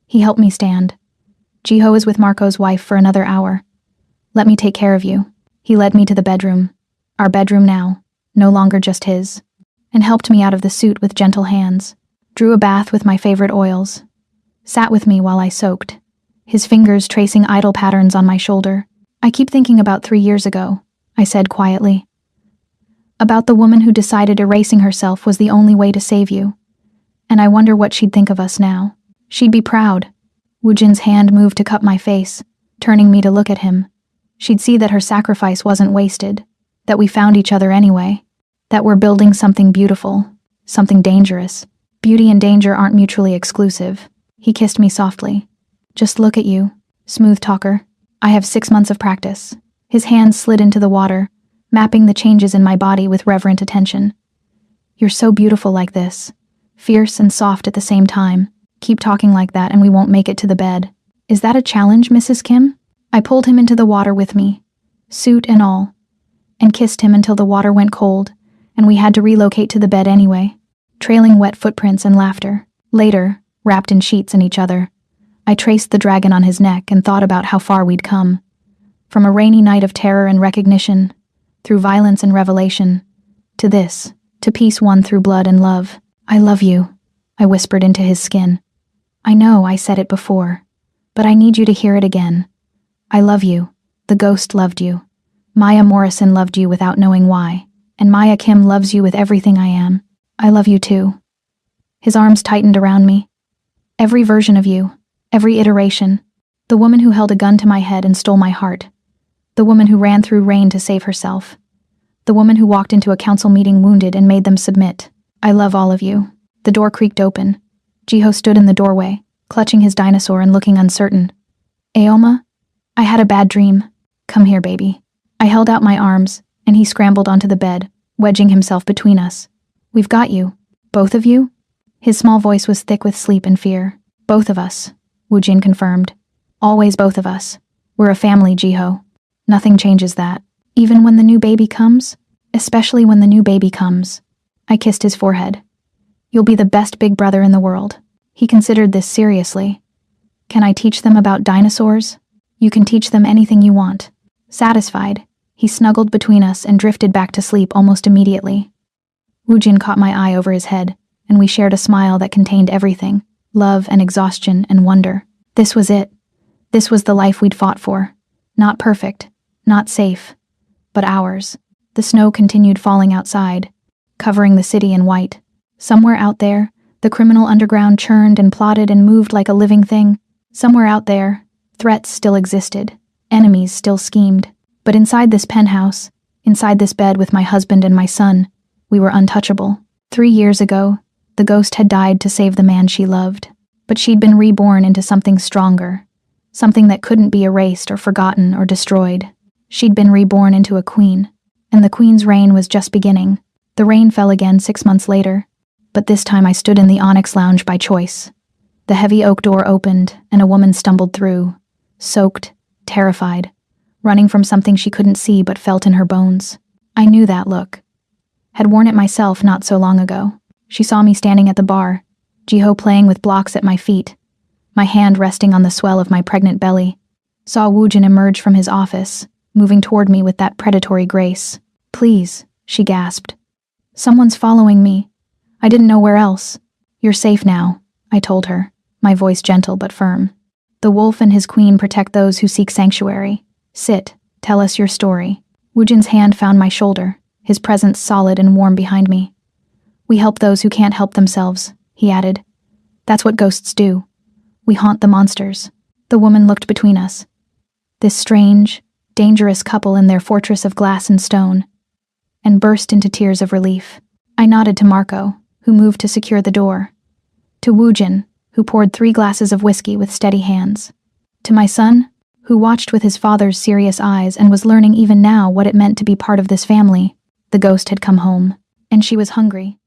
He helped me stand. Jiho is with Marco's wife for another hour. Let me take care of you. He led me to the bedroom. Our bedroom now, no longer just his. And helped me out of the suit with gentle hands. Drew a bath with my favorite oils. Sat with me while I soaked. His fingers tracing idle patterns on my shoulder. I keep thinking about 3 years ago, I said quietly. About the woman who decided erasing herself was the only way to save you. And I wonder what she'd think of us now. She'd be proud. Woojin's hand moved to cup my face, turning me to look at him. She'd see that her sacrifice wasn't wasted, that we found each other anyway, that we're building something beautiful, something dangerous. Beauty and danger aren't mutually exclusive. He kissed me softly. Just look at you, smooth talker. I have 6 months of practice. His hands slid into the water, mapping the changes in my body with reverent attention. You're so beautiful like this, fierce and soft at the same time. Keep talking like that and we won't make it to the bed. Is that a challenge, Mrs. Kim? I pulled him into the water with me, suit and all, and kissed him until the water went cold, and we had to relocate to the bed anyway, trailing wet footprints and laughter. Later, wrapped in sheets and each other, I traced the dragon on his neck and thought about how far we'd come. From a rainy night of terror and recognition, through violence and revelation, to this, to peace won through blood and love. I love you, I whispered into his skin. I know I said it before, but I need you to hear it again. I love you. The ghost loved you. Maya Morrison loved you without knowing why, and Maya Kim loves you with everything I am. I love you too. His arms tightened around me. Every version of you, every iteration. The woman who held a gun to my head and stole my heart. The woman who ran through rain to save herself. The woman who walked into a council meeting wounded and made them submit. I love all of you. The door creaked open. Jiho stood in the doorway, clutching his dinosaur and looking uncertain. Aoma? I had a bad dream. Come here, baby. I held out my arms, and he scrambled onto the bed, wedging himself between us. We've got you. Both of you? His small voice was thick with sleep and fear. Both of us, Woojin confirmed. Always both of us. We're a family, Jiho. Nothing changes that. Even when the new baby comes? Especially when the new baby comes. I kissed his forehead. You'll be the best big brother in the world. He considered this seriously. Can I teach them about dinosaurs? You can teach them anything you want. Satisfied, he snuggled between us and drifted back to sleep almost immediately. Woojin caught my eye over his head, and we shared a smile that contained everything: love and exhaustion and wonder. This was it. This was the life we'd fought for. Not perfect, not safe, but ours. The snow continued falling outside, covering the city in white. Somewhere out there, the criminal underground churned and plotted and moved like a living thing. Somewhere out there, threats still existed. Enemies still schemed. But inside this penthouse, inside this bed with my husband and my son, we were untouchable. 3 years ago, the ghost had died to save the man she loved. But she'd been reborn into something stronger, something that couldn't be erased or forgotten or destroyed. She'd been reborn into a queen, and the queen's reign was just beginning. The rain fell again 6 months later, but this time I stood in the Onyx Lounge by choice. The heavy oak door opened, and a woman stumbled through, soaked, terrified, running from something she couldn't see but felt in her bones. I knew that look. Had worn it myself not so long ago. She saw me standing at the bar, Jiho playing with blocks at my feet, my hand resting on the swell of my pregnant belly. Saw Woojin emerge from his office, moving toward me with that predatory grace. "Please," she gasped. "Someone's following me. I didn't know where else." "You're safe now," I told her, my voice gentle but firm. "The wolf and his queen protect those who seek sanctuary. Sit, tell us your story." Woojin's hand found my shoulder, his presence solid and warm behind me. "We help those who can't help themselves," he added. "That's what ghosts do. We haunt the monsters." The woman looked between us. This strange, dangerous couple in their fortress of glass and stone, and burst into tears of relief. I nodded to Marco, who moved to secure the door. To Woojin, who poured 3 glasses of whiskey with steady hands. To my son, who watched with his father's serious eyes and was learning even now what it meant to be part of this family. The ghost had come home, and she was hungry.